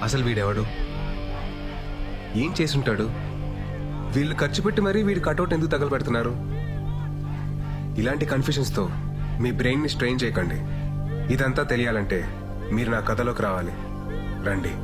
అసలు వీడెవడు? ఏం చేసుంటాడు? వీళ్ళు ఖర్చు పెట్టి మరీ వీడి కటౌట్ ఎందుకు తగలబెడుతున్నారు? ఇలాంటి కన్ఫ్యూషన్స్తో మీ బ్రెయిన్ని స్ట్రెయిన్ చేయకండి. ఇదంతా తెలియాలంటే మీరు నా కథలోకి రావాలి. రండి.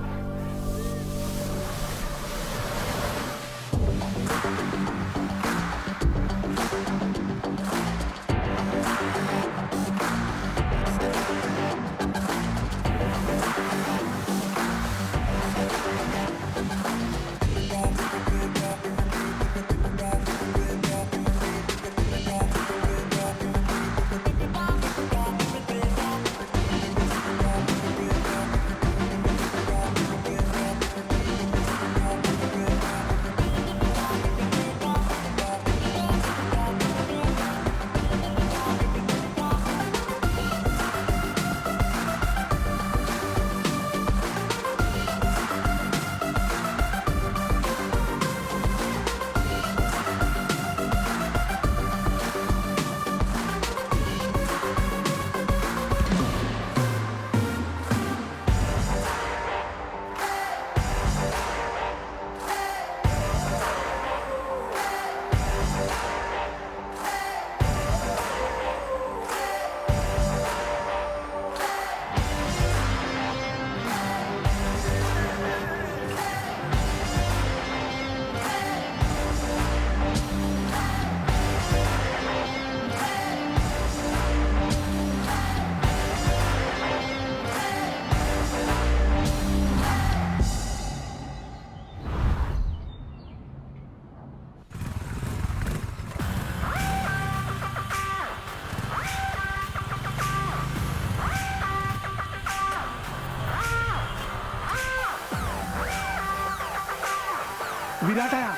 विराट आया।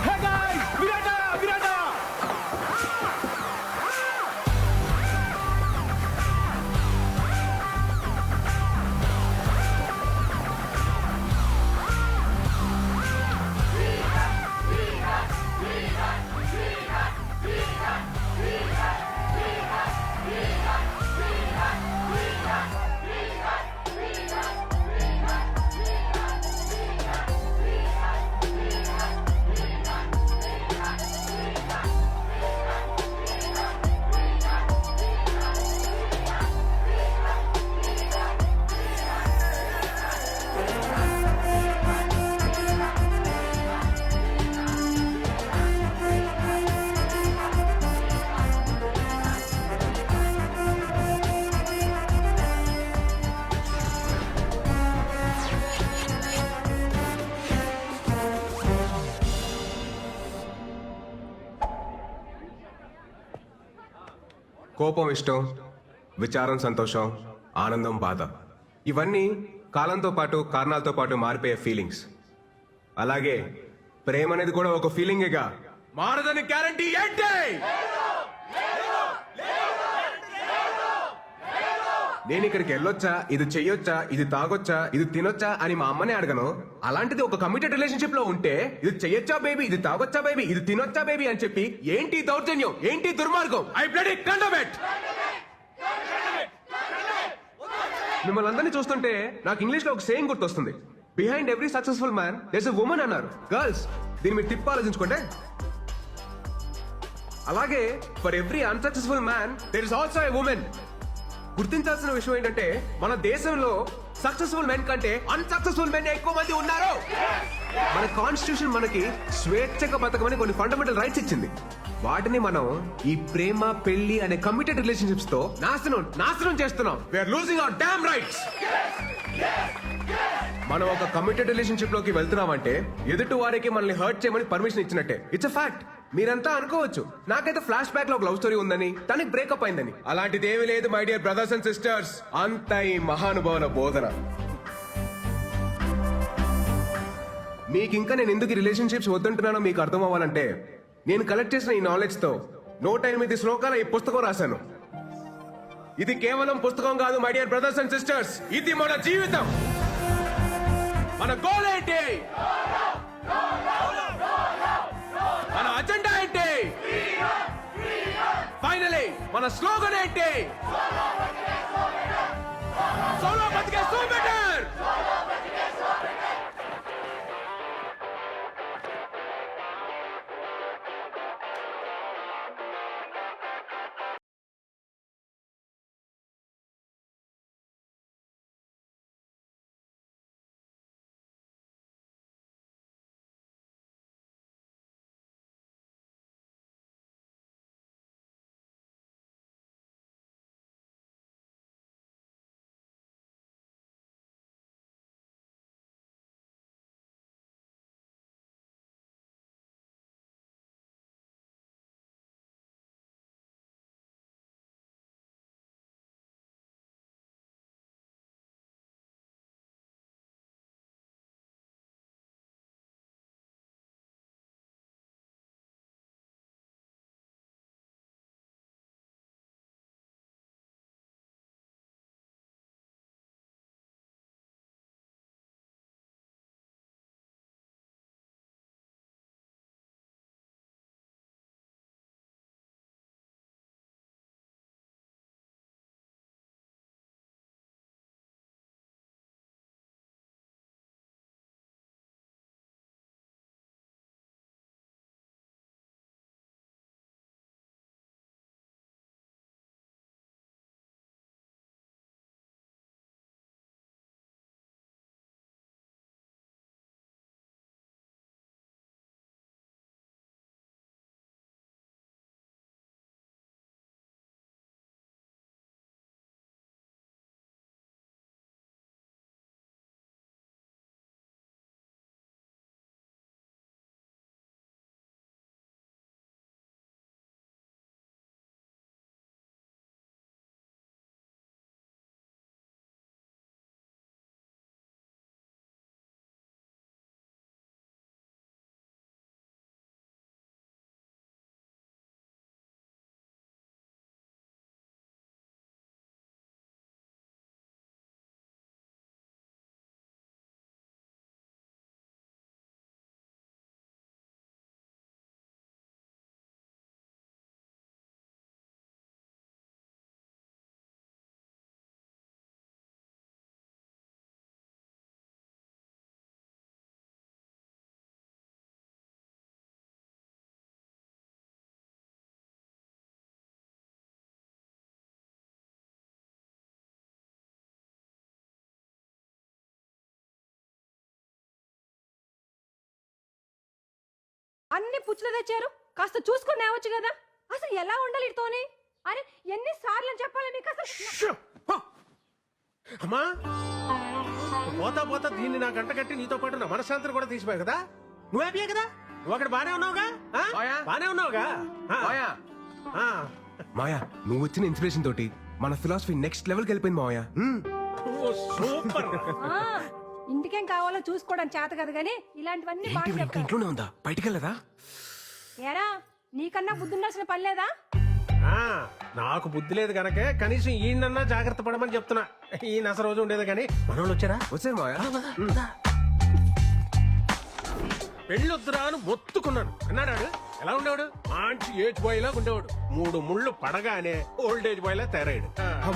Hey guys, विराट आया, विराट आया। కోపం ఇష్టం, విచారం సంతోషం, ఆనందం బాధ, ఇవన్నీ కాలంతో పాటు కారణాలతో పాటు మారిపోయే ఫీలింగ్స్. అలాగే ప్రేమ అనేది కూడా ఒక ఫీలింగేగా. మారదని గ్యారంటీ ఏంటి? నేను ఇక్కడికి వెళ్ళొచ్చా, ఇది చెయ్యొచ్చా, ఇది తాగొచ్చా, ఇది తినొచ్చా అని మా అమ్మనే అడగను. అలాంటిది ఒక కమిటెడ్ రిలేషన్షిప్ లో ఉంటే ఇది చెయ్యొచ్చా బేబీ, ఇది తాగొచ్చా బేబీ, ఇది తినొచ్చా బేబీ అని చెప్పి ఏంటి దౌర్జన్యం, ఏంటి దుర్మార్గం? I bloody condemn it. మిమ్మల్ని అందరినీ చూస్తుంటే నాకు ఇంగ్లీష్ లో ఒక సేయింగ్ గుర్తొస్తుంది. Behind every successful man there is a woman అన్నారు. గర్ల్స్, దీన్ని మీరు తిప్పి ఆలోచించుకోండి. అలాగే for every unsuccessful man there is also a woman. గుర్తించాల్సిన విషయం ఏంటంటే మన దేశంలో సక్సెస్ఫుల్ మెన్ కంటే అన్సక్సెస్ఫుల్ మెన్ ఎక్కువ మంది ఉన్నారు. మన కాన్స్టిట్యూషన్ మనకి స్వేచ్ఛగా బతకమని కొన్ని ఫండమెంటల్ రైట్స్ ఇచ్చింది. వాటిని మనం ఈ ప్రేమ పెళ్లి అనే కమిటెడ్ రిలేషన్షిప్స్ తో నాశనం చేస్తున్నాం. We are losing our damn rights. మనం ఒక కమిటెడ్ రిలేషన్షిప్ లోకి వెళ్తున్నామంటే ఎదుటి వారికి మనల్ని హర్ట్ చేయమని పర్మిషన్ ఇచ్చినట్టే. It's a fact. మీరంతా అనుకోవచ్చు నాకైతే ఫ్లాష్ బ్యాక్ లో ఒక లవ్ స్టోరీ ఉందని, తనకి బ్రేకప్ అయిందని. అలాంటిది ఏమీ లేదు my dear brothers and sisters. అంత ఈ మహానుభావుల బోధన. మీకు ఇంకా నేను ఎందుకు రిలేషన్షిప్స్ వద్దంటున్నానో మీకు అర్థం అవ్వాలంటే, నేను కలెక్ట్ చేసిన ఈ నాలెడ్జ్ తో 108 శ్లోకాల ఈ పుస్తకం రాశాను. ఇది కేవలం పుస్తకం కాదు my dear brothers and sisters. ఇది మన జీవితం. మన గోల్ ఏంటి? మన అజెండా ఏంటి? ఫైనలీ మన స్లోగన్ ఏంటి? సోలో బతికే సో బెటర్. అన్ని పుచ్చులు తెచ్చారు, కాస్త చూసుకొని నేవచ్చు కదా. అసలు ఎలా ఉండాలి ఇతోని? అరే ఎన్నిసార్లు చెప్పాలి మీకు అసలు? అమ్మా పోతా పోతా దీన్ని నా గంట కట్టి నీతో పాటు నా మనశ్శాంతిని కూడా తీసిపోయావు కదా. నువ్వు హ్యాపీయే కదా? నువ్వు అక్కడ బానే ఉన్నావుగా? బానే ఉన్నావుగా? మాయా, నువ్వు వచ్చిన ఇన్స్పిరేషన్ తోటి మన ఫిలాసఫీ నెక్స్ట్ లెవెల్కి వెళ్ళిపోయింది మాయా. సూపర్. ఇంటికేం కావాలో చూసుకోవడం చేత కదా గానీ ఇలాంటివన్నీ బాగా చెప్తారు. ఇంట్లోనే ఉందా? బయటికి వెళ్ళదా? ఏరా నీకన్నా బుద్ధి ఉండాల్సిన పని లేదా? నాకు బుద్ధి లేదు కనుకే కనీసం ఈయనన్నా జాగ్రత్త పడమని చెప్తున్నా. ఈయన అసలు రోజు ఉండేది కానీ మనోళ్ళు వచ్చారా? వచ్చారు మాయా. పెళ్ళొద్దురా అని మొత్తుకున్నాను అన్నాడు. ఎలా ఉండేవాడు? మంచి ఏజ్ బాయ్ లాగా ఉండేవాడు. 3 ముళ్ళు పడగానే ఓల్డ్ ఏజ్ బాయ్ లా తయారయ్యాడు.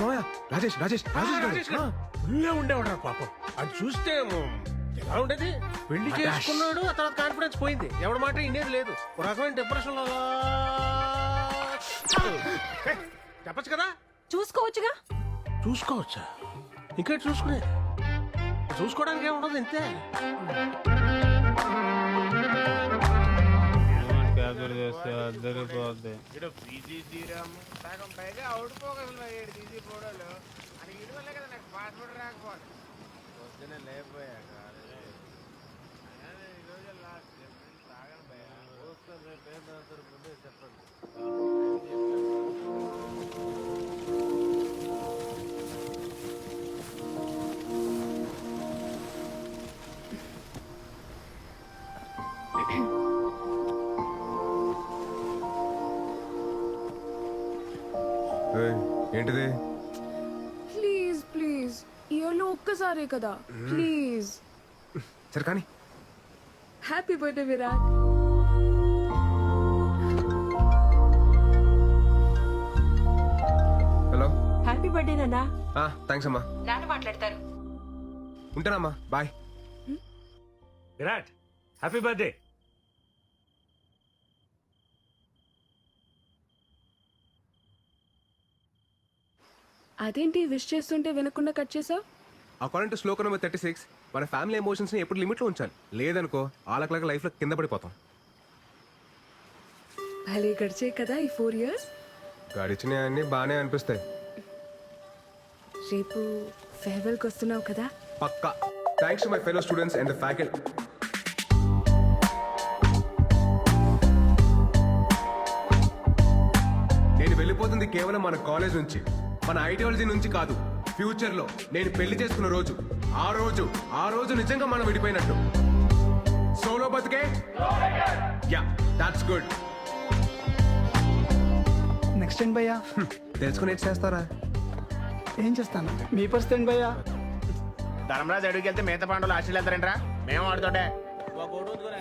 మాయా, రాజేష్ రాజేష్ రాజేష్ ఫుల్లే ఉండేవాడు రా పాపం. అది చూస్తే ఎలా ఉండేది? పెళ్లి చేసుకున్నాడు, ఆ తర్వాత కాన్ఫిడెన్స్ పోయింది. ఎవరి మాట ఇనేది లేదు. ఒక రకమైన డిప్రెషన్ లో చెప్పచ్చు కదా. చూసుకోవచ్చుగా. చూసుకోవచ్చా? ఇంకా చూసుకునే చూసుకోవడానికి ఏముండదు ఇంతే. ఏయ్, ఏంటిది? ప్లీజ్ ప్లీజ్ ఇయర్లో ఒక్కసారే కదా ప్లీజ్. సరే కానీ happy birthday Virat. Hello. Happy birthday నాన్న. థ్యాంక్స్ అమ్మా. నాన్న మాట్లాడతారు. ఉంటానమ్మా, బాయ్. Virat happy birthday. అదేంటి విష్ చేస్తుంటే వినకుండా కట్ చేసావు? అకార్డింగ్ టు శ్లోక నెంబర్ 36 మన ఫ్యామిలీ ఎమోషన్స్ ని ఎప్పుడు లిమిట్ లో ఉంచాలి. లేదనుకో ఆలకలక లైఫ్ లో కింద పడిపోతాం. భలే గడిచే కదా ఈ 4 years. గడిచినవి అన్ని బాగానే అనిపిస్తాయి. రేపు ఫేర్వెల్కి వస్తున్నావు కదా. పక్కా. Thanks to my fellow students and the faculty. నేను వెళ్ళిపోతుంది కేవలం మన కాలేజ్ నుంచి, మన ఐడియాలజీ నుంచి కాదు. ఫ్యూచర్ లో నేను పెళ్లి చేసుకున్న రోజు, ఆ రోజు నిజంగా మనం విడిపోయినట్టు. సోలో బతుకే. Yeah, that's good. నెక్స్ట్ ఏంటి భయ్యా? తెలుసుకుని ఎట్ చేస్తారా? ఏం చేస్తాను? మీ పరిస్థితి ఏంటి భయ్యా? ధర్మరాజు అడుగుకి వెళ్తే మిగతా పాండవులు ఆస్ట్రేలియా వెళ్తారంట్రా. మేము ఆడుతుంటే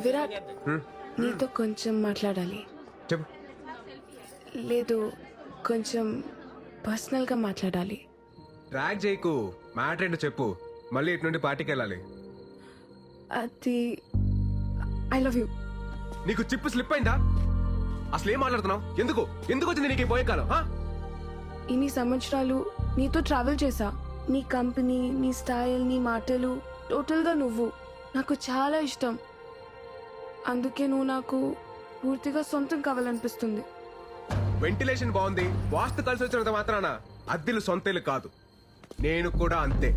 విరాట్ నీతో కొంచెం మాట్లాడాలి. చెప్పు. లేదు కొంచెం పర్సనల్గా మాట్లాడాలి. ట్రాక్ చేయకు, మ్యాటర్ ఏంటో చెప్పు. మళ్ళీ ఇటు నుండి పార్టీకి వెళ్ళాలి. అది ఐ లవ్ యూ. నీకు చిప్పు స్లిప్ అయిందా? అసలు ఏం మాట్లాడుతున్నావు? ఎందుకు వచ్చింది నీకు ఈ పోయే కాలం? ఇన్ని సంవత్సరాలు నీతో ట్రావెల్ చేశా. నీ కంపెనీ, నీ స్టైల్, నీ మాటలు, టోటల్గా నువ్వు నాకు చాలా ఇష్టం. అందుకే నువ్వు నాకు పూర్తిగా సొంతం కావాలనిపిస్తుంది. వెంటిలేషన్ బాగుంది, వాస్తు కలిసి వచ్చినంత మాత్రాన అద్దెలు సొంతేలు కాదు. నేను కూడా అంతే.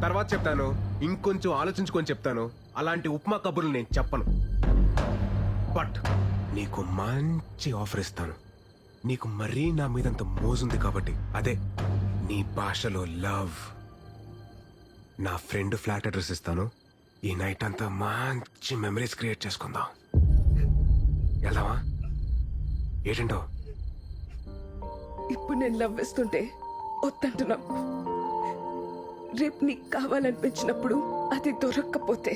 తర్వాత చెప్తాను, ఇంకొంచెం ఆలోచించుకొని చెప్తాను. అలాంటి ఉప్మా కబుర్లు నేను చెప్పను. బట్ నీకు మంచి ఆఫర్ ఇస్తాను. నీకు మరీ నా మీదంత మోజుంది కాబట్టి, అదే నీ భాషలో లవ్. నా ఫ్రెండ్ ఫ్లాట్ అడ్రస్ ఇస్తాను. ఈ నైట్ అంతా మంచి మెమరీస్ క్రియేట్ చేసుకుందాం. వెళ్దామా? ఏంటంటో? ఇప్పుడు నేను లవ్ వేస్తుంటే వద్దంటున్నావు. రేపు నీకు కావాలనిపించినప్పుడు అది దొరక్కపోతే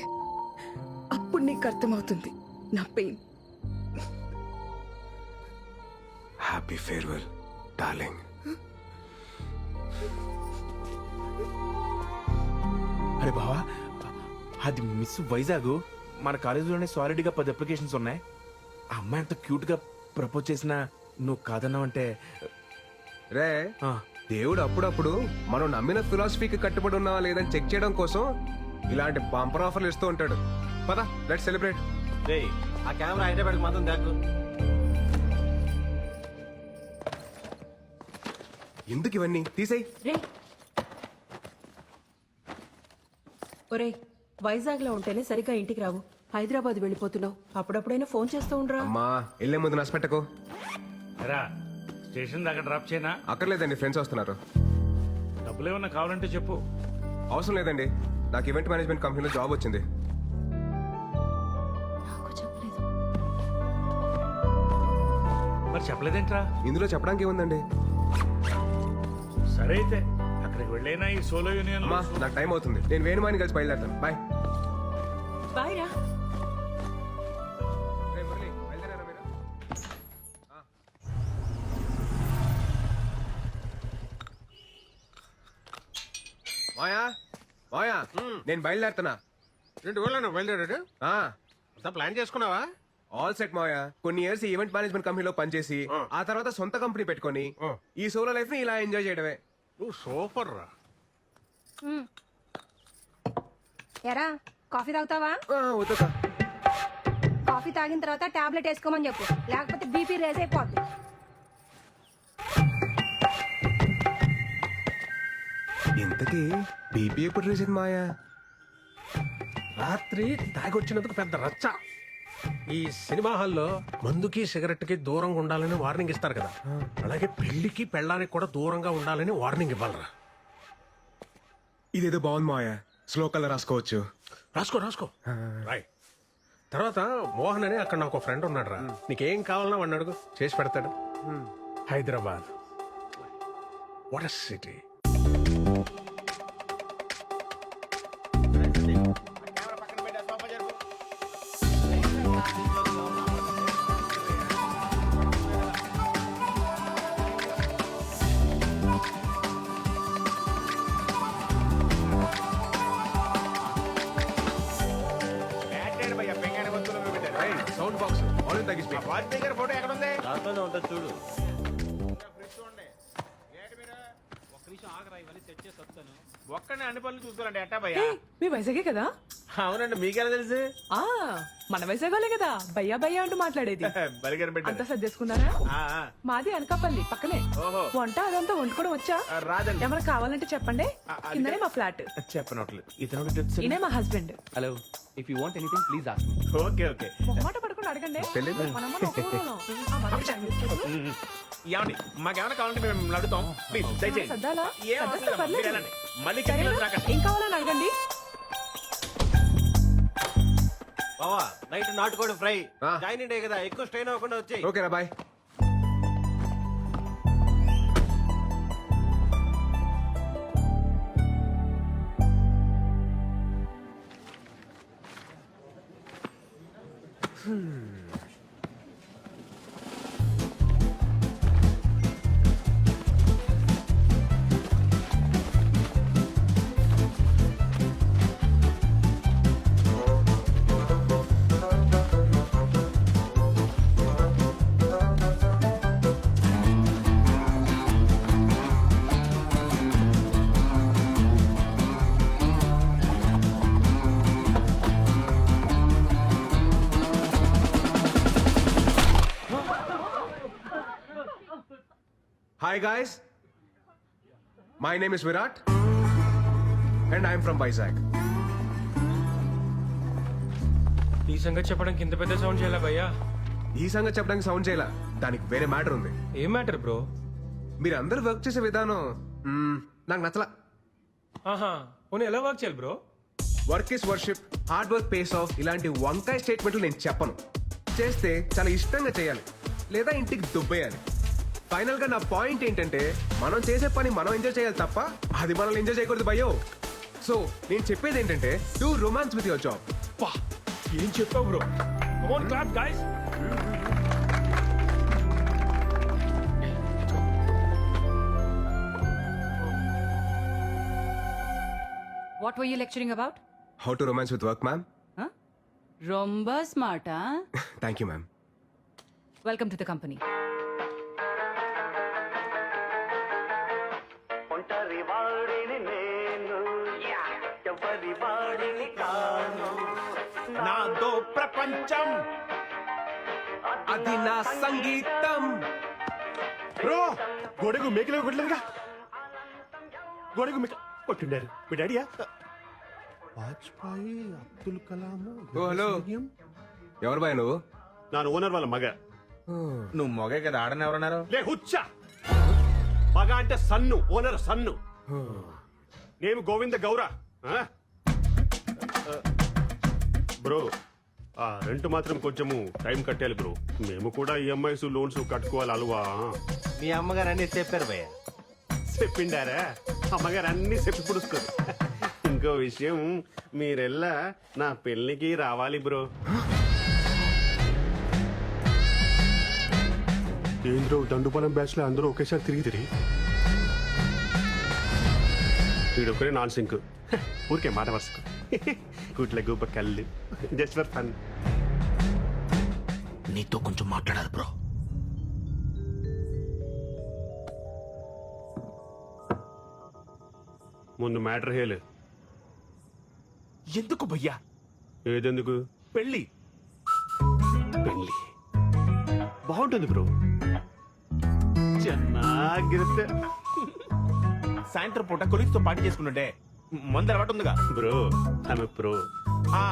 అప్పుడు నీకు అర్థమవుతుంది నా పెయిన్. Happy farewell darling. అరే బావా, అది మిస్ వైజాగ్. మన కాలేజీలోనే సాలిడ్గా 10 అప్లికేషన్స్ ఉన్నాయి. ఆ అమ్మాయి అంత క్యూట్ గా ప్రపోజ్ చేసినా నువ్వు కాదన్నావంటే రే, దేవుడు అప్పుడప్పుడు మనం నమ్మిన ఫిలాసఫీకి కట్టుబడి ఉన్నావా లేదని చెక్ చేయడం కోసం ఇలాంటి బంపర్ ఆఫర్లు ఇస్తూ ఉంటాడు. పద, లెట్స్ సెలబ్రేట్. ఆ కెమెరా హైదరాబాద్కి మాత్రం దాకు. ఎందుకు ఇవన్నీ తీసేయ్. రే ఒరే, వైజాగ్ లో ఉంటేనే సరిగ్గా ఇంటికి రావు. హైదరాబాద్ వెళ్ళిపోతున్నావు. అప్పుడప్పుడైనా ఫోన్ చేస్తూ ఉండరా. అమ్మా, వెళ్ళే ముందు నష్టపెట్టకు. రా స్టేషన్ దాకా డ్రాప్ చేయనా? అక్కర్లేదండి, ఫ్రెండ్స్ వస్తున్నారు. డబ్బులు ఏమన్నా కావాలంటే చెప్పు. అవసరం లేదండి, నాకు ఈవెంట్ మేనేజ్మెంట్ కంపెనీలో జాబ్ వచ్చింది. నాకు చెప్పలేదు. మరి చెప్పలేదేంట్రా? ఇందులో చెప్పడానికి ఏముందండి? సరే అయితే అక్కడికి వెళ్ళైనా ఈ సోలో యూనియన్ అమ్మా, నాకు టైం అవుతుంది. నేను వేణుమాని కలిసి బయలుదేరుతాను. బాయ్. బాయ్ రా. రే మురళి, బయలుదేరారా మీరు? మాయా, మాయా, నేను బయలుదేరుతున్నా. 2 ఊళ్ళో బయలుదేరాడు. అంతా ప్లాన్ చేసుకున్నావా? ఆల్ సెట్ మాయా. కొన్ని ఇయర్స్ ఈవెంట్ మేనేజ్మెంట్ కంపెనీలో పనిచేసి ఆ తర్వాత సొంత కంపెనీ పెట్టుకొని ఈ సోలో లైఫ్ ని ఇలా ఎంజాయ్ చేయడమే. నువ్వు సూపర్ రా. ఎరా కాఫీ తాగుతావా? వద్దుకా. కాఫీ తాగిన తర్వాత టాబ్లెట్ వేసుకోమని చెప్పు, లేకపోతే బీపీ రేజ్ అయిపోద్ది. ఇంతకీ బీపీ ఎప్పుడు రేసింది మాయా? రాత్రి తాగొచ్చినందుకు పెద్ద రచ్చ. ఈ సినిమా హాల్లో మందుకి సిగరెట్ కి దూరంగా ఉండాలని వార్నింగ్ ఇస్తారు కదా, అలాగే పెళ్లికి పెళ్ళానికి కూడా దూరంగా ఉండాలని వార్నింగ్ ఇవ్వాలరా. ఇదేదో బాగుంది మాయా, స్లో కలర్ రాసుకోవచ్చు. రాసుకో రాసుకో రాయ్. తర్వాత మోహన్ అని అక్కడ నాకు ఫ్రెండ్ ఉన్నాడు రా, నీకేం కావాలన్నా వాడిని అడుగు, చేసి పెడతాడు. Hyderabad what a city. Sound box already తగ్గిస్తే ఫోటో ఎక్కడ ఉంది? చూడు. ఒక్కడే అన్ని పనులు చూసుకోవాలంటే ఎట్టా భయ్యా? మీ వైజాగే కదా? అవునండి, మీకెలా తెలుసు? ఆ మన వైజాగోలే కదా భయ్యా భయ్యా అంటూ మాట్లాడేది. బలిగన అంతా పెట్టారు. సర్దేసుకున్నారా? ఆ, ఆ. మాది అనకాపల్లి పక్కనే. ఓహో. వంట అదంతా వండుకోవడం వచ్చా? రాదండి. ఏమైనా కావాలంటే చెప్పండి, అది కిందనే మా ఫ్లాట్. చెప్పనట్లు ఇతను టిప్స్. ఈయనే మా husband. Hello, if you want anything please ask me. Okay okay. మొహమాట పడుకుని అడగండి. మనమ్మ నొప్పుకోను. ఆ, మరి చెప్పు. ఏమండి మాకేమైనా కావాలంటే మేము మిమ్మల్ని అడుగుతాం, ప్లీజ్ దయచేయండి. సర్దాలా? ఏం అవసరం సర్దేస్తే లేదు, మీరు పర్లేదు. వెళ్ళండి. మళ్ళీ సరేనా? కిందకి రాకండి. ఏం కావాలని అడగండి. బావా నైట్ నాటుకోడి ఫ్రై. ఆ. జాయిన్ డే కదా, ఎక్కువ స్ట్రెయిన్ అవ్వకుండా వచ్చాయి. ఓకేనా bye. Hi guys, my name is Virat and I am from Vizag. ఈ సంగతి చెప్పడానికి ఇంత పెద్ద సౌండ్ చేయాలా భయ్యా? ఈ సంగతి చెప్పడానికి సౌండ్ చేయాల, దానికి వేరే మ్యాటర్ ఉంది. ఏం మ్యాటర్ బ్రో? మీరు అందరూ వర్క్ చేసే విధానం నాకు నచ్చలా. ఆహా, పోనీ ఎలా వర్క్ చేయాలి bro? Work is worship, hard work pays of, ఇలాంటి వంకాయ స్టేట్మెంట్లు నేను చెప్పను. చేస్తే చాలా ఇష్టంగా చేయాలి, లేదా ఇంటికి దుబ్బేయాలి. ఫైనల్ గా నా పాయింట్ ఏంటంటే, మనం చేసే పని మనం ఎంజాయ్ చేయాలి తప్ప అది మనల్ని ఎంజాయ్ చేయకూడదు భయ్యో. సో నేను చెప్పేది ఏంటంటే, do romance with your job. ఏం చెప్పావు bro? Come on clap guys. What were you lecturing about? How to romance with work ma'am. Huh? Romba smart, huh? Thank you ma'am. Welcome to the company. నాతో ప్రపంచం. అది నా సంగీతం. Bro గొడుగు మేకలో కొట్టలేదుగా, గొడుగు మేక కొట్టిండారు మీ డాడీయా? వాజ్పేయి, అబ్దుల్ కలాం. ఓ హలో, ఎవరు బాయ్ నువ్వు? నాను ఓనర్ వాళ్ళ మగ. నువ్వు మొగే కదా, ఆడని ఎవరన్నారు? లే హుచ్చా, మగ అంటే సన్ను, ఓనర్ సన్ను. నేను గోవింద గౌర. బ్రో ఆ రెంట్ మాత్రం కొంచెము టైం కట్టాలి బ్రో, మేము కూడా ఈఎంఐస్ లోన్స్ కట్టుకోవాలి అలవా. మీ అమ్మగారు అన్ని చెప్పారు భయ్య. చెప్పిండారా? అమ్మగారు అన్ని చెప్పి పుడుస్తారు. ఇంకో విషయం, మీరెల్లా నా పెళ్లికి రావాలి బ్రో. ఏంద్రో దండుపాలెం బ్యాచ్ లో అందరూ ఒకేసారి తిరిగి వీడొక్కడే నాన్ సింక్. ఊరికే మాట వరుసకు గుట్ల గూప కళ్ళు, జస్ట్ ఫర్ ఫన్. నీతో కొంచెం మాట్లాడాలి బ్రో. ముందు మ్యాటర్ హేలు. ఎందుకు భయ్యా? ఏదెందుకు? పెళ్ళి పెళ్ళి బాగుంటుంది బ్రో, ಚೆನ್ನಾಗಿರುತ್ತೆ. సాయంత్రం పూట కొలీగ్స్ తో పార్టీ చేసుకుంటుంటే మందు అలవాటు ఉందిగా బ్రో ఆమె ప్రో. ఆ,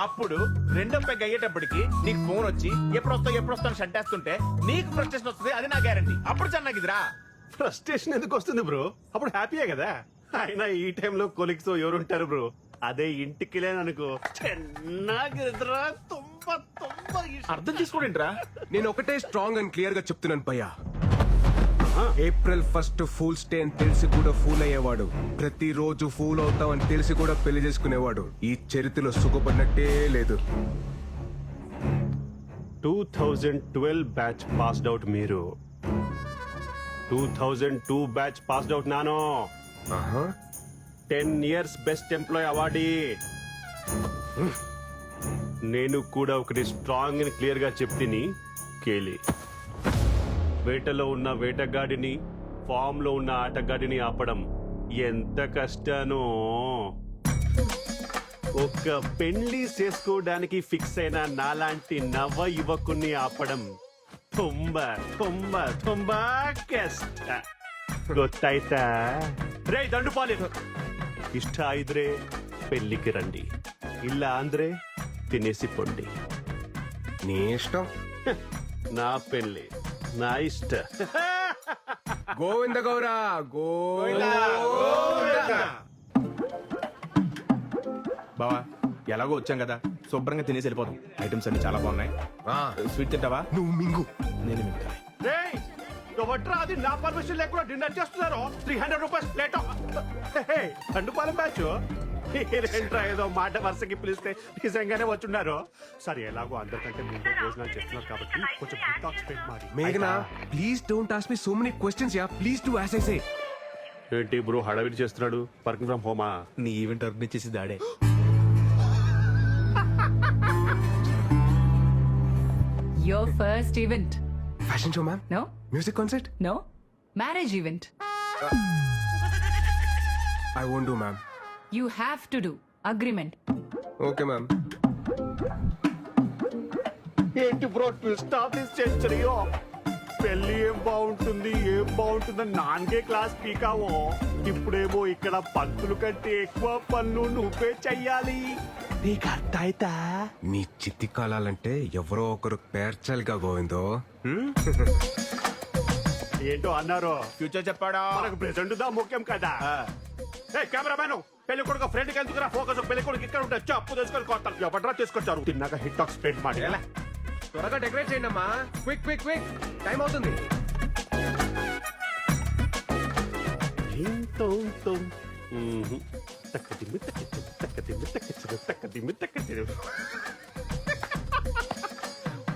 అప్పుడు రెండో పెగ్ అయ్యేటప్పటికి నీకు ఫోన్ వచ్చి ఎప్పుడు వస్తావు షట్ వేస్తుంటే నీకు ఫ్రస్ట్రేషన్ వస్తుంది, అది నా గ్యారంటీ. అప్పుడు చెన్నాగిదిరా. ఫ్రస్ట్రేషన్ ఎందుకు వస్తుంది బ్రో? అప్పుడు హ్యాపీయే కదా. అయినా ఈ టైంలో కొలిక్స్ ఎవరుంటారు బ్రో? అదే ఇంటికి లేననుకో ಚೆನ್ನಾಗಿದ್ರಾ, ತುಂಬಾ ತುಂಬಾ ಇಷ್ಟ. అర్థం చేసుకోడేంట్రా? నేను ఒకటే స్ట్రాంగ్ అండ్ క్లియర్ గా చెప్తున్నాను భయ్యా. ఏప్రిల్ 1 ఫూల్స్ డే అని తెలిసి కూడా ఫూల్ అయ్యేవాడు, ప్రతిరోజు ఫూల్ అవుతాం అని తెలిసి కూడా పెళ్లి చేసుకునేవాడు ఈ చరిత్రలో సుఖపడినట్టే లేదు. 2012 బ్యాచ్ పాస్డ్ అవుట్ మీరు, 2002 బ్యాచ్ పాస్డ్ అవుట్ నాను. ఆహా. 10 years బెస్ట్ ఎంప్లాయ్ అవార్డీ. నేను కూడా ఒకటి స్ట్రాంగ్ అండ్ క్లియర్ గా చెప్తిని కేలి. వేటలో ఉన్న వేటగాడిని, ఫామ్ లో ఉన్న ఆటగాడిని ఆపడం ఎంత కష్టానో. ఒక పెళ్లి చేసుకోవడానికి ఫిక్స్ అయిన నాలాంటి నవ యువకుని ఆపడం ತುಂಬಾ ತುಂಬಾ ತುಂಬಾ ಕಷ್ಟ. ಗೊತ್ತಾಯ್ತಾ? ರೇ ದಂಡುಪಾಲಿ, ಇಷ್ಟ ಇದ್ರೆ పెళ్లికి రండి, ಇಲ್ಲ ಅಂದ್ರೆ తినేసి పొండి. నీ ఇష్టం. నా పెళ్లి నా ఇష్ట. గోవింద గౌరా గోవింద. బావా ఎలాగో వచ్చాం కదా, శుభ్రంగా తినేసి వెళ్ళిపోతాం. ఐటమ్స్ అన్ని చాలా బాగున్నాయి. స్వీట్ తింటావా? నువ్వు మింగు. నేను మిగతా. రేయ్, ఎవట్రా అది నా పర్మిషన్ లేకుండా డిన్నర్ చేస్తున్నారు? 300 రూపీస్ ప్లేట్. దండుపాలెం బ్యాచ్ ఏంట్రా ఏదో మాట వరుసకి పిలిస్తే నిజంగానే వచ్చున్నారు. సరే, ఎలాగో అందరికంటే ముందు భోజనాలు చేస్తున్నారు కాబట్టి కొంచెం detox plate మారి. మేఘనా, please don't ask me so many questions యా. Please do as I say. ఏంటి బ్రో హడావిడి చేస్తున్నాడు? వర్కింగ్ ఫ్రమ్ హోమా? నీ ఈవెంట్ ఆర్గనైజ్ చేసి దాడే. Your first event. Fashion show ma'am. No? Music concert. No? Marriage event. I won't do ma'am. You have to do. Agreement. Okay ma'am. ఏంటి bro twist of this century? పెళ్లి ఏం బాగుంటుందని నాన్గే class పీకావో. ఇప్పుడేమో ఇక్కడ పంతులు కంటే ఎక్కువ పనులు నువ్వే చెయ్యాలి. నీకు అర్థమైతా? నీ చిత్తి కాలాలంటే ఎవరో ఒకరు పేర్చాలిగా గోవిందో. ఏంటో అన్నారు, ఫ్యూచర్ చెప్పాడా? మనకు ప్రెసెంట్ దా ముఖ్యం కదా. కెమెరామ్యాన్, పెళ్లి కొడుకు ఫ్రెండ్ కి ఎందుకురా ఫోకస్? పెళ్లి కొడుకు ఇక్కడ ఉంటే అప్పు తీసుకొని కొత్త ఎవడరా తీసుకొచ్చారు? తిన్నాక హిట్ టాక్ స్ప్రెడ్ మాట. త్వరగా డెకరేట్ చేయండి అమ్మా. క్విక్ క్విక్ క్విక్, టైం అవుతుంది.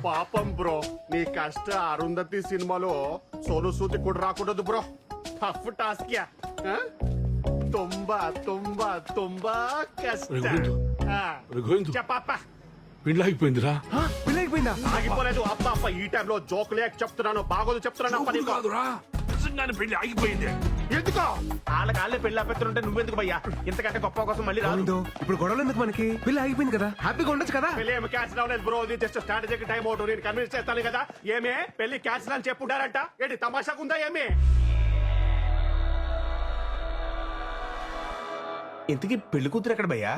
పాపం బ్రో, నీ కష్ట అరుంధతి సినిమాలో సోను సూది కూడా రాకూడదు బ్రో. Tough task yeah. ತುಂಬಾ ತುಂಬಾ ತುಂಬಾ కష్ట. చెప్పప్ప. పెళ్ళి అయిపోయిందిరా. పెళ్లి అయిపోయిందా? ఆగిపోలేదు. అప్ప అప్ప ఈ టైంలో జోక్ లేక చెప్తున్నాను, బాగోదు చెప్తున్నాను. అప్ప నీకు కాదురా, నిజంగానే పెళ్లి ఆగిపోయింది. ఎందుకో? వాళ్ళ పెళ్లి ఆపేస్తుంటే నువ్వెందుకు భయ్యా? ఇంతకంటే గొప్ప కోసం మళ్ళీ రాదు. గోవిందో, ఇప్పుడు గొడవలు ఎందుకు మనకి? పెళ్లి అయిపోయింది కదా, హ్యాపీగా ఉండొచ్చు కదా. పెళ్లి ఏమి క్యాన్సిల్ అవ్వలేదు బ్రో, ఇది జస్ట్ స్ట్రాటజీకి టైం అవుట్. నేను కన్విన్స్ చేస్తాను కదా. ఏమే పెళ్లి క్యాన్సిల్ అని చెప్పుంటారంట? ఏంటి తమాషాకుందా ఏమి? ఇంతకీ పెళ్లి కూతురు ఎక్కడ భయ్యా?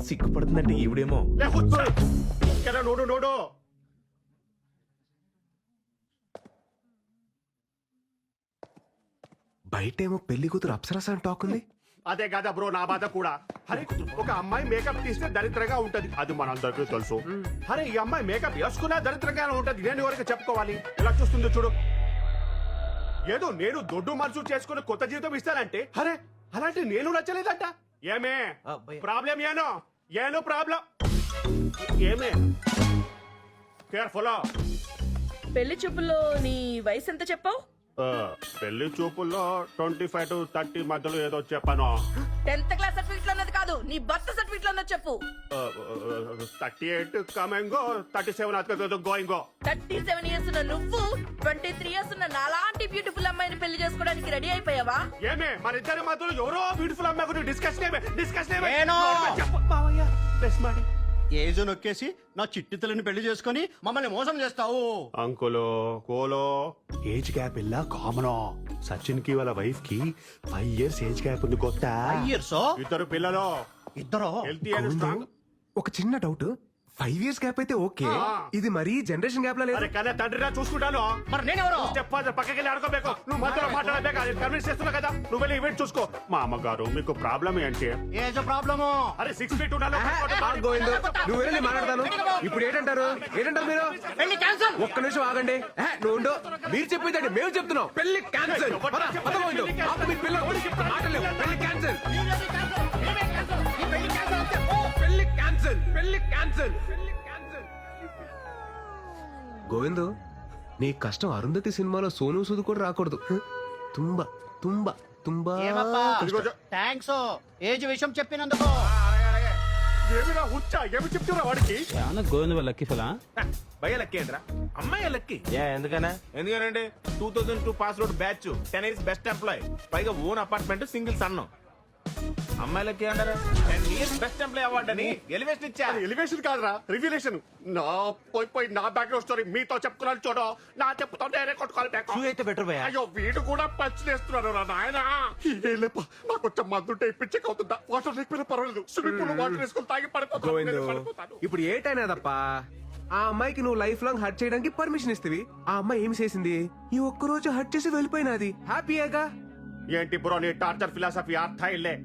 సిగ్గుపడుతుందంటే ఈవిడేమో. ఇక్కడ నోడు నోడు. బయటేమో పెళ్లి కూతురు అప్సరస అని టాక్ ఉంది. అదే కదా బ్రో నా బాధ కూడా. అరే, ఒక అమ్మాయి మేకప్ తీస్తే దరిద్రంగా ఉంటది, అది మనందరికీ తెలుసు. అరే, ఈ అమ్మాయి మేకప్ వేసుకున్నా దరిద్రంగానే ఉంటది. నేను ఎవరికి చెప్పుకోవాలి? ఎలా చూస్తుందో చూడు. ఏదో నేను దొడ్డు మనసు చేసుకుని కొత్త జీవితం ఇస్తానంటే, అరే అలాంటి నేను నచ్చలేదంట. ఏమే ప్రాబ్లం? ఏనో ప్రాబ్లం ఏమే? కేర్ఫుల్. పెళ్లి చూపుల్లో నీ వయసు ఎంత చెప్పావు? పెళ్లి చూపుల్లో 25 to 30 మధ్యలో ఏదో చెప్పాను. 10th క్లాస్ సర్టిఫికెట్ అన్నది కాదు. కాదు నీ బర్త్ సర్టిఫికెట్ లో చెప్పు. 38 కమెంగో 37 గోయింగో. 37 ఇయర్స్ ఉన్న నువ్వు 23 ఇయర్స్ ఉన్న నాలాంటి బ్యూటిఫుల్ అమ్మాయిని పెళ్లి చేసుకోవడానికి రెడీ అయిపోయావా? ఏమే మన ఇద్దరి మధ్యలో ఎవరో బ్యూటిఫుల్ అమ్మాయి గురించి డిస్కషన్ నేను. ಮಾಡಿ ఏజో నొక్కేసి నా చిట్టి తల్లిని పెళ్లి చేసుకుని మమ్మల్ని మోసం చేస్తావు. అంకులో కోలో ఏజ్ గ్యాప్ ఇలా కామన్. సచిన్ కి వాళ్ళ వైఫ్ కి 5 years ఏజ్ గ్యాప్ ఉంది కొత్త. ఇయర్సో ఇద్దరు పిల్లలు ఇద్దరు హెల్తీ అండ్ స్ట్రాంగ్. ఒక చిన్న డౌట్, 5 years గ్యాప్ అయితే ఓకే, ఇది మరీ జనరేషన్ గ్యాప్ లా లేదు. అరే కన్నా తండ్రిరా చూసుకుంటాను. మరి నేనెవరు? చెప్పాలి పక్కకి వెళ్ళి ఆడుకోಬೇಕು. నువ్వు మధ్యలో మాట్లాడలేక కన్విన్స్ చేస్తున్నా కదా, నువ్వు వెళ్ళి ఈవెంట్ చూసుకో. మా అమ్మగారు మీకు ప్రాబ్లం ఏంటి? ఏజో ప్రాబ్లము. అరే 6 feet ఉండాలి. గోవిందు, నువ్వు వెళ్ళి మాట్లాడతాను. ఇప్పుడు ఏంటంటారు మీరు? పెళ్లి క్యాన్సల్. ఒక్క నిమిషం ఆగండి. నువ్వు ఉండు. మీరు చెప్పేదండి మేము చెప్తున్నాం. పెళ్లి క్యాన్సల్. పెళ్లి క్యాన్సల్. పెళ్లి క్యాన్సల్. గోవిందు, నీ కష్టం అరుంధతి సినిమాలో సోను సూద్ కూడా రాకూడదు. తుంబా తుంబా తుంబా కష్టం. థ్యాంక్స్ ఏజ్ విషయం చెప్పినందుకు. ఏమిరా హుచ్చా, ఏమి చెప్తున్నా వాడికి? గోవింద వాళ్ళ లక్కీ ఫలా భయ లక్కీ ఏంట్రా? అమ్మాయి లక్కీ. ఎందుకనా? ఎందుకనంటే 2002 pass out batch, 10 years best employee, పైగా ఓన్ అపార్ట్మెంట్, సింగిల్ సన్. అమ్మాయిలకి అంటారా 10 years బెస్ట్ ఎంప్లాయ్ అవార్డు అని ఎలివేషన్ ఇచ్చా. ఎలివేషన్ కాదురా, రివ్యులేషన్. నా పోయి నా బ్యాక్గ్రౌండ్ స్టోరీ మీతో చెప్పుకున్నాను చూడు. నా చెప్పుతో నేనే కొట్టుకోవాలి బ్యాక్. అయితే బెటర్ భయ. అయ్యో వీడు కూడా పంచ్ చేస్తున్నాడు రా నాయన. నాకు కొంచెం మందుంటే పిచ్చిక్ అవుతుందా? వాటర్ లేకపోయినా పర్వాలేదు, స్విమ్మింగ్ పూల్ వాటర్ వేసుకుని తాగి గోవిందు, పడిపోతాను. ఇప్పుడు ఏటైనా తప్ప ఆ అమ్మాయికి నువ్వు లైఫ్ లాంగ్ హర్ట్ చేయడానికి పర్మిషన్ ఇస్తవి. ఆ అమ్మాయి ఏమి చేసింది? ఈ ఒక్క రోజు హర్ట్ చేసి వెళ్ళిపోయినది. హ్యాపీయేగా? ఏంటి బ్రో నీ టార్చర్ ఫిలాసఫీ? అర్థం ఇల్లే.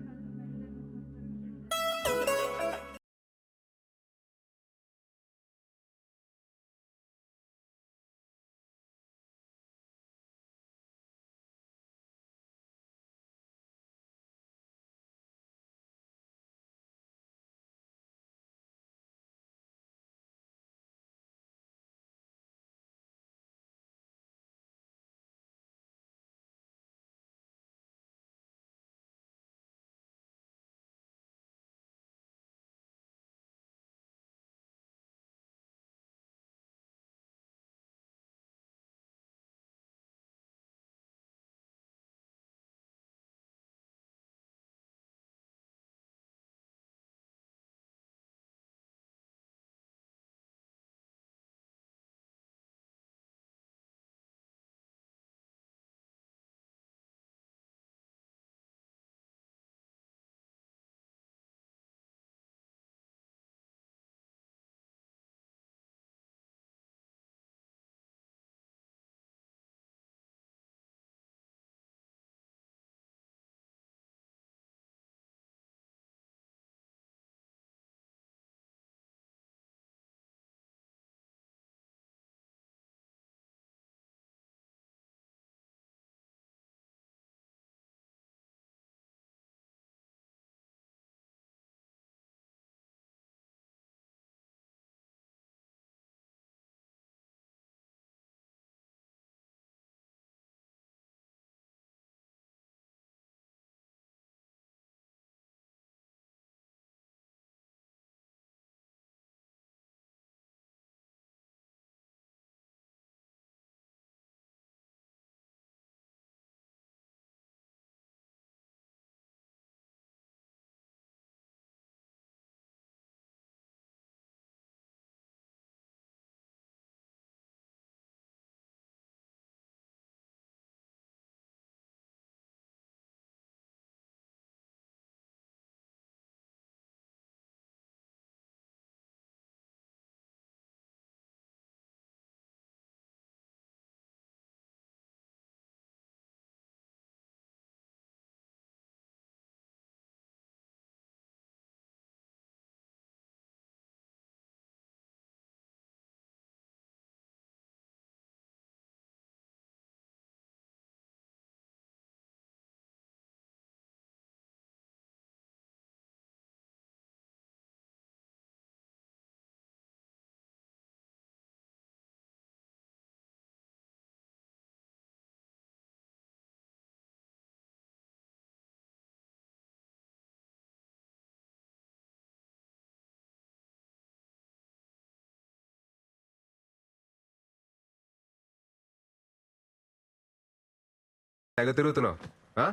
తెగ తిరుగుతున్నావు ఆ?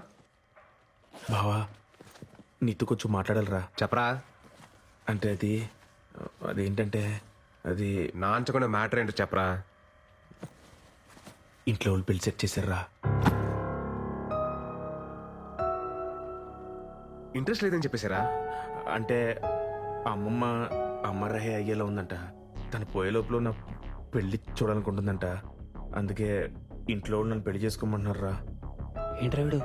బావా నీతో కొంచెం మాట్లాడాలరా. చెప్పరా. అంటే అదేంటంటే అది నా అంచకుండా మ్యాటర్ ఏంటో చెప్పరా. ఇంట్లో వాళ్ళు పెళ్లి సెట్ చేశారా. ఇంట్రెస్ట్ లేదని చెప్పేశారా. అంటే అమ్మమ్మ అమ్మరహే అయ్యేలా ఉందంట. తను పోయే లోపల నా పెళ్లి చూడాలనుకుంటుందంట. అందుకే ఇంట్లో వాళ్ళు నన్ను పెళ్లి చేసుకోమంటున్నారా. ఏంట్రా వీడు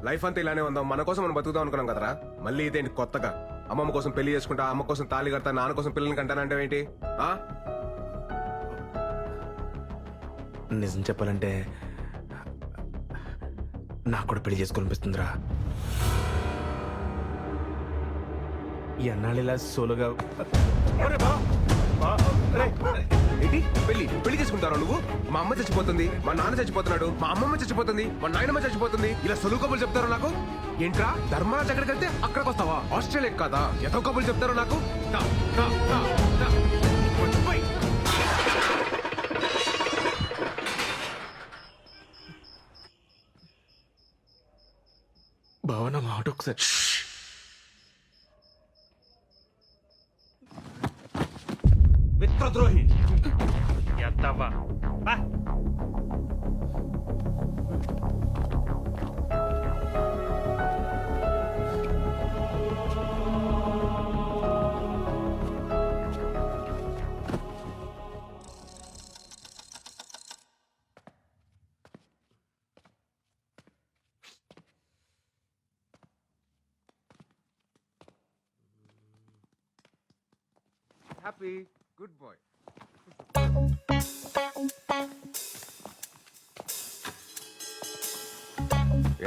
లైఫ్ అంతా ఇలానే ఉందాం, మన కోసం మనం బతుకుదాం అనుకున్నాం కదరా. మళ్ళీ ఇదేంటి కొత్తగా అమ్మమ్మ కోసం పెళ్లి చేసుకుంటా, అమ్మ కోసం తాళి కడతా, నాన్న కోసం పిల్లల్ని కంటానంటే ఏంటి? ఆ? నిజం చెప్పాలంటే నాకు కూడా పెళ్లి చేసుకోవాలనిపిస్తుందిరా. ఈ అన్నాళ్ళు ఇలా సోలోగా ఏంటి పెళ్లి పెళ్లి చేసుకుంటారా నువ్వు? మా అమ్మ చచ్చిపోతుంది, మా నాన్న చచ్చిపోతున్నాడు, మా అమ్మమ్మ చచ్చిపోతుంది, మా నాయనమ్మ చచ్చిపోతుంది, ఇలా సొలువు కబులు చెప్తారు నాకు. ఏంట్రా ధర్మరాజ్ ఎక్కడికి వెళ్తే అక్కడికి వస్తావా? ఆస్ట్రేలియా కాదా? ఎంతో కబులు చెప్తారు నాకు. దా, దా, దా, దా. పోయ్. బావ నా మాట ఒకసారి. మిత్రద్రోహి ఎద్దవ్వా. బా. Happy good boy.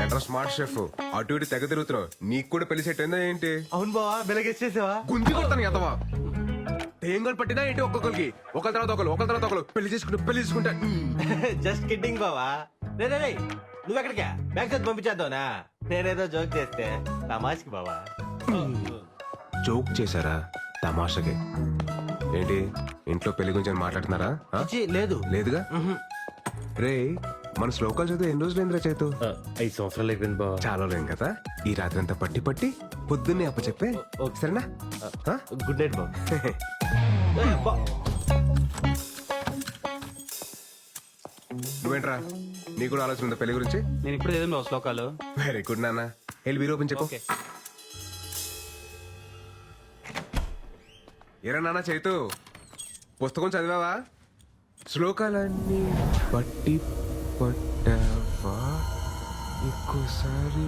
ఏంట్రా స్మార్ట్ షెఫ్, అటు ఇటు తెగ తిరుగుతున్నావు. నీకు కూడా పెళ్లి సెట్ అయిందా ఏంటి? అవును బావా వెలగేసేసావా? గుంజి కొడతాను ఎంతవా. తేంగలు పట్టినా ఏంటి ఒకరికి ఒకరి తర్వాత ఒకరు పెళ్లి చేసుకుంటా. జస్ట్ కిడ్డింగ్ బావా. రే నువ్వెక్కడికా? బ్యాగ్ చదివి పంపించేద్దావునా? నేనేదో జోక్ చేస్తే తమాష్కి బావా. జోక్ చేశారా తమాషకి? ఏంటి ఇంట్లో పెళ్లి గురించి ఏమైనా మాట్లాడుతున్నారా? ఆ? లేదు లేదుగా. రే మన శ్లోకాలు చదివి ఎన్ని రోజులు ఏంద్రా చేతు? 5 సంవత్సరాలు అయిపోయింది బావ. చాలా లేం కదా. ఈ రాత్రి అంతా పట్టి పొద్దున్నే అప్ప చెప్పే సరేనా? గుడ్ నైట్ బావ. నువ్వేంట్రా నీకు కూడా ఆలోచన ఉందా పెళ్లి గురించి? నేను ఇప్పుడు చదివిన శ్లోకాలు. వెరీ గుడ్ నాన్న. వెళ్ళి వీరు ఓపెన్ చెప్పు. ఏరా నాన్న చైతు పుస్తకం చదివావా? శ్లోకాలన్నీ పట్టి పట్టావా? ఇంకోసారి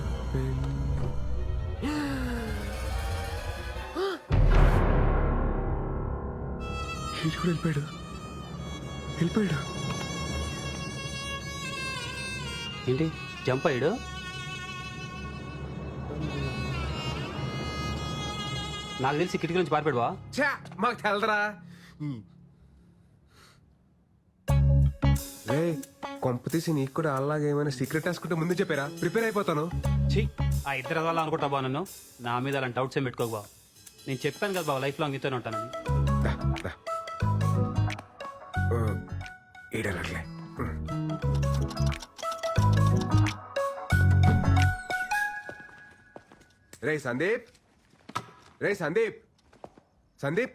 వెళ్ళిపోయాడు. ఏంటి జంప్ అయ్యాడు? నాకు తెలిసి కిటికీ నుంచి పారిపోయాడు. ఛా మాకు తెలదరా. రే కొంప తీసి నీకు కూడా అలాగే ఏమైనా సీక్రెట్ రాసుకుంటే ముందు చెప్పారా? ప్రిపేర్ అయిపోతాను. ఛీ, ఆ ఇద్దరు వాళ్ళ అనుకుంటా బా. నన్ను నా మీద అలాంటి డౌట్స్ ఏం పెట్టుకోకు బా. నేను చెప్పాను కదా బావ, లైఫ్ లాంగ్ నీతోనే ఉంటానని. ఏడనట్లే. రే సందీప్, సందీప్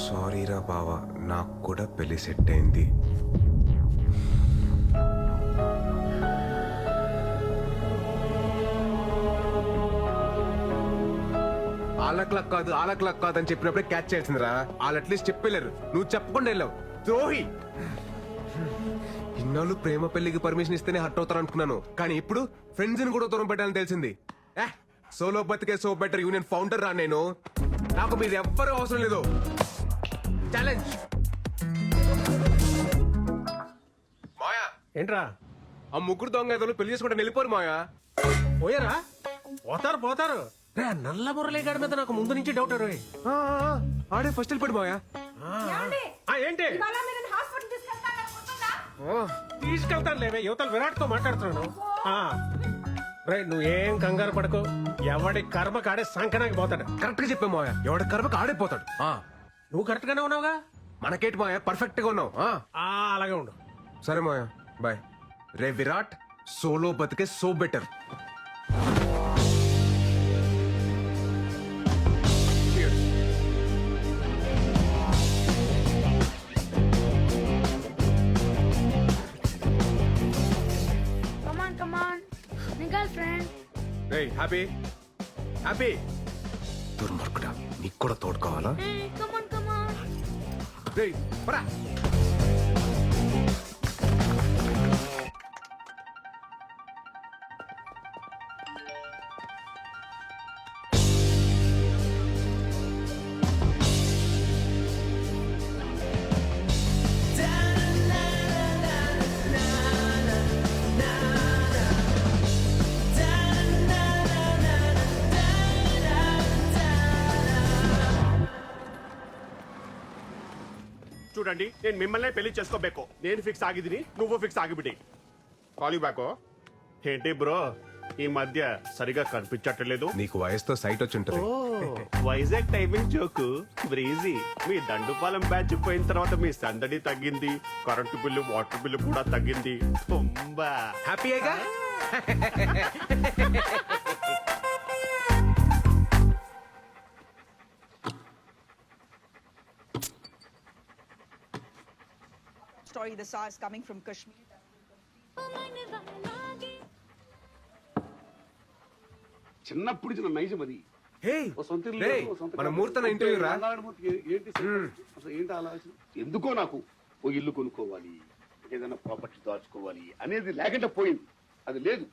సారీరా బావా, నాకు కూడా పెళ్లి సెట్ అయింది. ఆలక్లక్ కాదు అని చెప్పినప్పుడే క్యాచ్ చేయాల్సిందిరా. వాళ్ళు అట్లీస్ట్ చెప్పలేరు, నువ్వు చెప్పకుండా వెళ్ళావు. ద్రోహి. ఇన్నాళ్ళు ప్రేమ పెళ్లికి పర్మిషన్ ఇస్తేనే హట్ అవుతారు అనుకున్నాను, కానీ ఇప్పుడు ఫ్రెండ్స్ ని కూడా దూరం పెట్టాలని తెలిసింది. సోలో బతికే సో బెటర్ యూనియన్ ఫౌండర్ రా నేను. నాకు మీరు ఎవ్వరూ అవసరం లేదు. ఛాలెంజ్. మాయా ఏంట్రా ఆ ముగ్గురు దొంగ ఏదో పెళ్లి చేసుకుంటే వెళ్ళిపోరు మాయా. పోయారా? పోతారు. నల్ల మురళీగాడి మీద నాకు ముందు నుంచి డౌట్. ఆడే ఫస్ట్ వెళ్ళిపోడు మాయా. ఏంటి ఇవాళ మీరు నన్ను హాస్పిటల్ తీసుకెళ్తారనుకుంటున్నా? తీసుకెళ్తాను లేవే, యువతలు విరాట్ తో మాట్లాడుతున్నాను. రే నువ్వేం కంగారు పడకు, ఎవడి కర్మ కాడే సంకనాకి పోతాడు. కరెక్ట్ గా చెప్పా మావయ్య, ఎవడ కర్మకు ఆడైపోతాడు. నువ్వు కరెక్ట్ గానే ఉన్నావుగా. మనకేంటి మావయ్య, పర్ఫెక్ట్ గా ఉన్నావు. అలాగే ఉండు. సరే మావయ్య, బాయ్. రే విరాట్, సోలో బతికే సో బెటర్. రే హ్యాపీ హ్యాపీ. దుర్మార్గుడా, నీకు కూడా తోడు కావాలా? రే పరా. చూడండి, నేను మిమ్మల్ని పెళ్లి చేసుకోಬೇಕು. నేను ఫిక్స్ ಆಗಿದ್ದೀನಿ, నువ్వు ఫిక్స్ ಆಗಿಬಿಡಿ. Call you back. ఏంటి బ్రో ఈ మధ్య సరిగా కనిపించట్లేదు? నీకు వయసుతో సైట్ వచ్చి ఉంటుంది. Vizag timing joke breezy. మీ దండుపాలెం బ్యాచ్ పోయిన తర్వాత మీ సందడి తగ్గింది, కరెంటు బిల్లు వాటర్ బిల్లు కూడా తగ్గింది. తుంబా హ్యాపీయేగా? Story the saw is coming from Kashmir. చిన్నప్పుడు చిన్న నైజం అది. హే రే, మన మూర్తన ఇంటర్వ్యూ రా. ఏంటి ఆలోచన? ఎందుకో నాకు ఓ ఇల్లు కొనుక్కోవాలి, ఏదైనా ప్రాపర్టీ దాచుకోవాలి అనేది లేకుండా పోయింది. అది లేదు.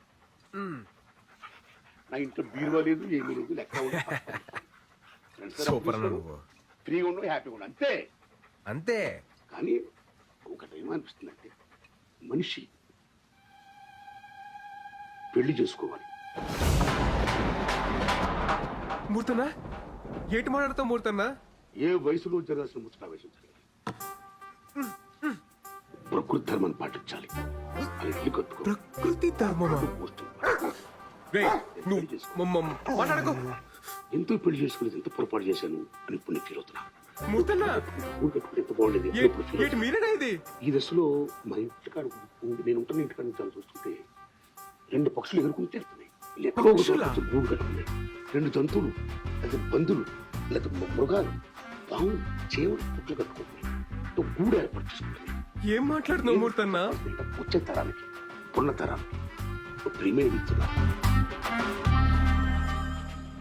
నా ఇంట్లో బీరువా లేదు, ఏమీ లేదు. లెక్క సూపర్ అన్న నువ్వు. ఫ్రీగా ఉండవు, హ్యాపీగా ఉండవు, అంతే అంతే. కానీ ఒకటేమో అనిపిస్తుంది అంటే మనిషి పెళ్లి చేసుకోవాలి. మూర్తనా ఏటి మాట్లాడతావు మూర్తన్నా? ఏ వయసులో జరగాల్సిన ముచ్చట వయసు జరగాలి. ప్రకృతి ధర్మాన్ని పాటించాలి. అది ఇల్లు కట్టుకో. ప్రకృతి ధర్మమా? రేయ్, నువ్వు మాట్లాడకు. ఎంతో పెళ్లి చేసుకునేది ఎంత పొరపాటు చేశాను అని ఇప్పుడు నేను ఫీల్ అవుతున్నా. మూర్తన్నా ఊరు కట్టుకుని ఎంత బాగుండేది. ఏటి మీరేనా ఇది? ఈ దశలో మా ఇంటికాడ నేను ఉంటున్న ఇంటికాడ నుంచి చూస్తుంటే 2 పక్షులు ఎగురుకుని తిరుగుతున్నాయి. ఎక్కడో గూడు కట్టుకున్నాయి. 2 జంతువులు, లేదా బంధువులు, లేదా మృగాలు, పాము, చేవులు పుట్లు కట్టుకుంటున్నాయి. గూడు ఏర్పాటు చేసుకుంటున్నాయి. ఏం మాట్లాడుతున్నావు మూర్తన్నా? వచ్చే తరానికి, పున్న తరానికి ప్రేమే ఇస్తున్నా.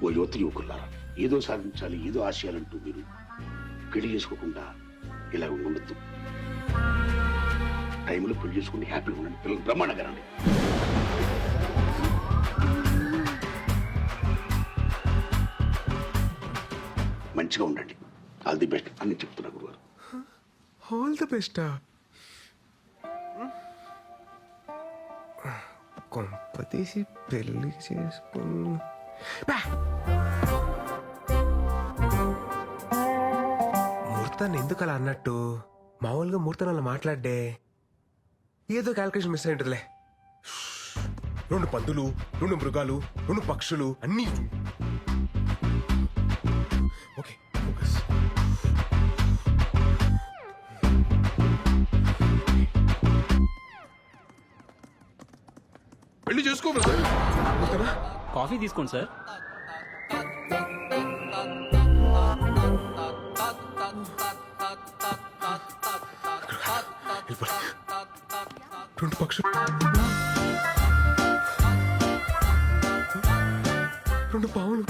ఓ యువతి యువకులారా, ఏదో సాధించాలి, ఏదో ఆశయాలంటూ మీరు పెళ్లి చేసుకోకుండా ఇలా ఉండొద్దు. టైంలో పెళ్లి చేసుకుని హ్యాపీగా ఉండండి. పిల్లలు బ్రహ్మాండంగా రండి. మంచిగా ఉండండి. ఆల్ ది బెస్ట్ అని చెప్తున్నా గురుగారు. ఆల్ ది బెస్టా? కొంపతీసి పెళ్లి చేసుకుని మూర్తాన్ని ఎందుకు అలా అన్నట్టు? మామూలుగా మూర్తను అలా మాట్లాడే ఏదో క్యాల్కులేషన్ మిస్ అయి ఉంటుందిలే. 2 పందులు, 2 మృగాలు, 2 పక్షులు అన్నీ. Okay focus. పెళ్లి చేసుకో బ్రదర్. కాఫీ తీసుకోండి సార్. రెండు పక్షులు, 2 పావులు,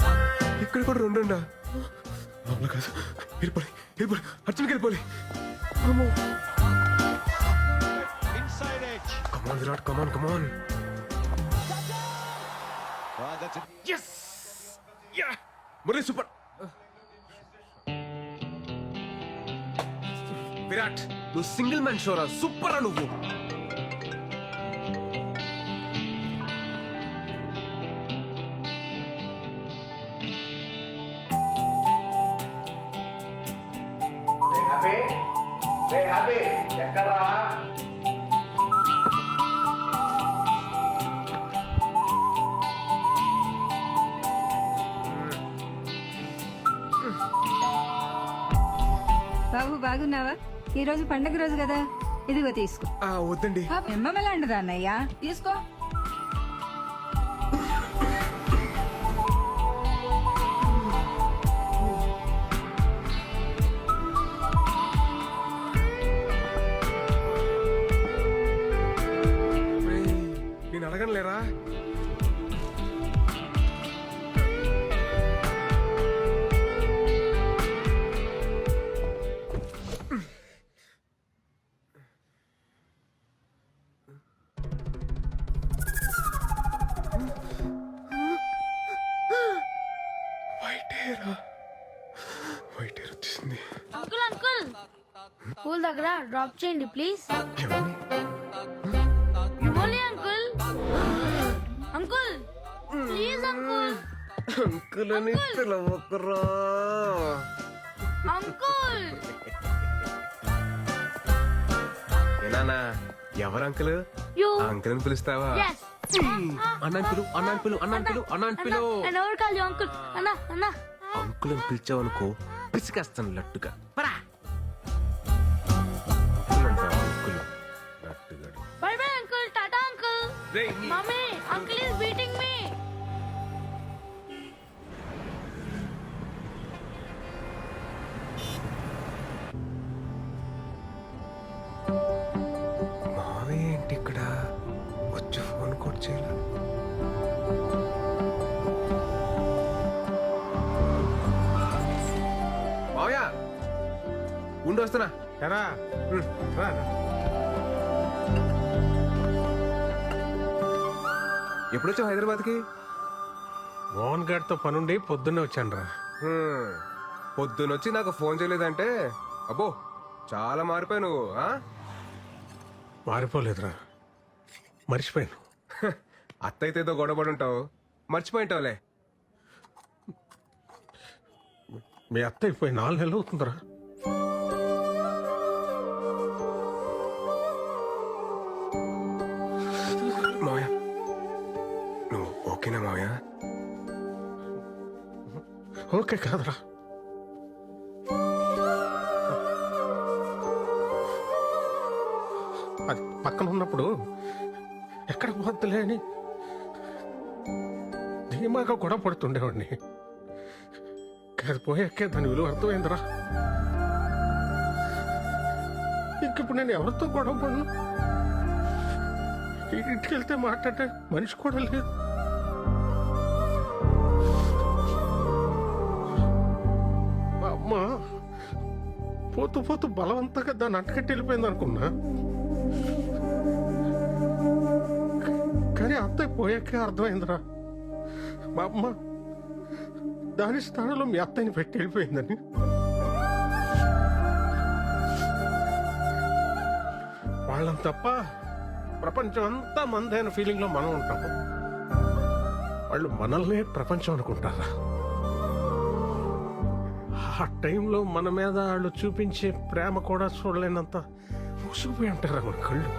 ఇక్కడ కూడా 2 ఉండా. మామూలు కాదు. వెళ్ళిపోయి వెళ్ళిపోయి అర్జున్కి వెళ్ళిపోయి. Come on Virat, come on come on. Yes yeah Murali super. Virat నువ్వు సింగిల్ మ్యాన్ షోరా. సూపర్ రా నువ్వు. ఎక్కడా బాగున్నావా? ఈ రోజు పండగ రోజు కదా, ఇదిగో తీసుకో. వద్దండి. ఎమ్మలాంటిదా అన్నయ్య, తీసుకో. నేను అడగను లేరా? వైట్ హెయిర్ వచ్చేసింది. అంకుల్ అంకుల్ స్కూల్ దగ్గర డ్రాప్ చేయండి please. Only uncle. Uncle please uncle. Uncle అని పిలవకురా. అంకుల్ ఏనానా, ఎవరు అంకుల్? యు అంకుల్ అని పిలుస్తావా? yes అన్నాను పిలు, అన్నాను పిలు, అన్నాను పిలు, అన్నాను పిలు. and ఎవరు కాల్ అంకుల్ అన్న అన్న. అంకుల్ అని పిలిచావనుకో పిసికేస్తాను లట్టుగా. పరా అంకుల్ లట్టుగా. Bye bye uncle. టాటా అంకుల్. రేయ్, mummy uncle is beating me. మావయ్య ఏంటి ఇక్కడ? వచ్చి ఫోన్ కూడా చేయాలి. మావయ్య ఉండి వస్తున్నా. ఎరా రా. ఎప్పుడొచ్చావు హైదరాబాద్కి? మోహన్ గారితో పనుండి పొద్దున్నే వచ్చాను రా. పొద్దునొచ్చి నాకు ఫోన్ చేయలేదంటే అబ్బో చాలా మారిపోయావు నువ్వు. మారిపోలేదురా, మర్చిపోయాను. అత్తయితే ఏదో గొడవపడి ఉంటావు, మర్చిపోయింటావులే. మీ అత్త అయిపోయి 4 నెలలు అవుతుందిరా. మావయ్య నువ్వు ఓకేనా మావయ్య? ఓకే కాదురా, అది పక్కన ఉన్నప్పుడు ఎక్కడ పోద్దులే అని ధీమాగా గొడవ పడుతుండేవాడిని. అది పోయాకే దాని విలువ అర్థమైందిరా. ఇంకిప్పుడు నేను ఎవరితో గొడవ పడను. ఇంటికి వెళ్తే మాట్లాడే మనిషి కూడా లేదు. మా అమ్మ పోతూ పోతూ బలవంతంగా దాన్ని అంటకట్టి వెళ్ళిపోయింది అనుకున్నా. కానీ అత్తయ్య పోయాకే అర్థమైందిరా, మా అమ్మ దాని స్థానంలో మీ అత్తయ్యని పెట్టి వెళ్ళిపోయిందని. వాళ్ళని తప్ప ప్రపంచం అంతా మందైన ఫీలింగ్ లో మనం ఉంటాము. వాళ్ళు మనల్నే ప్రపంచం అనుకుంటారా? ఆ టైంలో మన మీద వాళ్ళు చూపించే ప్రేమ కూడా చూడలేనంత మూసిపోయి ఉంటారా మన కళ్ళు.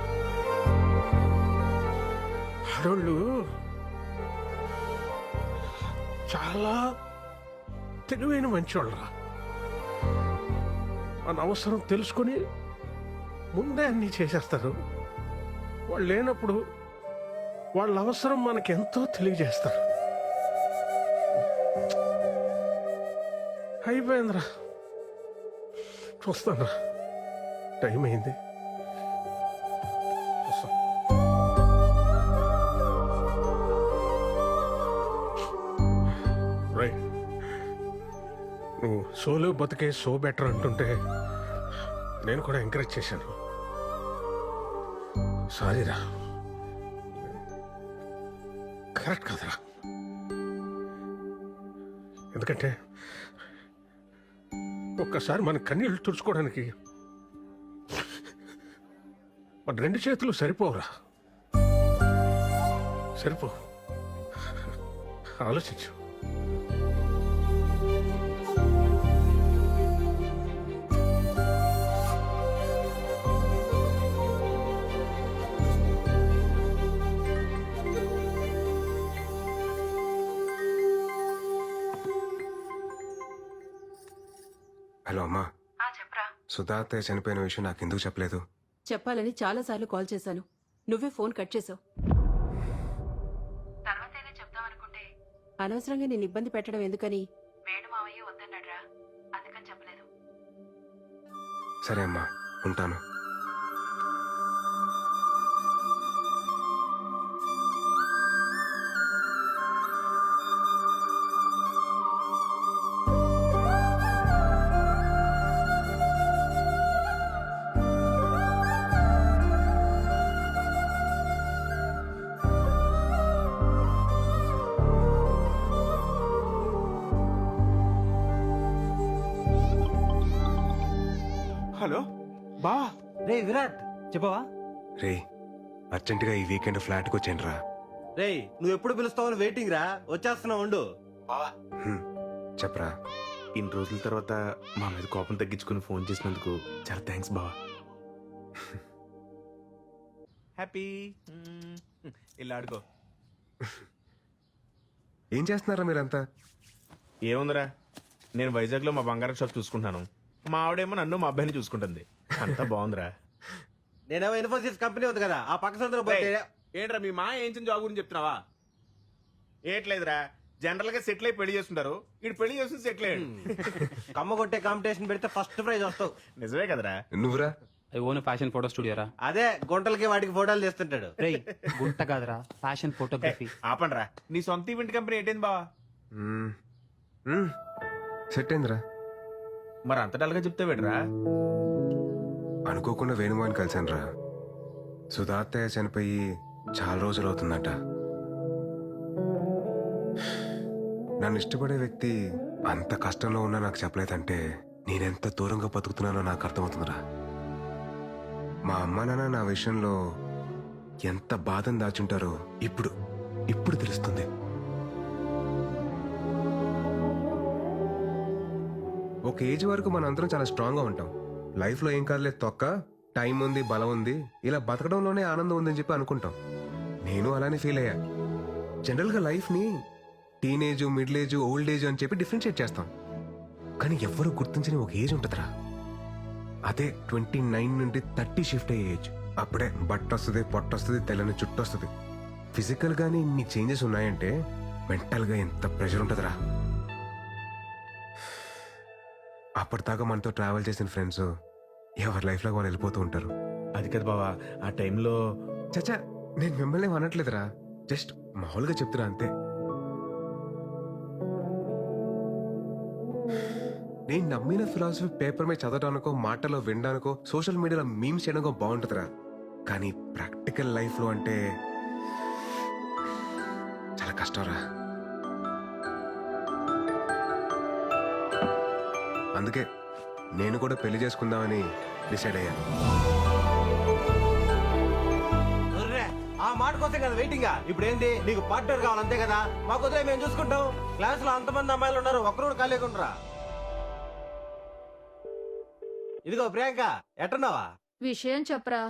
ఆడోళ్ళు చాలా తెలివైన మంచోళ్ళరా. మన అవసరం తెలుసుకొని ముందే అన్నీ చేసేస్తారు. వాళ్ళు లేనప్పుడు వాళ్ళ అవసరం మనకెంతో తెలియజేస్తారు. అయిపోయిందిరా, చూస్తానురా, టైం అయింది. రైట్, నువ్వు సోలో బతికే సో బెటర్ అంటుంటే నేను కూడా ఎంకరేజ్ చేశాను. సారీరా, కరెక్ట్ కాదురా. ఎందుకంటే ఒక్కసారి మన కన్నీళ్ళు తుడుచుకోవడానికి మన 2 చేతులు సరిపోవురా. సరిపో, ఆలోచించు. హలో అమ్మా, సుధాతే చనిపోయిన విషయం నాకు ఎందుకు చెప్పలేదు? చెప్పాలని చాలాసార్లు కాల్ చేశాను, నువ్వే ఫోన్ కట్ చేసావు. తర్వాతైనా చెప్తామనుకుంటే అనవసరంగా నేను ఇబ్బంది పెట్టడం ఎందుకని వేణు మావయ్య వద్దన్నాడ్రా, అందుకని చెప్పలేదు. సరే అమ్మా, ఉంటాను. హలో బా. రే విరాట్, చెప్పవా? రే, అర్జెంటుగా ఈ వీకెండ్ ఫ్లాట్కి వచ్చాను రా. రే నువ్వు ఎప్పుడు పిలుస్తావని వెయిటింగ్ రా, వచ్చేస్తున్నావు ఉండు. చెప్పరా. ఇన్ని రోజుల తర్వాత మా మీద కోపం తగ్గించుకుని ఫోన్ చేసినందుకు చాలా థ్యాంక్స్ బావా. హ్యాపీ. ఇలా ఆడుకో. ఏం చేస్తున్నారా మీరంతా? ఏముందిరా, నేను వైజాగ్లో మా బంగారం షాప్ చూసుకుంటున్నాను. మా ఆవిడేమో నన్ను మా అబ్బాయిని చూసుకుంటుంది. అంతా బాగుందిరా. నేనేమో ఇన్ఫోసిస్ కంపెనీ ఉంది కదా, ఆ పక్క సందులో పోతే ఏంట్రా మీ మా ఏం జాబ్ గురించి చెప్తున్నావా? ఏట్లేదురా, జనరల్ గా సెటిల్ అయి పెళ్లి చేస్తుంటారు, ఇటు పెళ్లి చేస్తుంది సెటిల్ అయ్యాడు. కమ్మ కొట్టే కాంపిటీషన్ పెడితే ఫస్ట్ ప్రైజ్ వస్తావు. నిజమే కదరా. నువ్వురా? అది ఓన్ ఫ్యాషన్ ఫోటో స్టూడియోరా. అదే గుంటలకి వాటికి ఫోటోలు తీస్తుంటాడు. రే గుంట కాదురా, ఫ్యాషన్ ఫోటోగ్రఫీ. ఆపండ్రా, నీ సొంత ఈవెంట్ కంపెనీ ఏంటైంది బావా? సెట్ అయిందిరా. మరి అంత డల్గా చెప్తే వేడరా? అనుకోకుండా వేణుమాని కలిశాను రా. సుధాత్తయ్య చనిపోయి చాలా రోజులు అవుతుందట. నన్ను ఇష్టపడే వ్యక్తి అంత కష్టంలో ఉన్నా నాకు చెప్పలేదంటే నేనెంత దూరంగా బతుకుతున్నానో నాకు అర్థమవుతుందిరా. మా అమ్మ నాన్న నా విషయంలో ఎంత బాధను దాచుంటారో ఇప్పుడు తెలుస్తుంది. ఒక ఏజ్ వరకు మన అందరం చాలా స్ట్రాంగ్గా ఉంటాం. లైఫ్లో ఏం కాదులే తొక్క, టైం ఉంది, బలం ఉంది, ఇలా బతకడంలోనే ఆనందం ఉందని చెప్పి అనుకుంటాం. నేను అలానే ఫీల్ అయ్యా. జనరల్గా లైఫ్ని teenage, middle age, old age అని చెప్పి డిఫరెన్షియేట్ చేస్తాం. కానీ ఎవ్వరూ గుర్తించని ఒక ఏజ్ ఉంటుందిరా. అదే 29 నుండి 30 షిఫ్ట్ అయ్యే ఏజ్. అప్పుడే బట్ట వస్తుంది, పొట్ట వస్తుంది, తెల్లని చుట్టూ వస్తుంది. ఫిజికల్గానే ఇన్ని చేంజెస్ ఉన్నాయంటే మెంటల్గా ఎంత ప్రెషర్ ఉంటుందిరా. అప్పటిదాకా మనతో ట్రావెల్ చేసిన ఫ్రెండ్స్ ఎవరి లైఫ్లో వాళ్ళు వెళ్ళిపోతూ ఉంటారు. అది కదా బావా, ఆ టైంలో చచ్చా, నేను మిమ్మల్ని అనట్లేదురా, జస్ట్ మామూలుగా చెప్తున్నా అంతే. నేను నమ్మిన ఫిలాసఫీ పేపర్ మీద చదవడానికో, మాటలో వినడానికో, సోషల్ మీడియాలో మీమ్స్ చేయడానికో బాగుంటుందిరా. కానీ ప్రాక్టికల్ లైఫ్లో అంటే చాలా కష్టంరా. అందుకే నేను కూడా పెళ్లి చేసుకుందామని డిసైడ్ అయ్యాను. ఒర్రే, ఆ మాట కోసం కదా వెయిటింగ్. ఇప్పుడు ఏంటి, నీకు పార్ట్నర్ కావాలి అంతే కదా? మా కుదిరే మేము చూసుకుంటాం. క్లాస్ లో అంతమంది అమ్మాయిలు ఉన్నారు, ఒక్కరు కూడా ఖాళీకుంటారా? ఇదిగో ప్రియాంక, ఎట్టున్నావా? విషయం చెప్పరా.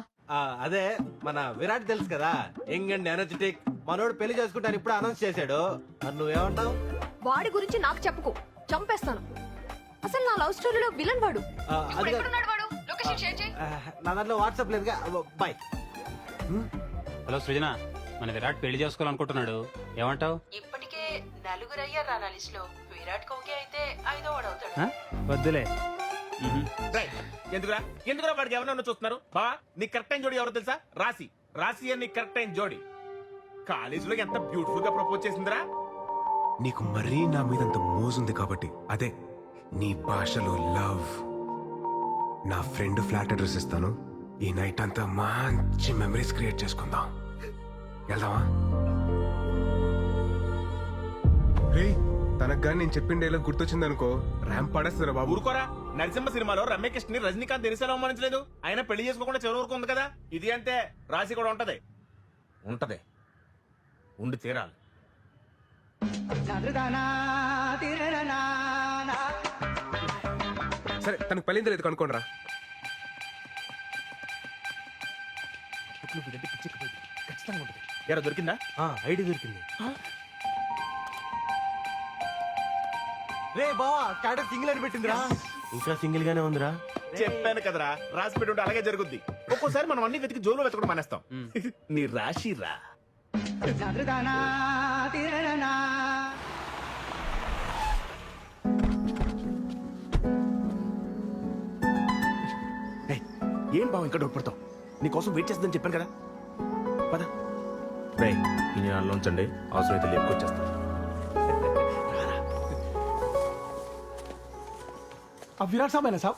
అదే మన విరాట్ తెలుసు కదా, యంగ్ అండ్ ఎనర్జెటిక్. మనోడు పెళ్లి చేసుకుంటాను ఇప్పుడు అనౌన్స్ చేశాడు. మరి నువ్వేమంటావు? వాడి గురించి నాకు చెప్పుకో, చంపేస్తాను. అసలు నా లవ్ స్టోరీలో విలన్ వాడు. అది కాదు. నా దాంట్లో వాట్సాప్ లేదుగా. బాయ్. హలో సృజన, మన విరాట్ పెళ్లి చేసుకోవాలనుకుంటున్నాడు, ఏమంటావు? ఇప్పటికే నలుగురు అయ్యారు నా లిస్ట్ లో. విరాట్ కోహ్లీ అయితే 5వ వాడు అవుతాడు. వద్దులే. ఎందుకురా ఎందుకురా వాడికి ఎవరన్నా చూస్తున్నారు? బావా, నీ కరెక్ట్ అయిన జోడి ఎవరో తెలుసా? రాశి అని నీ కరెక్ట్ అయిన జోడి కాలేజీలో ఎంత బ్యూటిఫుల్ గా ప్రపోజ్ చేసిందిరా. నీకు మరీ నా మీద అంత మోజుంది కాబట్టి, అదే నీ భాషలో లవ్. నా ఫ్రెండ్ ఫ్లాట్ అడ్రస్ ఇస్తాను, ఈ నైట్ అంతా మంచి మెమరీస్ క్రియేట్ చేసుకుందాం. వెళ్దామా? రే, తనకు కానీ నేను చెప్పిన డైలాగ్ గుర్తొచ్చింది అనుకో, ర్యాంప్ పడేస్తారా బాబు. ఊరుకోరా, నరసింహ సినిమాలో రమ్యకృష్ణ ని రజనీకాంత్ దినిసేలా అవమానించలేదు. ఆయన పెళ్లి చేసుకోకుండా చివరి వరకు ఉంది కదా. ఇది అంతే, రాశి కూడా ఉంటది. ఉండి తీరాలి. సరే, తనకు పెళ్ళింది లేదు కనుక్కోండి రా. ఎరా దొరికిందా? ఐడి దొరికింది. రే బావా, స్టాటస్ సింగిల్ అని పెట్టిందిరా. ఇంకా సింగిల్ గానే ఉందిరా. చెప్పాను కదరా రాసి పెట్టి ఉంటే అలాగే జరుగుద్ది. ఒక్కోసారి మనం అన్ని వెతికి జోలు వెతకడం మానేస్తాం. నీ రాశి రా. ఏయ్, ఏం బావ ఇంకా డౌట్ నీకోసం వెయిట్ చేస్తుందని చెప్పాను కదా. పద రే ఇంజిన్ ఆన్లో ఉంచండి, అవసరమైతే లేపుకొచ్చేస్తాను. अब विराट साहब है ना साहब?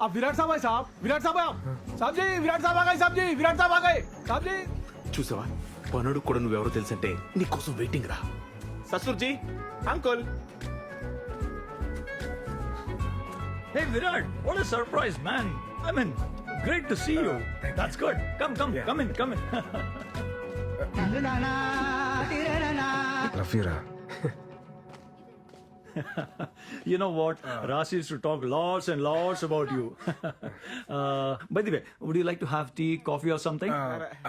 अब विराट साहब है साहब? विराट साहब है आप? साहब जी विराट साहब आ गए साहब जी, विराट साहब आ गए साहब जी. చూసావా పనుడు కూడా నువ్వెవరో తెలుసంటే నీకోసం వెయిటింగ్ రా. ససూర్జీ uncle. Hey Virat, what a surprise, man! I mean, great to see you. That's good. Come in. Love you రా. You know what? Rasi used to talk lots and lots about you. By the way, would you like to have tea, coffee or something?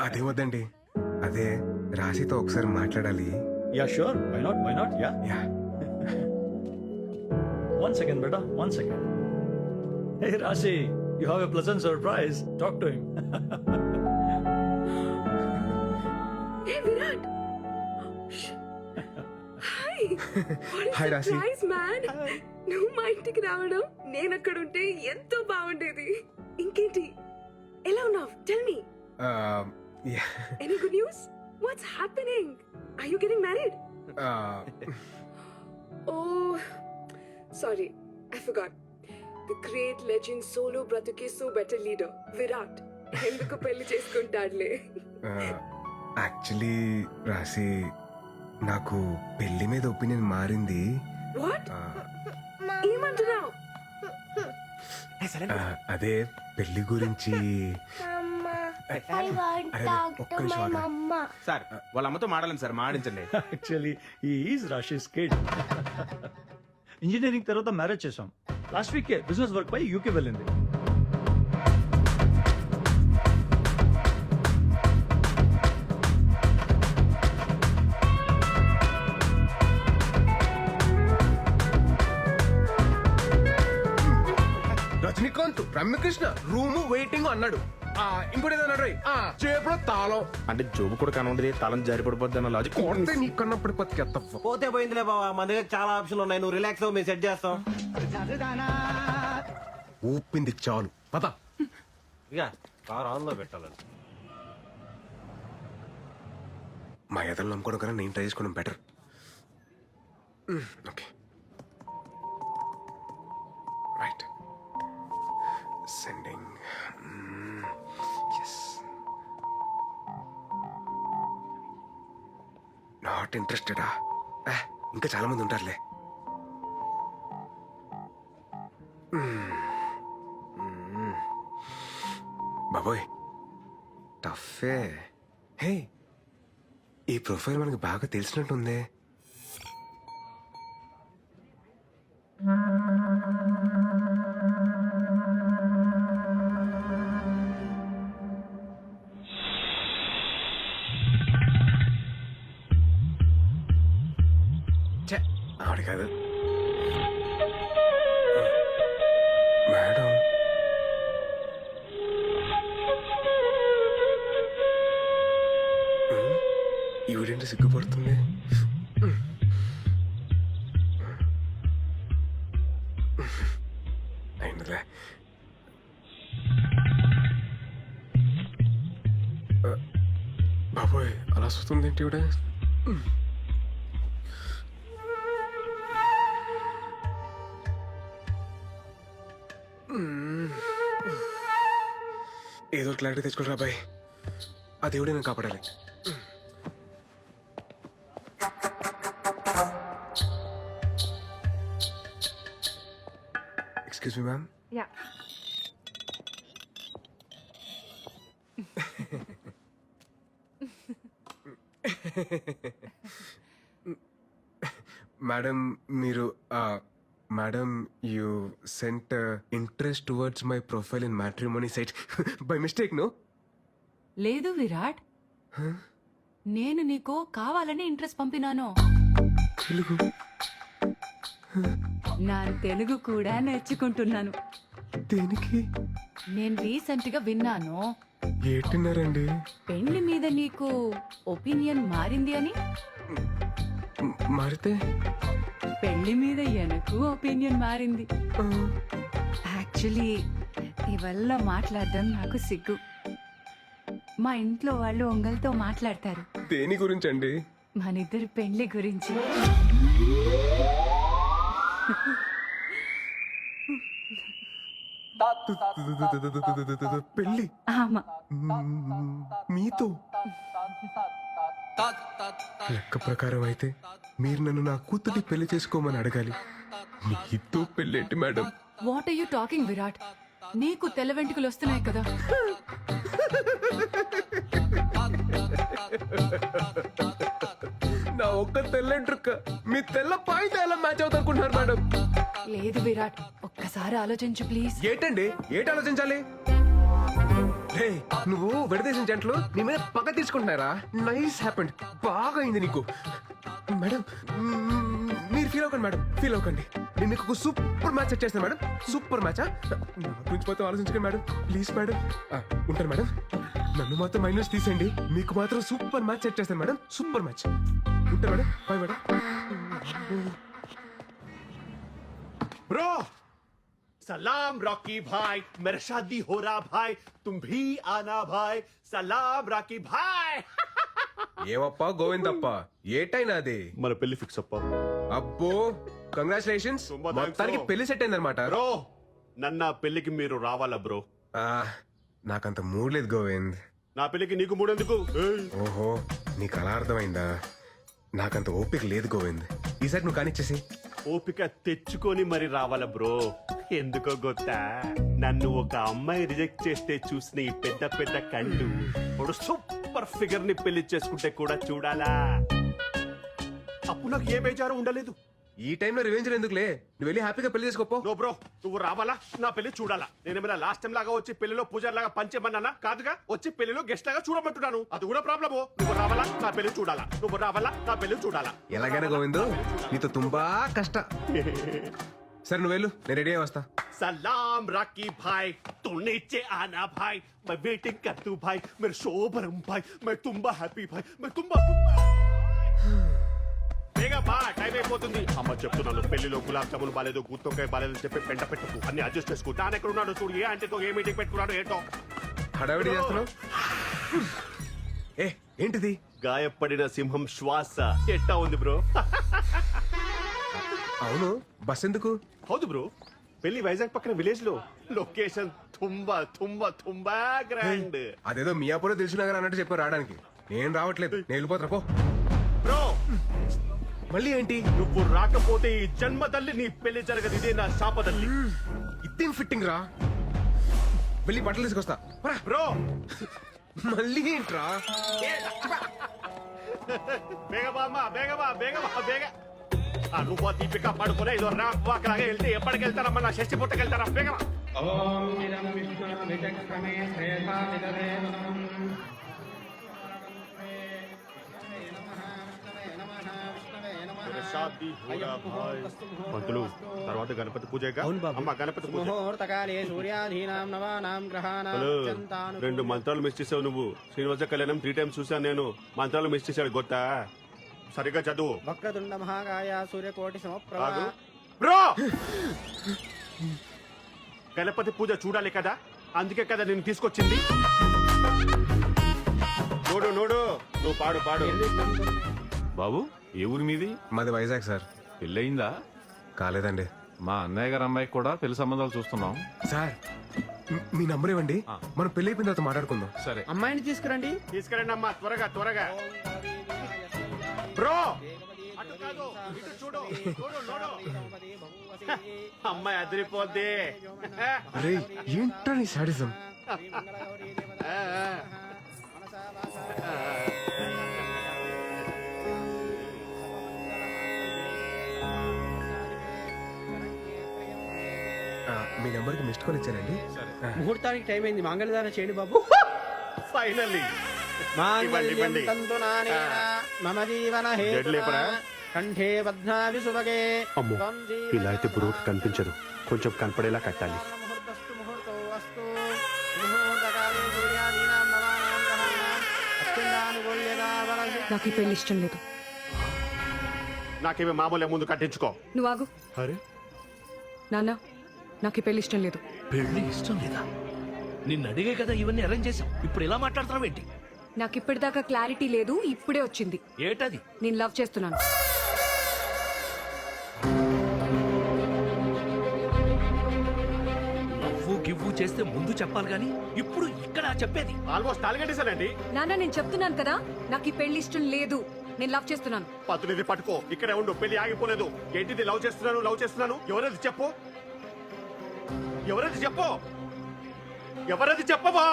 అదే వద్దండి, అదే రాశితో ఒకసారి మాట్లాడాలి. Yeah, sure. Why not? Yeah. Yeah. One second, beta. One second. Hey Rasi, you have a pleasant surprise. Talk to him. Hey Virat. Hi. Hi రాశి. Nice man. నువ్వు మా ఇంటికి రావడం నేను అక్కడ ఉంటే ఎంతో బాగుండేది. ఇంకేంటి, ఎలా ఉన్నావు? Tell me. Any good news? What's happening? Are you getting married? Oh, sorry, I forgot. The great legend solo bratuke so better leader Virat ఎందుకు పెళ్లి చేసుకుంటాడులే. యాక్చువల్లీ రాశి, నాకు పెళ్లి మీద ఒపీనియన్ మారింది. What? ఏమంటున్నావు? అదే పెళ్లి గురించి. ఒక్క నిమిషం ఆగండి. సార్ వాళ్ళ అమ్మతో మాడాలని సార్, మాడించండి. Actually, he is Rashi's kid. Engineering తర్వాత మ్యారేజ్ చేసాం. లాస్ట్ వీక్ బిజినెస్ వర్క్ పై యూకే వెళ్ళింది. రజనీకాంత్, రమ్యకృష్ణ రూము వెయిటింగ్ అన్నాడు. ఇంకోటి ఏదో అన్నాడు, చేపలో తాళం అంటే జోబు కూడా కనుండదు, తలం జారిపడిపోద్ది అన్న లాజిక్. కొడితే నీ కన్నప్పుడు పత్తి పోతే పోయిందిలే బావా, మన దగ్గర చాలా ఆప్షన్లు ఉన్నాయి. నువ్వు రిలాక్స్ అవ్వు, మేము సెట్ చేస్తాం. ఊపింది చాలు, పద. ఇక కార్ ఆన్ లో పెట్టాలని. మా ఎదలు నమ్ముకోవడం కన్నా నేను ట్రై చేసుకోవడం better. Okay right, sending. Yes, not ఇంట్రెస్టెడా? ఇంకా చాలా మంది ఉంటారులే. బాబోయ్ టఫే. హే, ఈ ప్రొఫైల్ మనకి బాగా తెలిసినట్టుందే. ఆవిడ కాదు మేడం. ఈవిడేంటి సిగ్గుపడుతుంది? అయిందిలే. బాబోయ్ అలా వస్తుంది ఏంటి ఈవిడ? ఏదో క్లారిటీ తెచ్చుకోరా బాయ్, ఆ దేవుడే నేను కాపాడాలి. Excuse me ma'am. Yeah. Madam మీరు madam you sent interest towards my profile in matrimony site by mistake no? లేదు విరాట్, నేను నీకు కావాలని ఇంట్రెస్ట్ పంపినాను. తెలుగు నా తెలుగు కూడా నేర్చుకుంటున్నాను. దేనికి? నేను రీసెంట్ గా విన్నాను ఏటిన్నారండి? పెళ్లి మీద నీకు ఒపీనియన్ మారింది అని. మారితే? పెళ్లి మీద ఎనకు ఒపీనియన్ మారింది. యాక్చువల్లీ ఇవల్ల మాట్లాడడం నాకు సిగ్గు. మా ఇంట్లో వాళ్ళు ఒంగల్తో మాట్లాడతారు. దేని గురించండి? మనిద్దరి పెళ్లి గురించి. పెళ్ళి ఆమా. మీతో? లెక్క ప్రకారం అయితే మీరు నన్ను నా కూతుర్ని పెళ్లి చేసుకోమని అడగాలి. మీతో పెళ్ళేంటి madam? What are you talking Virat? నీకు తెల్ల వెంట్రుకలు వస్తున్నాయి కదా. నా ఒక్క తెల్లంట్రుక్క మీ తెల్ల పాయింట్ ఎలా మ్యాచ్ అవుతారుకుంటున్నారు మేడం? లేదు విరాట్, ఒక్కసారి ఆలోచించు ప్లీజ్. ఏటండి? ఏటి ఆలోచించాలి? రే, నువ్వు విడదీసిన జంటలు నీ మీద పగ తీసుకుంటున్నారా? నైస్ హ్యాపెండ్, బాగా అయింది నీకు. మేడం మీరు ఫీల్ అవ్వకండి మేడం, ఫీల్ అవ్వకండి. నేను మీకు ఒక సూపర్ మ్యాచ్ సెట్ చేస్తాను మేడం. Super match. నా గురించి మాత్రం ఆలోచించకండి మేడం, ప్లీజ్ మేడం. ఉంటాను మేడం. నన్ను మాత్రం మైనస్ తీసేయండి, మీకు మాత్రం సూపర్ మ్యాచ్ సెట్ చేస్తాను మేడం. Super match. ఉంటాను మేడం, బాయ్ మేడం. ब्रो सलाम रॉकी भाई, मेरा शादी हो रहा भाई, तुम भी आना भाई. सलाम रॉकी भाई. ఏమప్పా గోవిందప్ప, ఏటైనా అది? మన పెళ్లి ఫిక్స్ అప్ప. అబ్బో కంగ్రాచులేషన్స్, తుంబా థాంక్స్ మొత్తానికి బ్రో. పెళ్లి సెట్ అయిందనమాట. బ్రో నన్న పెళ్లికి మీరు రావాలా బ్రో? నాకంత మూడ్ లేదు గోవింద్. నా పెళ్లికి నీకు మూడెందుకు? ఓహో, నీకు అలా అర్థమైందా? నాకంత ఓపిక లేదు గోవింద్, ఈసారి నువ్వు కానిచ్చేసి. ఓపిక తెచ్చుకొని మరి రావాలా బ్రో? ఎందుకో గొత్తా, నన్ను ఒక అమ్మాయి రిజెక్ట్ చేస్తే చూసిన ఈ పెద్ద పెద్ద కళ్ళు ఒక సూపర్ ఫిగర్ ని పెళ్లి చేసుకుంటే కూడా చూడాలా? అప్పుడు నాకు ఏ బేజారు ఉండలేదు. ఈ టైంలో రివెంజ్ ఎందుకులే, నువ్వు వెళ్ళి హ్యాపీగా పెళ్లి చేసుకోపో. నో బ్రో, నువ్వు రావాలా? నా పెళ్లి చూడాలా? నేనేమైనా లాస్ట్ టైం లాగా వచ్చి పెళ్లిలో పూజారి లాగా పంచేమన్నానా? కాదుగా, వచ్చి పెళ్లిలో గెస్ట్ లాగా చూడమంటున్నాను. అది కూడా ప్రాబ్లము. నువ్వు రావాలా? నా పెళ్లి చూడాలా? నువ్వు రావాలా? నా పెళ్లి చూడాలా? ఎలాగైనా గోవింద్, నీతో తుంబా కష్ట. సరే నువ్వు వెళ్ళు, నేను రెడీ అయ్యి వస్తా. सलाम राकी भाई, तू नीचे आना भाई, मैं वेटिंग कर तू भाई, मेरे शोभरम भाई, मैं तुम्बा हैप्पी भाई, मैं तुम्बा బేగా బా, టైం అయిపోతుంది. అమ్మ చెప్తున్నాను, పెళ్లిలో గులాబ్ జామున్ బాలేదు, గుత్తొక్కాయ బాలేదు చెప్పి పెంట పెట్టుకు అన్ని అడ్జస్ట్ చేసుకో. దాని ఎక్కడ ఉన్నాడు చూడు, ఏ ఆంటీతో ఏ మీటింగ్ పెట్టుకున్నాడు ఏంటో. హడావిడి చేస్తున్నావు. ఏ ఏంటిది? గాయపడిన సింహం శ్వాస ఎట్టా ఉంది బ్రో? అవును, బస్ ఎందుకు? హౌదు బ్రో, పెళ్లి వైజాగ్ పక్కన విలేజ్ లో, లొకేషన్ తుంబా తుంబా తుంబా గ్రాండ్. అదేదో మియాపూర్ తెలిసినగర్ అన్నట్టు చెప్పారు రావడానికి. నేను రావట్లేదు, నేను వెళ్ళిపోతున్నా పో. బ్రో మళ్ళీ ఏంటి? నువ్వు రాకపోతే ఈ జన్మ తల్లి నీ పెళ్లి జరగదు. ఇదే నా శాపదల్లి. ఇదేం ఫిట్టింగ్ రా? వెళ్ళి బట్టలు తీసుకొస్తా. బ్రో మళ్ళీ ఏంట్రా? బేగబా అమ్మా, బేగబా బేగబా బేగ. నువ్వు దీపిక పడుకునే ఇదో ర్యాంప్ వాక్ లాగా వెళ్తే ఎప్పటికి వెళ్తారమ్మా? నా షష్టి పుట్టకి వెళ్తారా? బేగమా. పంతులు, తర్వాత గణపతి పూజ. అమ్మ గణపతి పూజ. హలో, 2 మంత్రాలు మిస్ చేసావు నువ్వు. శ్రీనివాస కళ్యాణం 3 times చూసాను నేను. మంత్రాలు మిస్ చేశాడు గొత్తా. సరిగ్గా చదువు. వక్రతుండ మహాకాయ సూర్యకోటి సమప్రభ. బ్రో గణపతి పూజ చూడాలి కదా, అందుకే కదా నేను తీసుకొచ్చింది. నోడు నోడు, నువ్వు పాడు పాడు. బాబు, ఏ ఊరి మీది? మాది వైజాగ్ సార్. పెళ్ళయిందా? కాలేదండి. మా అన్నయ్య గారు అమ్మాయికి కూడా పెళ్లి సంబంధాలు చూస్తున్నాం. సార్ మీ నంబర్ ఇవ్వండి, మనం పెళ్లి అయిపోయిన తర్వాత మాట్లాడుకుందాం. సరే, అమ్మాయిని తీసుకురండి. తీసుకురండి అమ్మా, త్వరగా త్వరగా. బ్రో అటు కాదు, ఇటు చూడు. చూడు నోడు. అమ్మాయి అదిరిపోద్ది. అరే ఏంట్రా నీ సాడిజం? మీ నెంబర్కి మిస్డ్ కాల్ ఇచ్చానండి. ముహూర్తానికి టైం అయింది, మంగళదానం చేయండి బాబు. ఫైనల్లీ మాంగళ్యం తంతునానేన మమ జీవన హేతునా కంఠే పద్మావి సుభగే. అమ్మో, ఇలా అయితే బ్రోకి కనిపించదు, కొంచెం కనపడేలా కట్టాలి. నాకు ఈ పెళ్లి ఇష్టం లేదు. నాకేమి మామూలే, ముందు కట్టించుకో. నువ్వు ఆగు. అరే నాన్న, నాకు ఈ పెళ్లి ఇష్టం లేదు. పెళ్లి ఇష్టం లేదా? నిన్ను అడిగే కదా ఇవన్నీ అరేంజ్ చేశాం. ఇప్పుడు ఇలా మాట్లాడుతున్నావు ఏంటి? నాకు ఇప్పటిదాకా క్లారిటీ లేదు, ఇప్పుడే వచ్చింది. ఏటది? నేను లవ్ చేస్తున్నాను. నవ్వు గివ్వు చేస్తే ముందు చెప్పాలి గాని ఇప్పుడు ఇక్కడ చెప్పేది. ఆల్మోస్ట్ తాలిగట్టేశానండి. నాన్న, నేను చెప్తున్నాను కదా, నాకు ఈ పెళ్లి ఇష్టం లేదు. నేను లవ్ చేస్తున్నాను. పత్తునిది పట్టుకో, ఇక్కడే ఉండు, పెళ్లి ఆగిపోలేదు. ఏంటిది లవ్ చేస్తున్నాను? ఎవరది చెప్పు, ఎవరది చెప్పవా?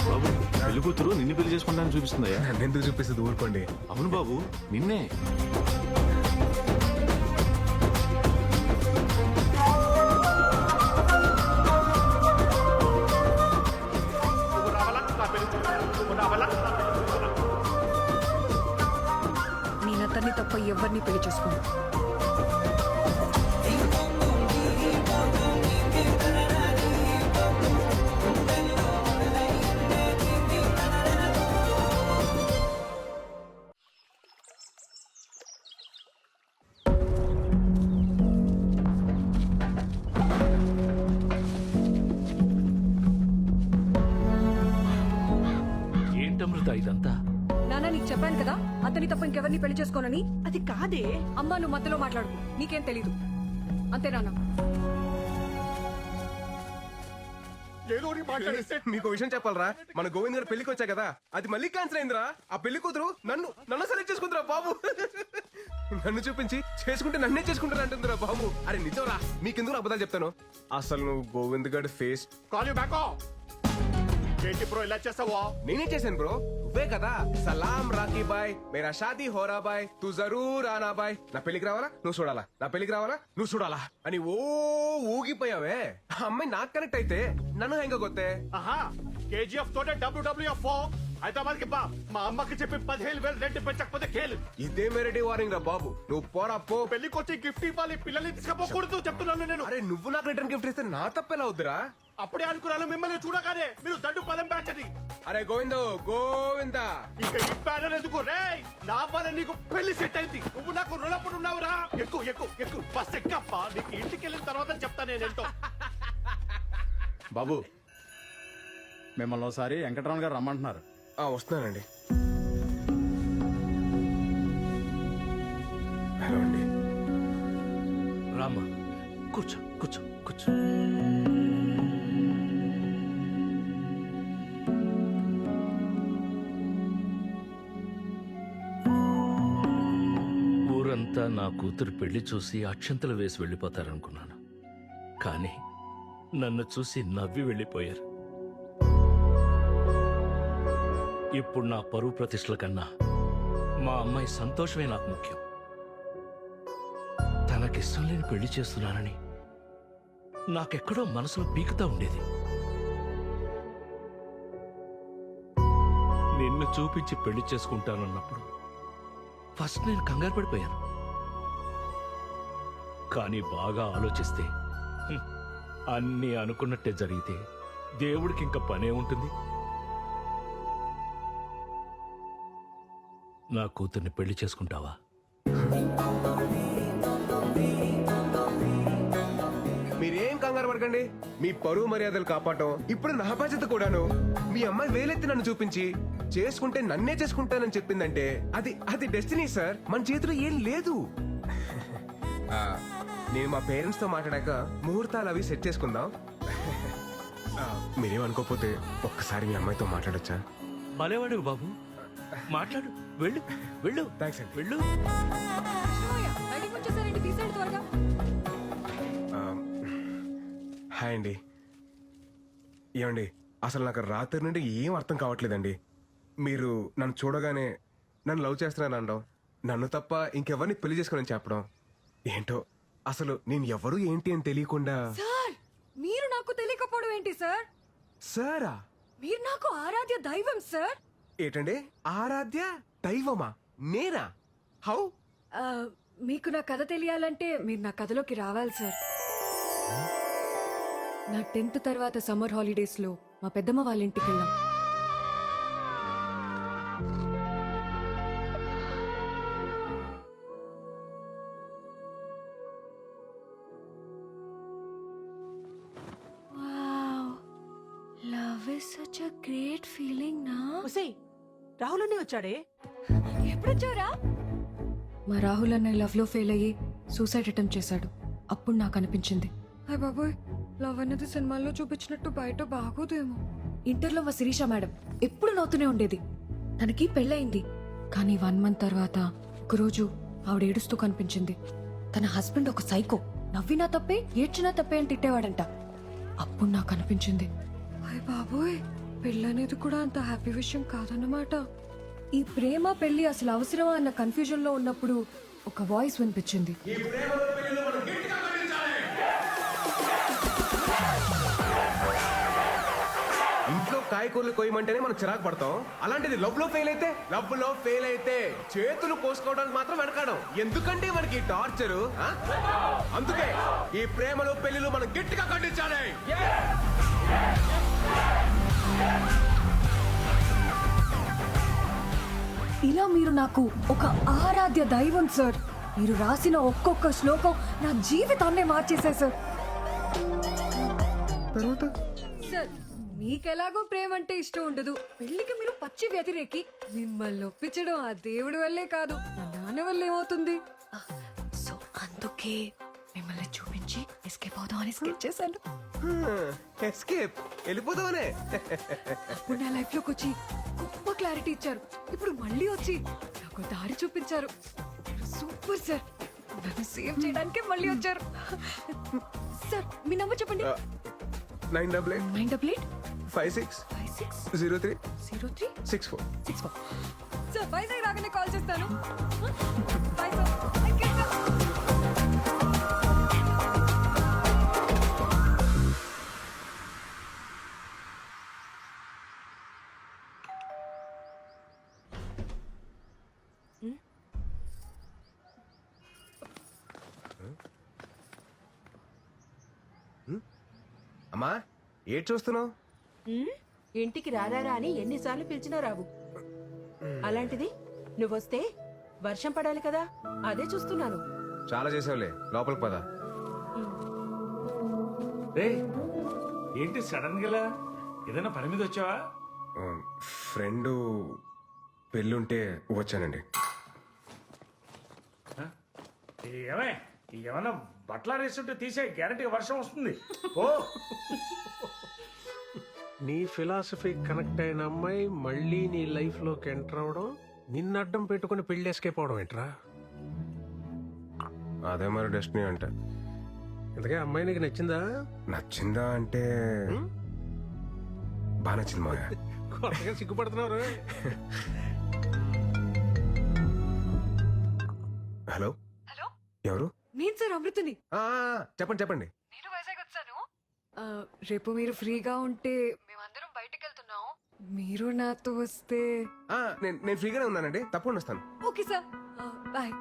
బాబు పెళ్లి కూతురు నిన్ను పెళ్లి చేసుకుంటానని చూపిస్తుందయ్యా. నన్నెందుకు చూపిస్తుంది, ఊరుకోండి. అవును బాబు, నిన్నే. నువ్వు రావాలా? నా పెళ్లి చూడాలా? నువ్వు రావాలా? నా పెళ్లి చూడాలా? నేను అతన్ని తప్ప ఎవరిని పెళ్లి చేసుకోను. ఏంటమృత ఇదంతా? నాన్న, నీకు చెప్పాను కదా, అతని తప్ప ఇంకెవరిని పెళ్లి చేసుకోనని. అది కాదే. అమ్మా, నువ్వు మధ్యలో మాట్లాడుకో, నీకేం తెలీదు. అంతే నాన్న. ఏదో ఒకటి మాట్లాడిస్తే మీకు విషయం చెప్పాలరా, మన గోవింద్ గారు పెళ్లికి వచ్చా కదా, అది మళ్ళీ క్యాన్సిల్ అయిందిరా. ఆ పెళ్లి కూతురు నన్ను సెలెక్ట్ చేసుకుందిరా బాబు. నన్ను చూపించి చేసుకుంటే నన్నే చేసుకుంటారు అంటుందిరా బాబు. అరే నిజంరా, మీకెందుకు అబద్ధాలు చెప్తాను. అసలు నువ్వు గోవింద్ గారి ఫేస్. Call you back. ఏంటి బ్రో ఇలా చేస్తావా? నేనే చేశాను బ్రో, నువ్వే కదా. సలాం రాకీ బాయ్, మేరా షాదీ హోరా బాయ్, తూ జరూర్ ఆనా బాయ్. నా పెళ్లికి రావాలా నువ్వు చూడాలా, నా పెళ్లికి రావాలా నువ్వు చూడాలా అని ఊగిపోయావే. ఆ అమ్మాయి నాకు కనెక్ట్ అయితే నన్ను హెంగ కొత్తే. ఆహా, కేజీఎఫ్ తోటే WWF హైదరాబాద్ కి బా. మా అమ్మకి చెప్పి 15,000 రెంట్ పెంచకపోతే కేలు. ఇదే మెరటి వారింగ్ రా బాబు. నువ్వు పోరా పో. పెళ్లికి వచ్చి గిఫ్ట్ ఇవ్వాలి, పిల్లల్ని తీసుకపోకూడదు చెప్తున్నాను నేను. అరే నువ్వు నాకు రిటర్న్ గిఫ్ట్ ఇస్తే నా తప్పెలా అవుద్దురా? అప్పుడే అనుకున్నాను మిమ్మల్ని చూడగానే మీరు దండు పదం బ్యాచ్ అని. అరే గోవిందా ఇక ఈ బ్యానర్ ఎందుకు రే? నా వల్ల నీకు పెళ్లి సెట్ అయింది. నువ్వు నాకు రుణపడి ఉన్నావురా. ఎక్కు బస్ ఎక్కప్ప. నీకు ఇంటికి వెళ్ళిన తర్వాత చెప్తా నేనేంటో. బాబు, మిమ్మల్ని ఒకసారి వెంకటరమణ గారు రమ్మంటున్నారు. వస్తున్నానండి. హలో అండి. రామ్మా, కూర్చో. ఊరంతా నా కూతురు పెళ్లి చూసి అక్షంతలు వేసి వెళ్ళిపోతారనుకున్నాను. కానీ నన్ను చూసి నవ్వి వెళ్ళిపోయారు. ఇప్పుడు నా పరువు ప్రతిష్టల కన్నా మా అమ్మాయి సంతోషమే నాకు ముఖ్యం. తనకిష్టం లేని పెళ్లి చేస్తున్నానని నాకెక్కడో మనసులో పీకుతా ఉండేది. నిన్ను చూపించి పెళ్లి చేసుకుంటానన్నప్పుడు ఫస్ట్ నేను కంగారు పడిపోయాను. కానీ బాగా ఆలోచిస్తే అన్నీ అనుకున్నట్టే జరిగితే దేవుడికి ఇంకా పనే ఉంటుంది. నా కూతుర్ని పెళ్లి చేసుకుంటావా? మీరేం కంగారు పడకండి. మీ పరువు మర్యాదలు కాపాడటం ఇప్పుడు నా బాధ్యత కూడాను. మీ అమ్మాయి వేలెత్తి నన్ను చూపించి చేసుకుంటే నన్నే చేసుకుంటానని చెప్పిందంటే అది డెస్టినీ సార్. మన చేతిలో ఏం లేదు. నేను మా పేరెంట్స్ తో మాట్లాడాక ముహూర్తాలు అవి సెట్ చేసుకుందాం. మీరేమనుకోకపోతే ఒక్కసారి మీ అమ్మాయితో మాట్లాడొచ్చా? భలేవాడు బాబు, మాట్లాడు. వెళ్ళు. థ్యాంక్స్ అండి. వెళ్ళు. బయటికి వచ్చేసారండి, తీసేయండి త్వరగా. హాయ్ అండి. ఏమండి, అసలు నాకు రాత్రి నుండి ఏం అర్థం కావట్లేదండి. మీరు నన్ను చూడగానే నన్ను లవ్ చేస్తున్నాను అనడం, నన్ను తప్ప ఇంకెవరిని పెళ్లి చేసుకోనని చెప్పడం, ఏంటో అసలు నేను ఎవరు ఏంటి అని తెలియకుండా. సార్, మీరు నాకు తెలియకపోవడం పిలుచుకోవడం ఏంటి సార్? సారా? మీరు నాకు ఆరాధ్య దైవం సార్. ఏంటండి ఆరాధ్య దైవమా? నేనా? హౌ? మీకు నా కథ తెలియాలంటే మీరు నా కథలోకి రావాలి సార్. నా 10th తర్వాత సమ్మర్ హాలిడేస్ లో మా పెద్దమ్మ వాళ్ళ ఇంటికి వెళ్ళాం. Love is such a great feeling నా. రాహుల్ అనే వచ్చాడే. ఎప్పుడొచ్చారా? మా రాహుల్ అన్న లవ్ లో ఫెయిల్ అయ్యి సూసైడ్ అటెంప్ట్ చేశాడు. అప్పుడు నాకు అనిపించింది, హాయ్ బాబోయ్, లవ్ అనేది సినిమాల్లో చూపించినట్టు బయట బాగోదేమో. ఇంటర్లో మా శిరీష మేడం ఎప్పుడు నవ్వుతూనే ఉండేది. తనకి పెళ్ళయింది, కానీ 1 month తర్వాత ఒకరోజు ఆవిడ ఏడుస్తూ కనిపించింది. తన హస్బెండ్ ఒక సైకో, నవ్వినా తప్పే ఏడ్చినా తప్పే అని తిట్టేవాడంట. అప్పుడు నాకు అనిపించింది, హాయ్ బాబోయ్, పెళ్ళనేది కూడా అంత హ్యాపీ విషయం కాదన్నమాట. ఈ ప్రేమ పెళ్లి అసలు అవసరమా అన్న కన్ఫ్యూజన్ లో ఉన్నప్పుడు ఒక వాయిస్ వినిపించింది. ఇంట్లో కాయకూరలు కొయ్యమంటేనే మనం చిరాకు పడతాం. అలాంటిది లవ్ లో ఫెయిల్ అయితే చేతులు కోసుకోవడానికి మాత్రం వెనకాడం. ఎందుకంటే మనకి టార్చరు. అందుకే ఈ ప్రేమలో పెళ్లిలు మనం గట్టిగా ఖండించాలి. ఇలా మీరు నాకు ఒక ఆరాధ్య దైవం సార్. మీరు రాసిన ఒక్కొక్క శ్లోకం నా జీవితాన్నే మార్చేశారు సార్. సార్, మీకెలాగో ప్రేమ అంటే ఇష్టం ఉండదు, పెళ్లికి మీరు పచ్చి వ్యతిరేకి. మిమ్మల్ని ఒప్పించడం ఆ దేవుడి వల్లే కాదు, నా నాన్న వల్ల ఏమవుతుంది. సో అందుకే మిమ్మల్ని చూపించి ఎస్కేప్ అవుదాం అని స్కెచ్ చేశాను. ఎస్కేప్ వెళ్ళిపోదామనే. అప్పుడు నా లైఫ్ లోకి వచ్చి గొప్ప క్లారిటీ ఇచ్చారు. ఇప్పుడు మళ్ళీ వచ్చి నాకు దారి చూపించారు. సూపర్ సార్, నన్ను సేవ్ చేయడానికి మళ్ళీ వచ్చారు. సార్, మీ నంబర్ చెప్పండి. 9856560364. సార్, వైజాగ్ రాగానే కాల్ చేస్తాను. Bye sir. Thank you sir. అమ్మా, ఏం చూస్తున్నావు? ఇంటికి రారా అని ఎన్నిసార్లు పిలిచినా రావు. అలాంటిది నువ్వొస్తే వర్షం పడాలి కదా, అదే చూస్తున్నాను. చాలా చేసావులే, లోపలికి పద. ఏంటి సడన్ గా ఏదైనా పని మీద వచ్చావా? ఫ్రెండ్ పెళ్ళుంటే వచ్చానండి. ఏమన్నా బట్టలు వేస్తుంటే తీసే, గ్యారంటీ వర్షం వస్తుంది. ఓ నీ ఫిలాసఫీ కనెక్ట్ అయిన అమ్మాయి మళ్ళీ నీ లైఫ్ లోకి ఎంటర్ అవడం, నిన్ను అడ్డం పెట్టుకుని పెళ్లి ఎస్కేప్ అవడం ఏంట్రా? అదే మరి డెస్టినీ అంటే. ఇంతకే అమ్మాయి నీకు నచ్చిందా? నచ్చిందా అంటే బాగా నచ్చింది మాయా. కొత్తగా సిగ్గుపడుతున్నారు. హలో హలో, ఎవరు? నేను సార్ అమృతని. చెప్పండి. నేను వైజాగ్ వచ్చాను. రేపు మీరు ఫ్రీగా ఉంటే మేమందరం బయటకు వెళ్తున్నాం. మీరు నాతో వస్తే. నేను ఫ్రీగానే ఉన్నానండి, తప్పకుండా వస్తాను. Okay sir, bye.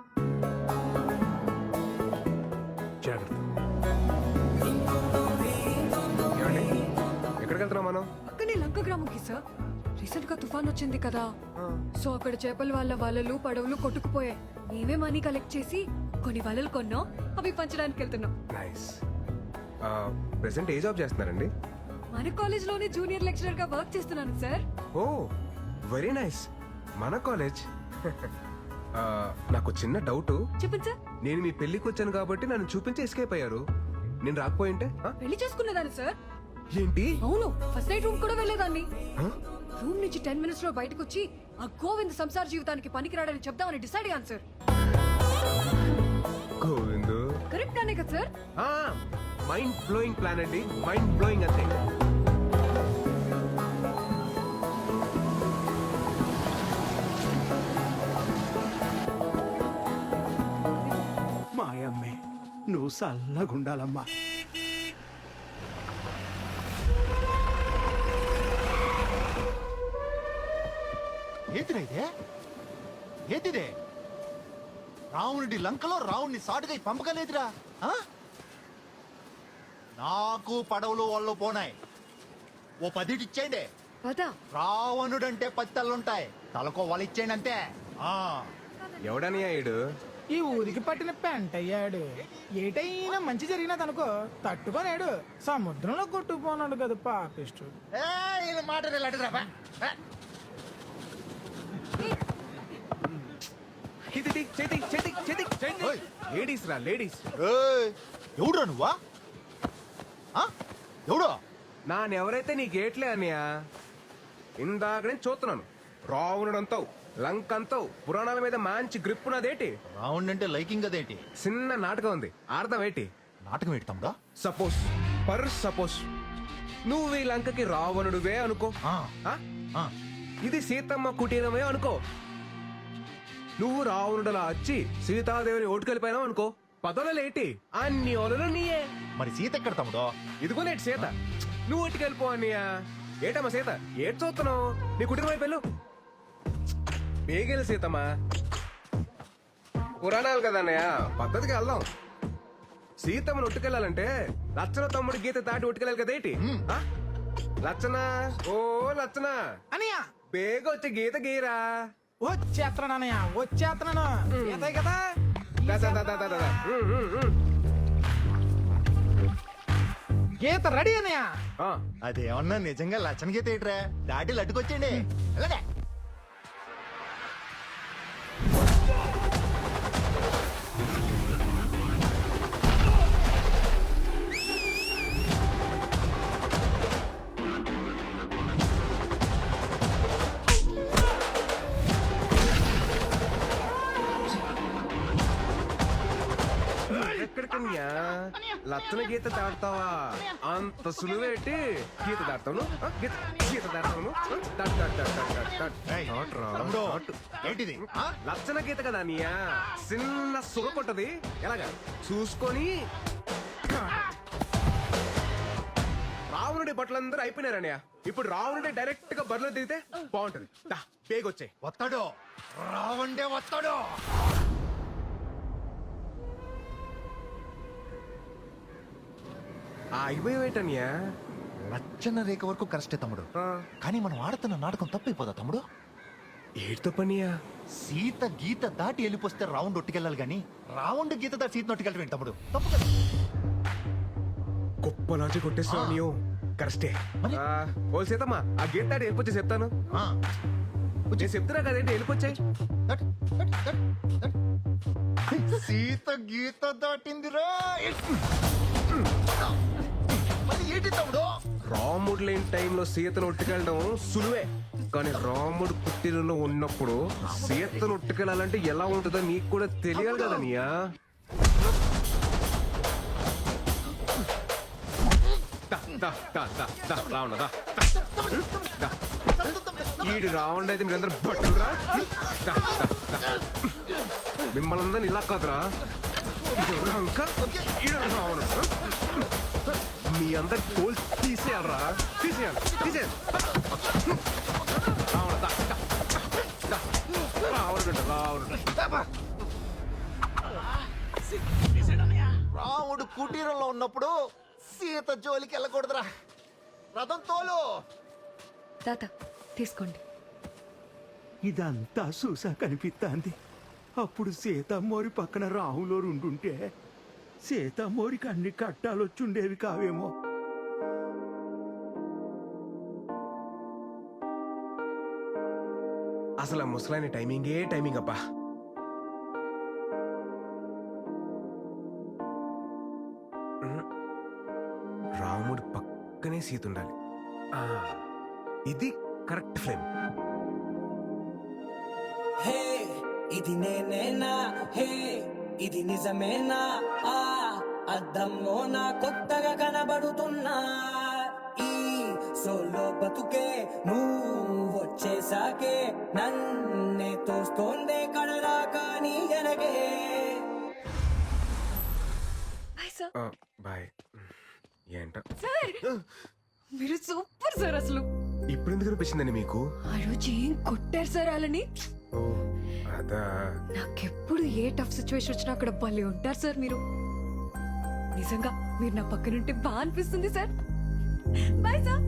జాగ్రత్త. ఏమండి, ఎక్కడికి వెళ్తున్నాం మనం? పక్కనే లంక గ్రామంకి సార్. రీసెంట్ గా తుఫాన్ వచ్చింది కదా, సో అక్కడ చేపల వాళ్ళ వలలు పడవలు కొట్టుకుపోయాయి. మేమే మనీ కలెక్ట్ చేసి కొన్ని వలలు కొన్నాం, అవి పంచడానికి వెళ్తున్నాం. నైస్. ప్రెసెంట్ ఏ జాబ్ చేస్తున్నారండి? మన కాలేజ్ లోనే జూనియర్ లెక్చరర్ గా వర్క్ చేస్తున్నాను సార్. ఓ వెరీ నైస్. మన కాలేజ్. నాకు చిన్న డౌట్. చెప్పండి సార్. నేను మీ పెళ్లికి వచ్చాను కాబట్టి నన్ను చూపించి ఎస్కేప్ అయ్యారు. నేను రాకపోయింటే? పెళ్లి చేసుకునేదాన్ని సార్. ఏంటి? అవును, ఫస్ట్ నైట్ రూమ్ కూడా వెళ్ళేదాన్ని. రూమ్ నుంచి 10 minutes లో బయటకు వచ్చి ఆ గోవింద్ సంసార జీవితానికి పనికిరాడని చెప్దామని డిసైడ్ అయ్యాను సార్. గోవిందు కరెక్ట్ గానే కదా సార్? మైండ్ బ్లోయింగ్ ప్లాన్ అండి, మైండ్ బ్లోయింగ్ అంతే. మాయమ్మే, నువ్వు చల్లగుండాలమ్మా. ఏంటిదే ఇదే ఏంటిదే రావణుడి లంకలో రావణ్ణి సాటుగా పంపగలేదురా నాకు పడవలు వాళ్ళు పోనాయి ఓ 10 ఇచ్చేయండి పదా రావణుడంటే 10 తలలుంటాయి తలకో వాళ్ళు ఇచ్చేయండి అంతే ఎవడని అయ్యాడు ఈ ఊరికి పట్టిన పెంట అయ్యాడు ఏటైనా మంచి జరిగినదనుకో తట్టుకోలేడు సముద్రంలో కొట్టుకుపోనాడు కదా పాపిష్టు మాట లేడీస్ రా లేడీస్ ఎవడురా నువ్వా ఎవడో నానెవరైతే నీ గేట్లే అన్నయ్య ఇందాక నేను చూస్తున్నాను రావణుడు అంతావు లంక అంతావు పురాణాల మీద మంచి గ్రిప్ ఉన్నదేటి రావణ్ అంటే లైకింగ్ అదేంటి చిన్న నాటకం ఉంది అర్థం ఏంటి నాటకం ఏంటి తమ్ముడా సపోజ్ నువ్వు ఈ లంకకి రావణుడువే అనుకో ఆ? ఇది సీతమ్మ కుటీరమే అనుకో నువ్వు రావణుడలా వచ్చి సీతాదేవిని ఓటుకెళ్ళిపోయినావు అనుకో పదవులేటి అన్ని ఓలలు నీయే మరి సీత ఎక్కడ తమ్ముడో ఇదిగో నేటి సీత నువ్వు ఓటుకెళ్ళిపో అన్నయ్య ఏటమ్మా సీత ఏటి చూస్తున్నావు నీ కుటుంబం వైపు వెళ్ళు బేగెలు సీతమ్మా పురాణాలు కదా అన్నయ్య పద్ధతికి వెళ్దాం సీతమ్మను ఒట్టుకెళ్ళాలంటే లచ్చన తమ్ముడు గీత దాటి ఒట్టుకెళ్ళాలి కదా ఏంటి లచ్చన ఓ లచ్చన అనయ్య బేగ వచ్చి గీత గీరా వచ్చేస్తున్నాను అనయ్య వచ్చేస్తున్నాను ఏతాయి కదా గీత రెడీ అనయ్య అదేమన్నా నిజంగా లచ్చన గీత ఏంట్రా దాటి లడ్డుకొచ్చేయండి వెళ్ళండి ఎక్కడికన్యా లచ్చన గీత దాడతావా అంత సులువేటి గీత దాడతాను గీత దాడతాను ఏంటిది లచ్చన గీత కదా అన్నయ్యా చిన్న సుగ కొట్టది ఎలాగా చూసుకొని రావణుడి బట్టలందరూ అయిపోయినారన్నయ్య ఇప్పుడు రావణుడి డైరెక్ట్ గా బరిలో దిగితే బాగుంటది పేగొచ్చాయి వస్తాడు రావండే వస్తాడు అయిపోయేటన్యా లచ్చన రేఖ వరకు కరెస్టే తమ్ముడు కానీ మనం ఆడుతున్న నాటకం తప్పైపోదా తమ్ముడు ఏడుతో పనియా సీత గీత దాటి వెళ్ళిపోతే రావుండ్ ఒట్టుకెళ్ళాలి గాని రావుండ్ గీత దాటి సీత నొట్టుకెళ్ళటం తమ్ముడు తప్పు కదా గొప్ప లాంచి కొట్టేస్తున్నావు నీవు కరెస్టే ఓ సీతమ్మా ఆ గీత దాటి వెళ్ళిపోతే చెప్తాను నేను చెప్తున్నా కదేంటి వెళ్ళిపోచ్చాయి సీత గీత దాటిందిరా ఏంటి తమ్ముడు రాముడు లేని టైంలో సీతను ఉట్టుకెళ్ళడం సులువే కానీ రాముడు పుట్టినలో ఉన్నప్పుడు సీతను ఉట్టుకెళ్ళాలంటే ఎలా ఉంటుందో నీకు కూడా తెలియాలి కదా నీయా రావణ ఈడు రావణ అయితే మీరందరూ బట్టురా మిమ్మల్ని అందరిని ఇలా కాదురా రావణ మీ అందరి తోలు తీసేయాలరా తీసేయాలి రాముడు కుటీరంలో ఉన్నప్పుడు సీత జోలికి వెళ్ళకూడదురా రథం తోలు తాత తీసుకోండి ఇదంతా చూసా కనిపిస్తాంది అప్పుడు సీతమ్మోరి పక్కన రాహులోరు ఉండుంటే సీతమ్మోరికి అన్ని కట్టాలొచ్చుండేవి కావేమో అసలు ఆ ముసలాయన టైమింగ్ అబ్బా రాముడు పక్కనే సీత ఉండాలి ఇది కరెక్ట్ ఫ్రేమ్ హే ఇది నేనేనా హే ఇది నిజమేనా అద్దంలో నా కొత్తగా కనబడుతున్నా ఈ సోలో బతుకే నువ్వు వచ్చేసాకే నన్నే తోస్తోందే కడరా కానీ ఎనగే బాయ్ ఏంట సార్ మీరు సూపర్ సార్ అసలు ఇప్పుడు ఎందుకు అనిపించిందండి మీకు? ఆ రోజు ఏం కొట్టారు సార్ వాళ్ళని. ఓ అదా. నాకెప్పుడు ఏ టఫ్ సిచ్యువేషన్ వచ్చినా అక్కడ భలే ఉంటారు సార్ మీరు. నిజంగా మీరు నా పక్కనుంటే బాగా అనిపిస్తుంది సార్. Bye sir.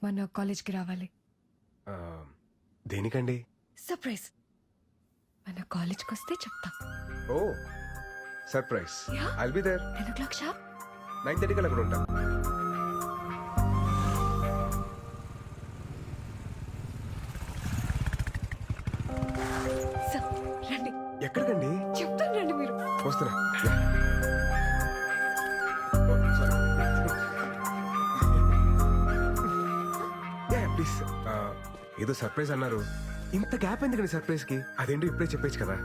మన కాలేజ్కి రావాలి. దేనికండి? సర్ప్రైజ్. మన కాలేజ్కి వస్తే చెప్తా. ఓ surprise. Yeah. I'll be there. 10 o'clock sharp. 9:30 కల్లా అక్కడ ఉంటా. సార్ రండి. ఎక్కడికండి? చెప్తాను రండి మీరు. వస్తున్నా. ప్లీజ్. ఏదో సర్ప్రైజ్ అన్నారు, ఇంత గ్యాప్ ఎందుకండి సర్ప్రైజ్ కి? అదేంటో ఇప్పుడే చెప్పేచ్చు కదా.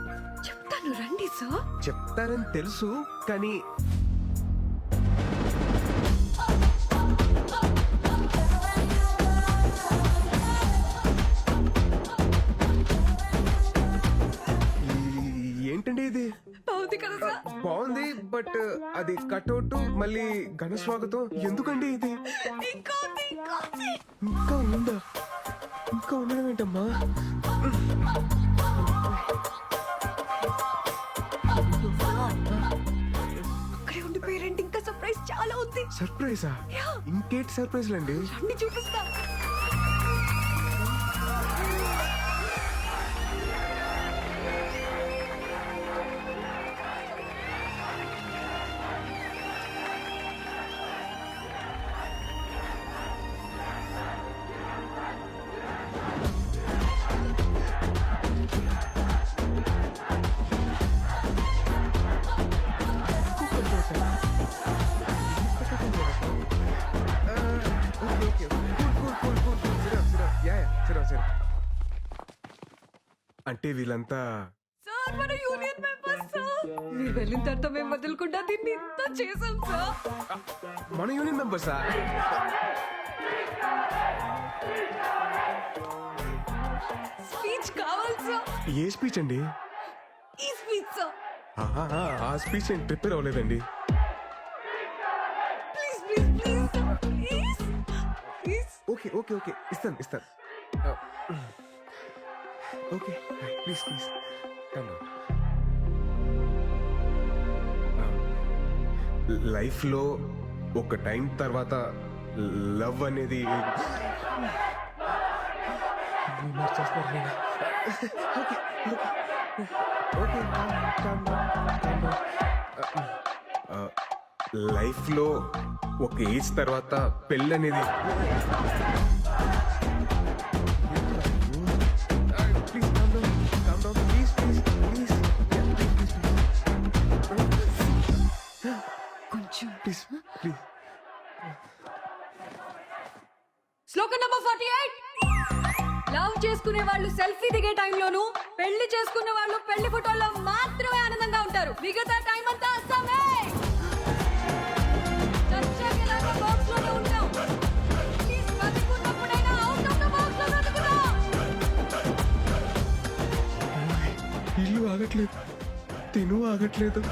చెప్తాను రండి సార్. చెప్తారని తెలుసు కానీ ఏంటండి ఇది? బాగుంది కదా సార్? బాగుంది, బట్ అది కట్అవుట్ మళ్ళీ ఘన స్వాగతం ఎందుకండి ఇది? ఇంకా ఉందా? ఇంకా ఉండడం ఏంటమ్మా? సర్ప్రైజా? ఇంకేంటి సర్ప్రైజ్లు అండి? రండి చూపిస్తా. అంటే వీళ్ళంతా సార్ మన యూనియన్ మెంబర్స్ సార్. మీరు వెళ్ళిన తర్వాత మేము వదులుకుంటా దీన్ని ఇంత చేసాం సార్. మన యూనియన్ మెంబర్సా? స్పీచ్ కావాలి సార్. ఏ స్పీచ్ అండి? ఈ స్పీచ్ సార్. ఆ స్పీచ్ నేను ప్రిపేర్ అవ్వలేదండి. Please please please sir. Please please. Okay okay okay ఇస్తాను. ఓకే ప్లీజ్ ప్లీజ్ లైఫ్లో ఒక టైం తర్వాత లవ్ అనేది లైఫ్లో ఒక ఏజ్ తర్వాత పెళ్ళి అనేది కొంచెం శ్లోకం నంబర్ 48. లవ్ చేసుకునే వాళ్ళు సెల్ఫీ దిగే టైంలోను, పెళ్లి చేసుకునే వాళ్ళు పెళ్లి ఫోటోల్లో మాత్రమే ఆనందంగా ఉంటారు. మిగతా టైం అంతా అస్సామే. చచ్చాకెలాగో బాక్స్ లోనే ఉంటాం. ప్లీజ్ బతుకున్నప్పుడైనా అవుట్ ఆఫ్ ద బాక్స్ లో బతుకుదాం. ఇల్లు ఆగట్లేదు, తిను ఆగట్లేదు.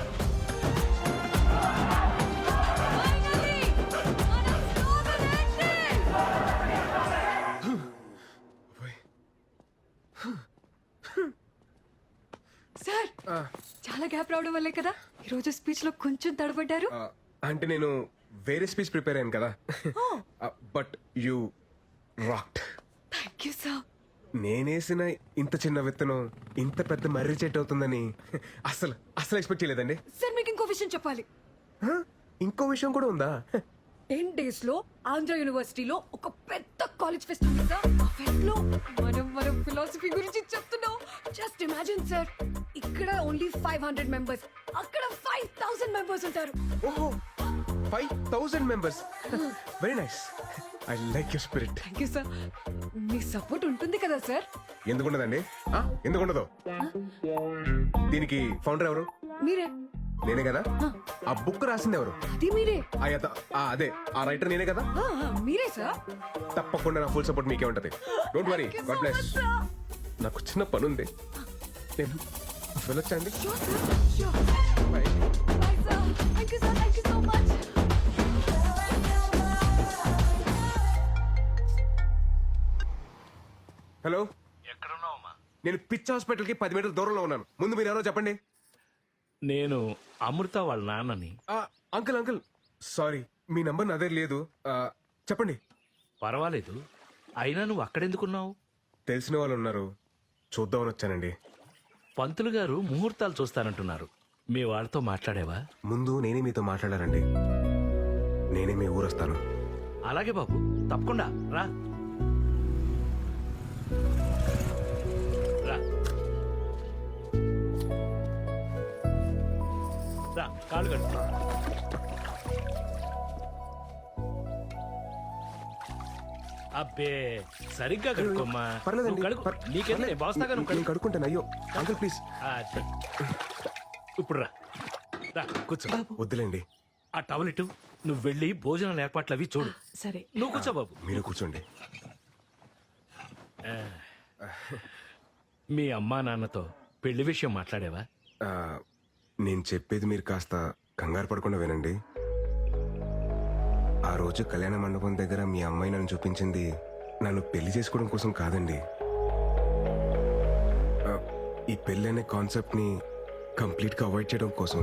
సార్ చాలా గ్యాప్ రావడం వల్లే కదా ఈరోజు స్పీచ్ లో కొంచెం తడబడ్డారు. అంటే నేను వేరే స్పీచ్ ప్రిపేర్ అయ్యాను కదా. But you rocked. Thank you sir. నేనేసిన ఇంత చిన్న విత్తనం ఇంత పెద్ద మర్రి చెట్టు అవుతుందని అసలు ఎక్స్పెక్ట్ చేయలేదండి. సార్ మీకు ఇంకో విషయం చెప్పాలి. ఇంకో విషయం కూడా ఉందా? 10 days లో ఆంధ్ర యూనివర్సిటీలో ఒక పెద్ద కాలేజ్ ఫెస్ట్ ఉంది సార్. ఆ ఫెస్ట్ లో మనం ఫిలాసఫీ గురించి చెప్తున్నాం. జస్ట్ ఇమాజిన్ సార్, ఇక్కడ ఓన్లీ 500 మెంబర్స్, అక్కడ 5000 మెంబర్స్ ఉంటారు. ఓహో 5000 members. Very nice. I like your spirit. Thank you sir. Me support ఉంటుంది కదా సార్? ఎందుకుండదండి? ఎందుకుండదు? దీనికి ఫౌండర్ ఎవరు? మీరే. నేనే కదా. ఆ బుక్ రాసింది ఎవరు? అది మీరే. అదే ఆ రైటర్ నేనే కదా. మీరే సార్. తప్పకుండా నా ఫుల్ సపోర్ట్ మీకే ఉంటది. Don't worry. God bless. నాకు చిన్న పని ఉంది, నేను వెళ్ళొచ్చండి. Bye. Thank you sir. Thank you so much. Hello, ఎక్కడున్నావమ్మా? నేను పిచ్ హాస్పిటల్ కి 10 మీటర్ల దూరంలో ఉన్నాను. ముందు మీరు ఎవరో చెప్పండి. నేను అమృత వాళ్ళ నాన్నని. అంకుల్ సారీ, మీ నంబర్ నా దగ్గర లేదు. చెప్పండి. పర్వాలేదు, అయినా నువ్వు అక్కడెందుకున్నావు? తెలిసిన వాళ్ళు ఉన్నారు, చూద్దామని వచ్చానండి. పంతులు గారు ముహూర్తాలు చూస్తానంటున్నారు. మీ వాళ్ళతో మాట్లాడేవా? ముందు నేనే మీతో మాట్లాడారండి. నేనే మీ ఊరు వస్తాను. అలాగే బాబు, తప్పకుండా రా. కాళ్ళు కట్టు. అబ్బే సరిగ్గా కడుక్కోమ్మా. పర్లేదండి, నీకేంటే బాస్తాగా నేను కడుక్కుంటాను. అయ్యో అంకుల్ ప్లీజ్. ఇప్పుడు రా కూర్చో. వద్దులేండి. ఆ టవల్ ఇటు. నువ్వు వెళ్ళి భోజనాల ఏర్పాట్లు అవి చూడు. సరే. నువ్వు కూర్చో బాబు. మీరు కూర్చోండి. మీ అమ్మా నాన్నతో పెళ్లి విషయం మాట్లాడేవా? నేను చెప్పేది మీరు కాస్త కంగారు పడకుండా వినండి. ఆ రోజు కళ్యాణ మండపం దగ్గర మీ అమ్మాయి నన్ను చూపించింది నన్ను పెళ్లి చేసుకోవడం కోసం కాదండి. ఈ పెళ్లి అనే కాన్సెప్ట్ ని కంప్లీట్ గా అవాయిడ్ చేయడం కోసం.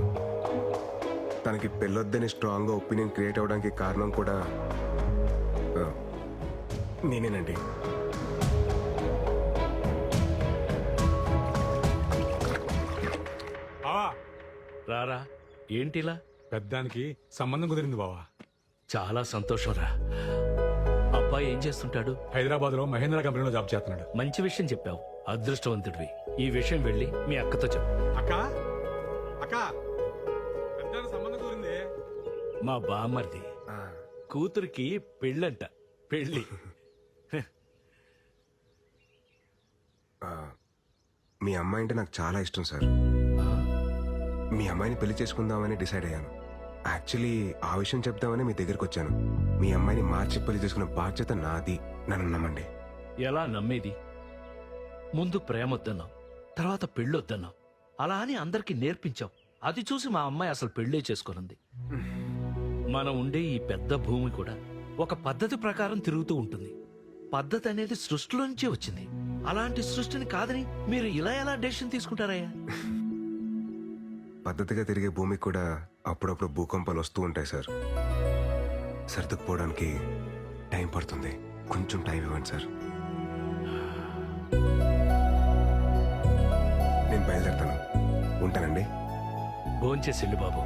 తనకి పెళ్ళొద్దని స్ట్రాంగ్గా ఒపీనియన్ క్రియేట్ అవ్వడానికి కారణం కూడా నేనేనండి. రారా ఏంటిలా? పెద్దానికి సంబంధం కుదిరింది బావా. చాలా సంతోషం రా. అబ్బాయి ఏం చేస్తుంటాడు? హైదరాబాద్ లో మహేంద్ర కంపెనీలో జాబ్ చేస్తున్నాడు. మంచి విషయం చెప్పావు, అదృష్టవంతుడివి. ఈ విషయం వెళ్ళి మీ అక్కతో చెప్పు. అక్క అక్క పెద్దానికి సంబంధం కుదిరింది. మా బామ్మర్ది కూతురికి పెళ్ళంట. పెళ్ళి మీ అమ్మాయి అంటే నాకు చాలా ఇష్టం సార్. మీ అమ్మాయిని పెళ్లి చేసుకుందామని డిసైడ్ అయ్యాను. యాక్చువల్లీ ఆ విషయం చెప్దామని మీ దగ్గరికి వచ్చాను. మీ అమ్మాయిని మార్చి పెళ్లి చేసుకునే బాధ్యత నాది. నన్ను నమ్మండి. ఎలా నమ్మేది? ముందు ప్రేమొద్దన్నావు, తర్వాత పెళ్ళొద్దన్నావు. అలా అని అందరికీ నేర్పించావు. అది చూసి మా అమ్మాయి అసలు పెళ్ళే చేసుకున్నది. మనం ఉండే ఈ పెద్ద భూమి కూడా ఒక పద్ధతి ప్రకారం తిరుగుతూ ఉంటుంది. పద్ధతి అనేది సృష్టిలో నుంచే వచ్చింది. అలాంటి సృష్టిని కాదని మీరు ఇలా ఎలా డెసిషన్ తీసుకుంటారయ్యా? పద్ధతిగా తిరిగే భూమికి కూడా అప్పుడప్పుడు భూకంపాలు వస్తూ ఉంటాయి సార్. సర్దుకుపోవడానికి టైం పడుతుంది. కొంచెం టైం ఇవ్వండి సార్. నేను బయలుదేరుతాను. ఉంటానండి. భోంచేసి వెళ్ళు బాబు.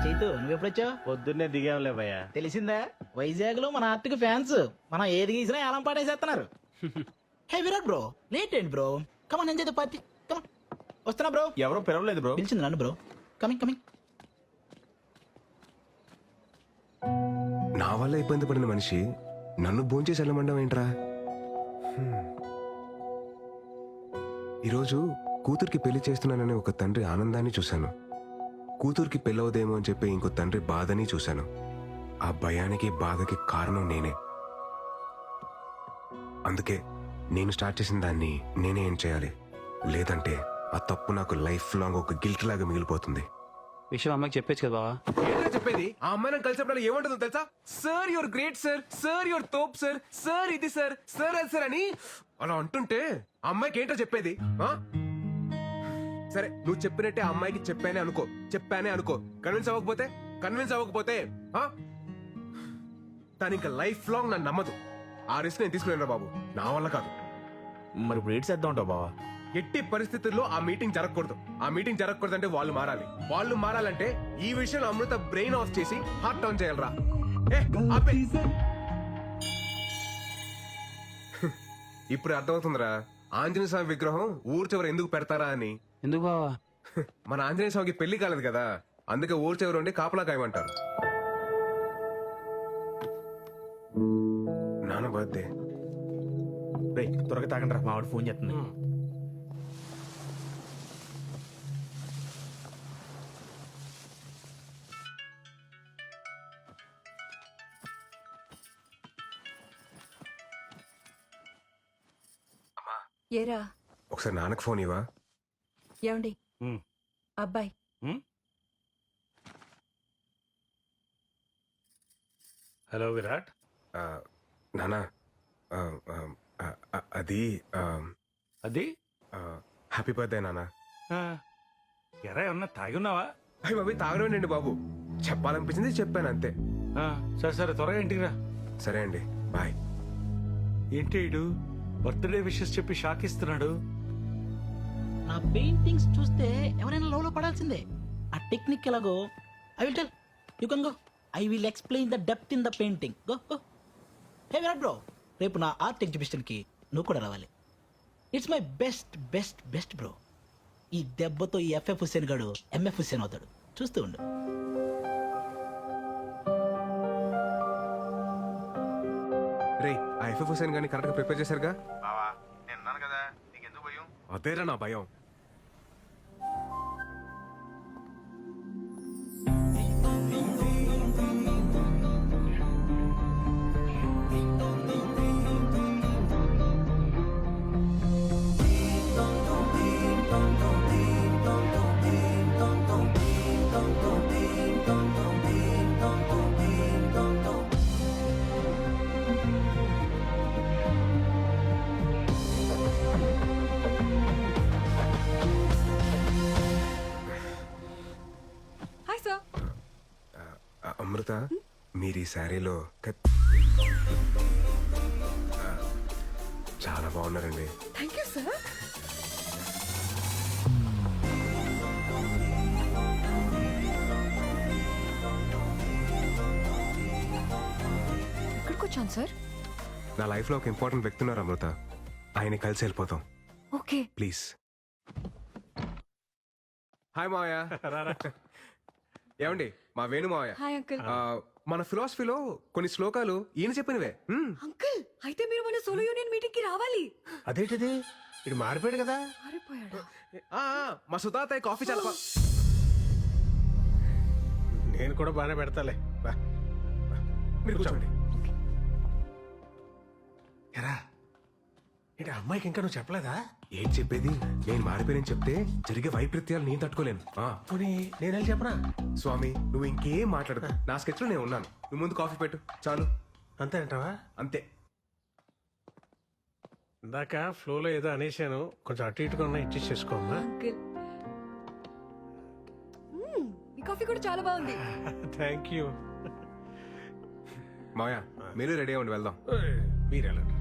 చైతు నువ్వెప్పుడొచ్చావు? పొద్దున్నే దిగాంలే భయ్యా. తెలిసిందా, వైజాగ్ లో మన ఆర్టిక్ ఫ్యాన్స్ మనం ఏది గీసినా ఎలా పాటేసేస్తున్నారు. హే విరాట్ బ్రో, లేట్ ఏంటి bro? Come on enjoy the party. Come on. వస్తున్నా బ్రో. ఎవరో పిలవలేదు బ్రో. పిలిచింది నన్ను బ్రో. Coming coming. నా వల్ల ఇబ్బంది పడిన మనిషి నన్ను భోంచేసి వెళ్ళమండం ఏంట్రా? ఈరోజు కూతురికి పెళ్లి చేస్తున్నానని ఒక తండ్రి ఆనందాన్ని చూశాను. కూతురికి పెళ్ళవదేమో అని చెప్పి ఇంకో తండ్రి బాధని చూశాను. ఆ భయానికి బాధకి కారణం నేనే. అందుకే నేను స్టార్ట్ చేసిన దాన్ని నేనే ఏం చేయాలి. లేదంటే ఆ తప్పు నాకు లైఫ్ లాంగ్ ఒక గిల్ట్ లాగా మిగిలిపోతుంది. విషయం అమ్మకి చెప్పేచ్చు కదా బావా. ఏంటో చెప్పేది? ఆ అమ్మాయి నాకు కలిసినప్పుడు ఏమంటుందో తెలుసా? Sir your great sir, sir your తోప్ సార్, సార్ ఇది సార్, సార్ అది సార్ అని అలా అంటుంటే ఆ అమ్మాయికి ఏంటో చెప్పేది? సరే నువ్వు చెప్పినట్టే ఆ అమ్మాయికి చెప్పానే అనుకో. కన్విన్స్ అవ్వకపోతే తను ఇంకా లైఫ్ లాంగ్ నన్ను నమ్మదు. ఆ రిస్క్ నేను తీసుకునేరా బాబు, నా వల్ల కాదు. మరి ఇప్పుడు ఏడ్ చేద్దాం ఉంటావు బావా? ఎట్టి పరిస్థితుల్లో ఆ మీటింగ్ జరగకూడదు అంటే వాళ్ళు మారాలంటే ఈ విషయంలో అమృత బ్రెయిన్ ఆఫ్ చేసి హార్ట్ ఆన్ చేయాలరా. ఇప్పుడు అర్థమవుతుందిరా ఆంజనేయ స్వామి విగ్రహం ఊరు చివర ఎందుకు పెడతారా అని. ఎందుకు బావా? మన ఆంజనేయ స్వామికి పెళ్లి కాలేదు కదా, అందుకే ఊరు చివర ఉండి కాపలా కాయమంటారు. నాన్న బర్త్డే. రేయ్ త్వరగా తాగండి రా, మావాడు ఫోన్ చేస్తుంది. ఏరా ఒకసారి నాన్నకు ఫోన్ ఇవ్వా. ఏమండి అబ్బాయి హలో విరాట్. నానా అది హ్యాపీ బర్త్డే నానా. ఎరా ఏమన్నా తాగి ఉన్నావా? అయ్యి బాబు తాగడండి బాబు, చెప్పాలనిపించింది చెప్పాను అంతే. సరే త్వరగా ఇంటికి రా. సరే అండి, బాయ్. ఏంటి ఇడు బర్త్డే విషెస్ చెప్పి షాక్ ఇస్తున్నాడు? నా పెయింటింగ్స్ చూస్తే ఎవరైనా లోలో పడాల్సిందే. ఆ టెక్నిక్ ఎలాగో I will tell you can go. I will explain the depth in the painting. Go go. Hey Virat bro, రేపు నా ఆర్ట్ ఎగ్జిబిషన్ కి నువ్వు కూడా రావాలి. It's my best best best bro. ఈ దెబ్బతో ఈ ఎఫ్ఎఫ్ హుస్సేన్ గాడు ఎంఎఫ్ హుస్సేన్ అవుతాడు, చూస్తూ ఉండు. రే ఆ ఎఫ్ఎఫ్ హుసేన్ గారిని కరెక్ట్ గా ప్రిపేర్ చేశారుగా? బావా నేను ఉన్నాను కదా, నీకెందుకు భయం? అదేరా నా భయం. శారీలో చాలా బాగున్నారండి. Thank you sir. ఎక్కడికి వచ్చాను సార్? నా లైఫ్లో ఒక ఇంపార్టెంట్ వ్యక్తి ఉన్నారు అమృత. ఆయన కలిసి వెళ్ళిపోతాం ఓకే. ప్లీజ్. హాయ్ మావయ్య. ఏమండి మా వేణు మావయ్య. Hi uncle. మన ఫిలాసఫీలో కొన్ని శ్లోకాలు ఈయన చెప్పినవే. అంకుల్ అయితే మీరు మన సోలో యూనియన్ మీటింగ్ కి రావాలి. అదేంటిది ఇది మారిపోయాడు కదా. మారిపోయాడా? మా సుతాత కాఫీ చాలా నేను కూడా బాగానే పెడతాలే. బా. మీరు కూర్చోండి. ఎరా ఏంటి అమ్మాయికి ఇంకా నువ్వు చెప్పలేదా? ఏం చెప్పేది, నేను మారిపోయానని చెప్తే జరిగే వైపరీత్యాలు నేను తట్టుకోలేను. పోనీ నేను వెళ్ళి చెప్పనా? స్వామి నువ్వు ఇంకేం మాట్లాడదు, నా స్కెచ్ లో నేను ఉన్నాను. నువ్వు ముందు కాఫీ పెట్టు చాలు. అంతే అంటావా? అంతే. ఇందాక ఫ్లోలో ఏదో అనేసాను, కొంచెం అటు ఇటుగా ఉన్నా ఇచ్చేసి చేసుకోమ్మా. అంకుల్ ఈ కాఫీ కూడా చాలా బాగుంది. Thank you. మాయా మీరు రెడీ అవ్వండి, వెళ్దాం. మీరెళ్ళండి.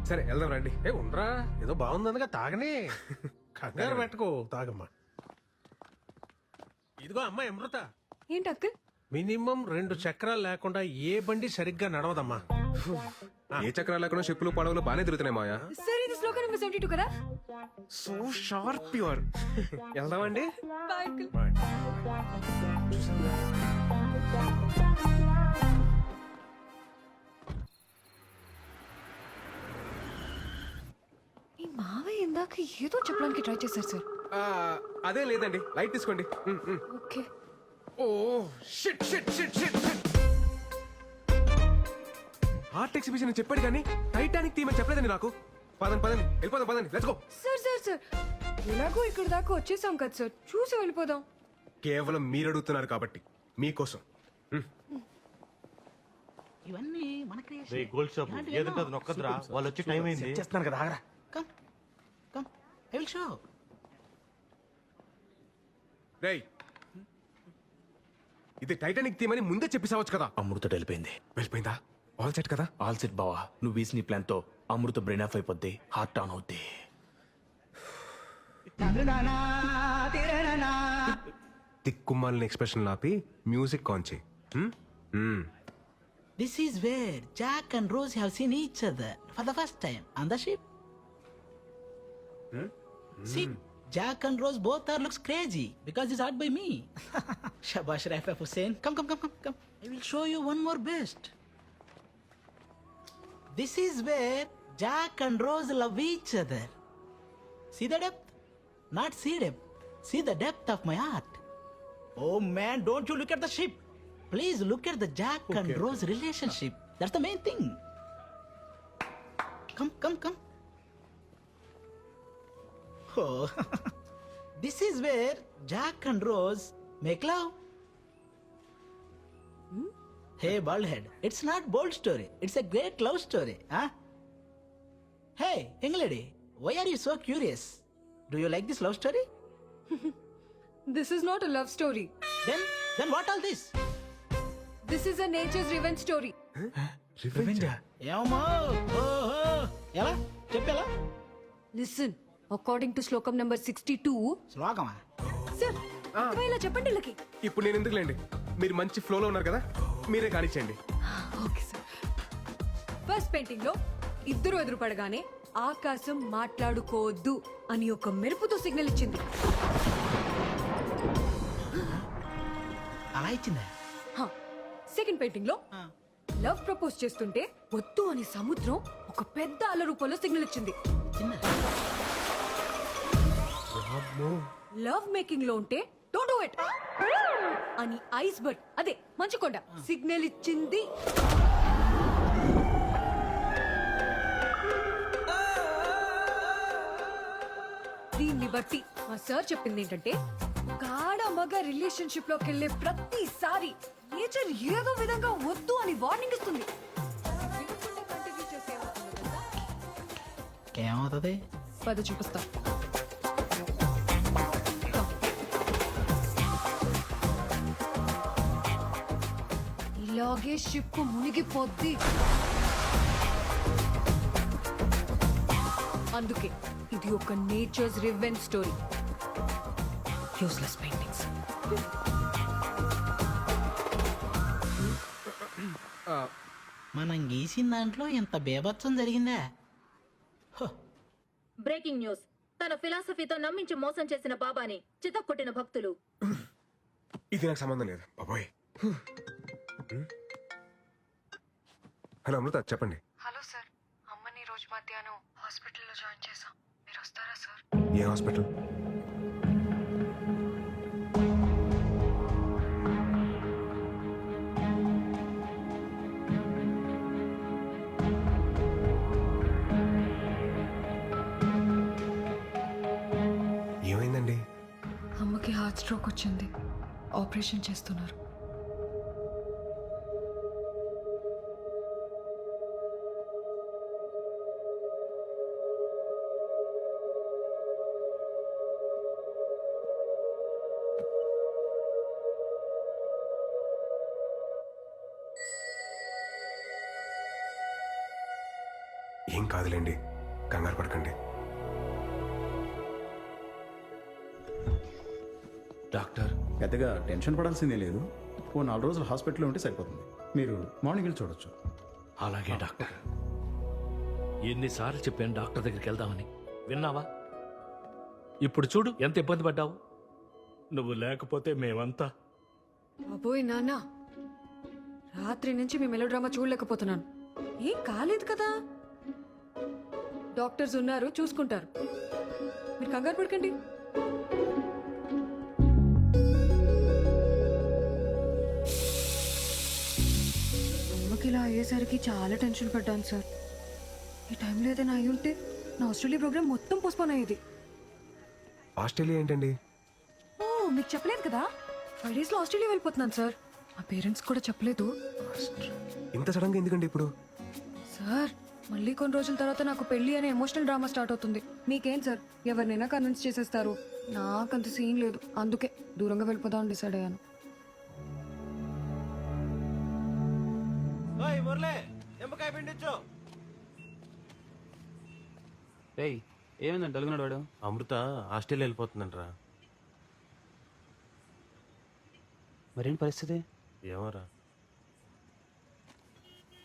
సరే వెళ్దాం రండి. ఉండరా, ఏదో బాగుందనగా తాగనే. కంగారు పెట్టుకో, తాగమ్మా. ఇదిగో అమ్మాయి అమృత, ఏంటి అంకుల్? మినిమం 2 చక్రాలు లేకుండా ఏ బండి సరిగ్గా నడవదమ్మా. ఏ చక్రాలు లేకుండా షిప్పులు పడవలు బాగానే తిరుగుతున్నాయి మాయా. సార్ ఇది శ్లోక నెంబర్ 72 కదా? So sharp your. వెళ్దామండి. Bye uncle. ఈ మావయ్య ఇందాక ఏదో చెప్పడానికి ట్రై చేశారు సార్. అదే లేదండి, లైట్ తీసుకోండి. Okay. Oh shit shit shit shit. Art exhibition చెప్పాడు కానీ టైటానిక్ థీమ్ అని చెప్పలేదండి నాకు. పదండి పదండి వెళ్ళిపోదాం, పదండి let's go. Sir sir sir ఎలాగో ఇక్కడ దాకా వచ్చేసాం కదా సార్, చూసి వెళ్ళిపోదాం. కేవలం మీరు అడుగుతున్నారు కాబట్టి మీకోసం. ఇవన్నీ మన రే గోల్డ్ షాప్ ఏదంటే అది నొక్కదురా, వాళ్ళు వచ్చి టైం అయింది. చేస్తాను కదా, ఆగరా. Come come I will show. రేయ్ ఇది టైటానిక్ థీమ్ అని ముందే చెప్పేసావచ్చు కదా. అమృత వెళ్ళిపోయింది. వెళ్ళిపోయిందా? ఆల్ సెట్ కదా? ఆల్ సెట్ బావా. నువ్వు వేసిన ప్లాన్ తో అమృత బ్రెయిన్ ఆఫ్ అయిపోద్ది, హార్ట్ ఆన్ అవుద్ది. తిక్కుమాలిన ఎక్స్ప్రెషన్ ఆపి మ్యూజిక్ ఆన్ చేయి. This is where Jack and Rose have seen each other for the first time on the ship. See, Jack and Rose both are looks crazy because it's art by me. Shabash Rafa Hussain. Come. I will show you one more best. This is where Jack and Rose love each other. See the depth? Not see depth. See the depth of my art. Oh man, don't you look at the ship. Please look at the Jack and Rose relationship. That's the main thing. Come. Oh, this is where Jack and Rose make love. Hey, baldhead, it's not bold story. It's a great love story, huh? Hey, young lady, why are you so curious? Do you like this love story? This is not a love story. Then what all this? This is a nature's revenge story. ఏమో ఓహో ఎలా చెప్పేలా. Listen, according to శ్లోకం number 62. శ్లోకమా? Sir ఇలా చెప్పండి వీళ్ళకి. ఇప్పుడు నేను ఎందుకులేండి, మీరు మంచి ఫ్లోలో ఉన్నారు కదా, మీరే కానిచ్చేయండి. Okay sir. ఫస్ట్ పెయింటింగ్ లో ఇద్దరు ఎదురుపడగానే ఆకాశం మాట్లాడుకోవద్దు అని ఒక మెరుపుతో సిగ్నల్ ఇచ్చింది. అలా ఇచ్చిందా? సెకండ్ పెయింటింగ్ లో లవ్ ప్రపోజ్ చేస్తుంటే వద్దు అని సముద్రం ఒక పెద్ద అల రూపంలో సిగ్నల్ ఇచ్చింది. లవ్ మేకింగ్ లో ఉంటే డోంట్ డూ ఇట్ అని ఐస్ బర్డ్ అదే మంచుకొండ సిగ్నల్ ఇచ్చింది. దీన్ని బట్టి మా సార్ చెప్పింది ఏంటంటే గాఢ మగ రిలేషన్షిప్ లోకి వెళ్ళే ప్రతిసారి నేచర్ ఏదో విధంగా వద్దు అని వార్నింగ్ ఇస్తుంది. ఏమవుతుంది? పద చూపిస్తా. ఇలాగే షిప్ మునిగిపోద్ది. అందుకే ఇది ఒక nature's revenge story. Useless paintings. మనం గీసిన దాంట్లో ఇంత బేభత్సం జరిగిందా? Breaking news. తన ఫిలాసఫీతో నమ్మించి మోసం చేసిన బాబాని చితక్కొట్టిన భక్తులు. ఇది నాకు సంబంధం లేదు బాబోయ్. హలో అమృత, చెప్పండి. హలో సార్, అమ్మని రోజు మధ్యాహ్నం హాస్పిటల్లో జాయిన్ చేశాం. మీరు వస్తారా సార్? ఏ హాస్పిటల్? ఏమైందండి? అమ్మకి హార్ట్ స్ట్రోక్ వచ్చింది. ఆపరేషన్ చేస్తున్నారు. ఏం కాదులేండి, కంగారు పడకండి. డాక్టర్, పెద్దగా టెన్షన్ పడాల్సిందే లేదు. ఓ 4 రోజులు హాస్పిటల్లో ఉంటే సరిపోతుంది. మీరు మార్నింగ్ వెళ్ళి చూడొచ్చు. అలాగే డాక్టర్. ఎన్నిసార్లు చెప్పాను డాక్టర్ దగ్గరికి వెళ్దామని, విన్నావా? ఇప్పుడు చూడు ఎంత ఇబ్బంది పడ్డావు. నువ్వు లేకపోతే మేమంతా. అబ్బోయ్ నాన్న, రాత్రి నుంచి మీ మెలోడ్రామా చూడలేకపోతున్నాను. ఏం కాలేదు కదా. డాక్టర్స్ ఉన్నారు, చూసుకుంటారు. మీరు కంగారు పడకండి. అమ్మకి ఇలా అయ్యేసరికి చాలా టెన్షన్ పడ్డాను సార్. ఈ టైంలో ఏదైనా అయి ఉంటే నా ఆస్ట్రేలియా ప్రోగ్రామ్ మొత్తం పోస్ట్పోన్ అయ్యేది. ఆస్ట్రేలియా ఏంటండి? ఓ, మీకు చెప్పలేదు కదా, 5 days లో ఆస్ట్రేలియా వెళ్ళిపోతున్నాను సార్. మా పేరెంట్స్ కూడా చెప్పలేదు. ఇంత సడన్ గా ఎందుకండి ఇప్పుడు? సార్, మళ్ళీ కొన్ని రోజుల తర్వాత నాకు పెళ్లి అనే ఎమోషనల్ డ్రామా స్టార్ట్ అవుతుంది. మీకేం సార్, ఎవరినైనా కన్విన్స్ చేసేస్తారు. నాకంత సీన్ లేదు, అందుకే దూరంగా వెళ్ళిపోదామని డిసైడ్ అయ్యాను. ఓయ్ మురళి, నిమ్మకాయ పిండిచ్చు. ఏయ్, ఏమైందండి తెలుగునాడు వాడు? అమృత ఆస్ట్రేలియా వెళ్ళిపోతుందంటరా. మరేంటి పరిస్థితి? ఏమోరా.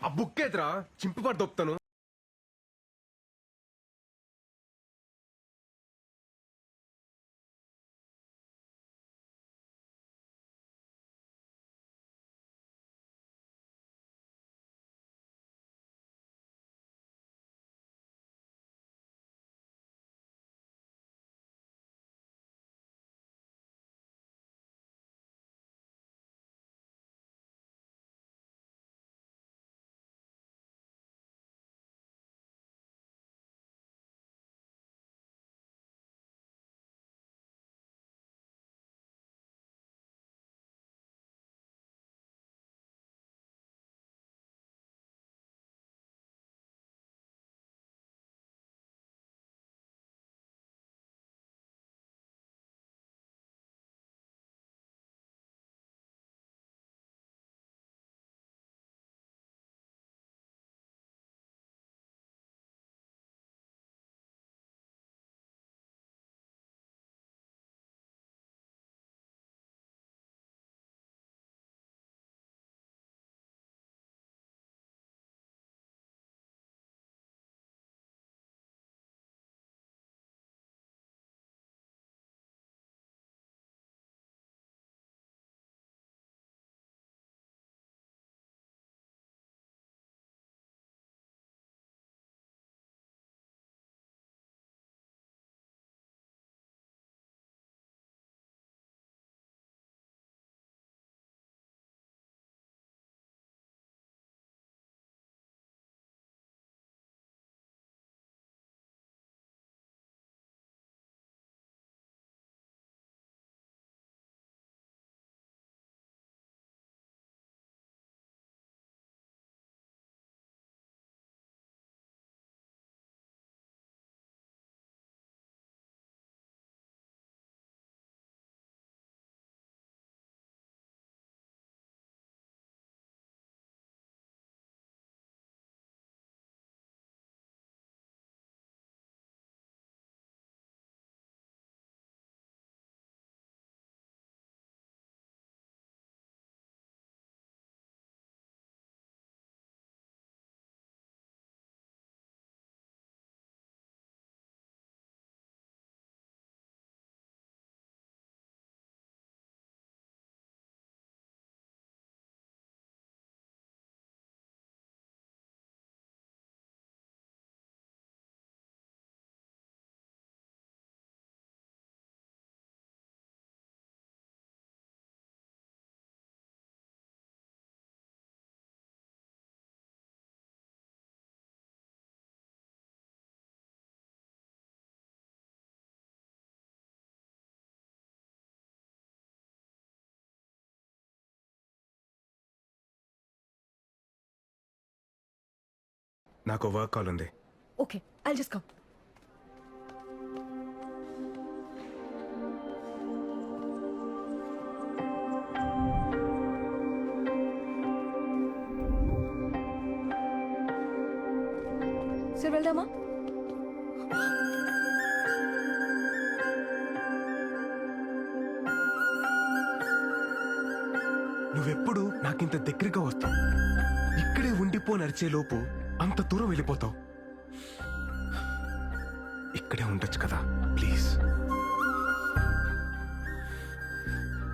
ఆ బుక్ ఎదురా చింపు పడి దొప్పుతాను. నాకు వర్క్ కాల్ ఉంది. Okay, I'll just come. Sir వెళ్దామా? నువ్వెప్పుడు నాకింత దగ్గరగా వస్తావు, ఇక్కడే ఉండిపో నడిచే లోపు అంత దూరం వెళ్ళిపోతావు. ఇక్కడే ఉండొచ్చు కదా ప్లీజ్.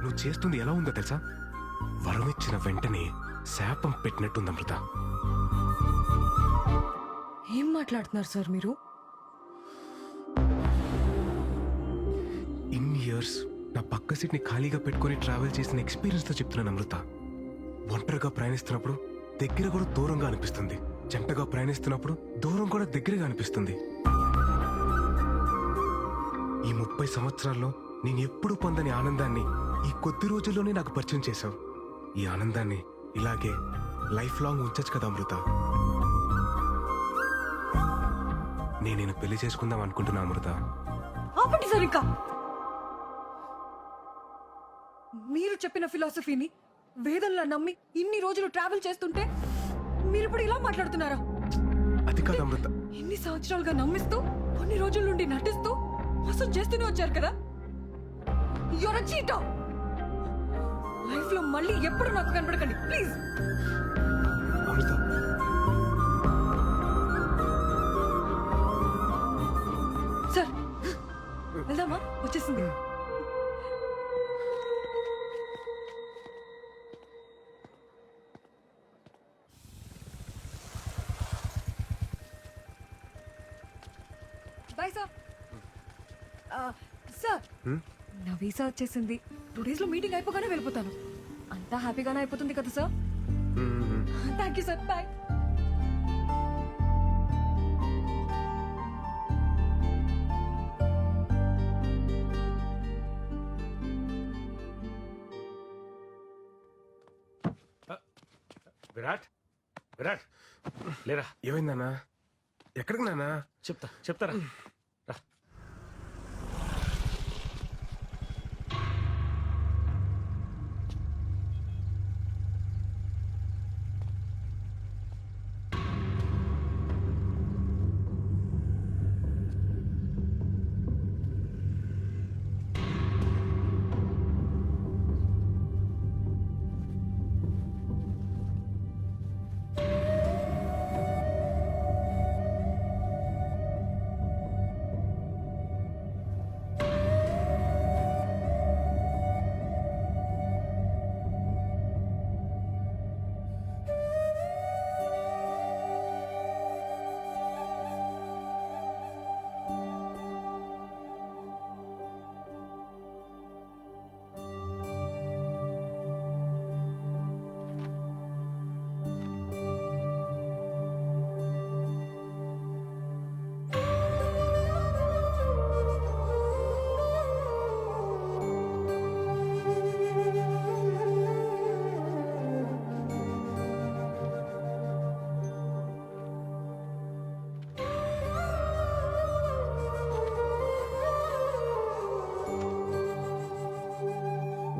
నువ్వు చేస్తుంది ఎలా ఉందో తెలుసా? వరమిచ్చిన వెంటనే శాపం పెట్టినట్టుంది అమృత. ఏం మాట్లాడుతున్నారు సార్ మీరు? ఇన్ని ఇయర్స్ నా పక్క సీట్ని ఖాళీగా పెట్టుకుని ట్రావెల్ చేసిన ఎక్స్పీరియన్స్తో చెప్తున్నాను అమృత. ఒంటరిగా ప్రయాణిస్తున్నప్పుడు దగ్గర కూడా దూరంగా అనిపిస్తుంది, జంటగా ప్రయాణిస్తున్నప్పుడు దూరం కూడా దగ్గరగా అనిపిస్తుంది. ఈ 30 సంవత్సరాల్లో నేను ఎప్పుడు పొందని ఆనందాన్ని ఈ కొద్ది రోజుల్లోనే నాకు పరిచయం చేశావు. ఈ ఆనందాన్ని ఇలాగే లైఫ్ లాంగ్ ఉంచచ్చు కదా అమృత. నేను పెళ్లి చేసుకుందాం అనుకుంటున్నా అమృత. ఆపండి సార్, ఇంకా మీరు చెప్పిన ఫిలాసఫీని వేదంలా నమ్మి ఇన్ని రోజులు ట్రావెల్ చేస్తుంటే మీరు ఇప్పుడు ఇలా మాట్లాడుతున్నారా? అది కాదు అమృత. ఎన్ని సంవత్సరాలుగా నమ్మిస్తూ కొన్ని రోజుల నుండి నటిస్తూ మోసం చేస్తూనే వచ్చారు కదా. Your cheater. లైఫ్ లో మళ్ళీ ఎప్పుడు నాకు కనబడకండి ప్లీజ్. అమృత, సార్ వెళ్దామా? వచ్చేసింది. Bye sir. సార్, నా వీసా వచ్చేసింది. 2 days లో మీటింగ్ అయిపోగానే వెళ్ళిపోతాను. అంతా హ్యాపీగానే అయిపోతుంది కదా sir? Thank you sir. Bye. Virat, Virat లేరా. ఏమైంది నాన్న? ఎక్కడికి నాన్న? చెప్తారా.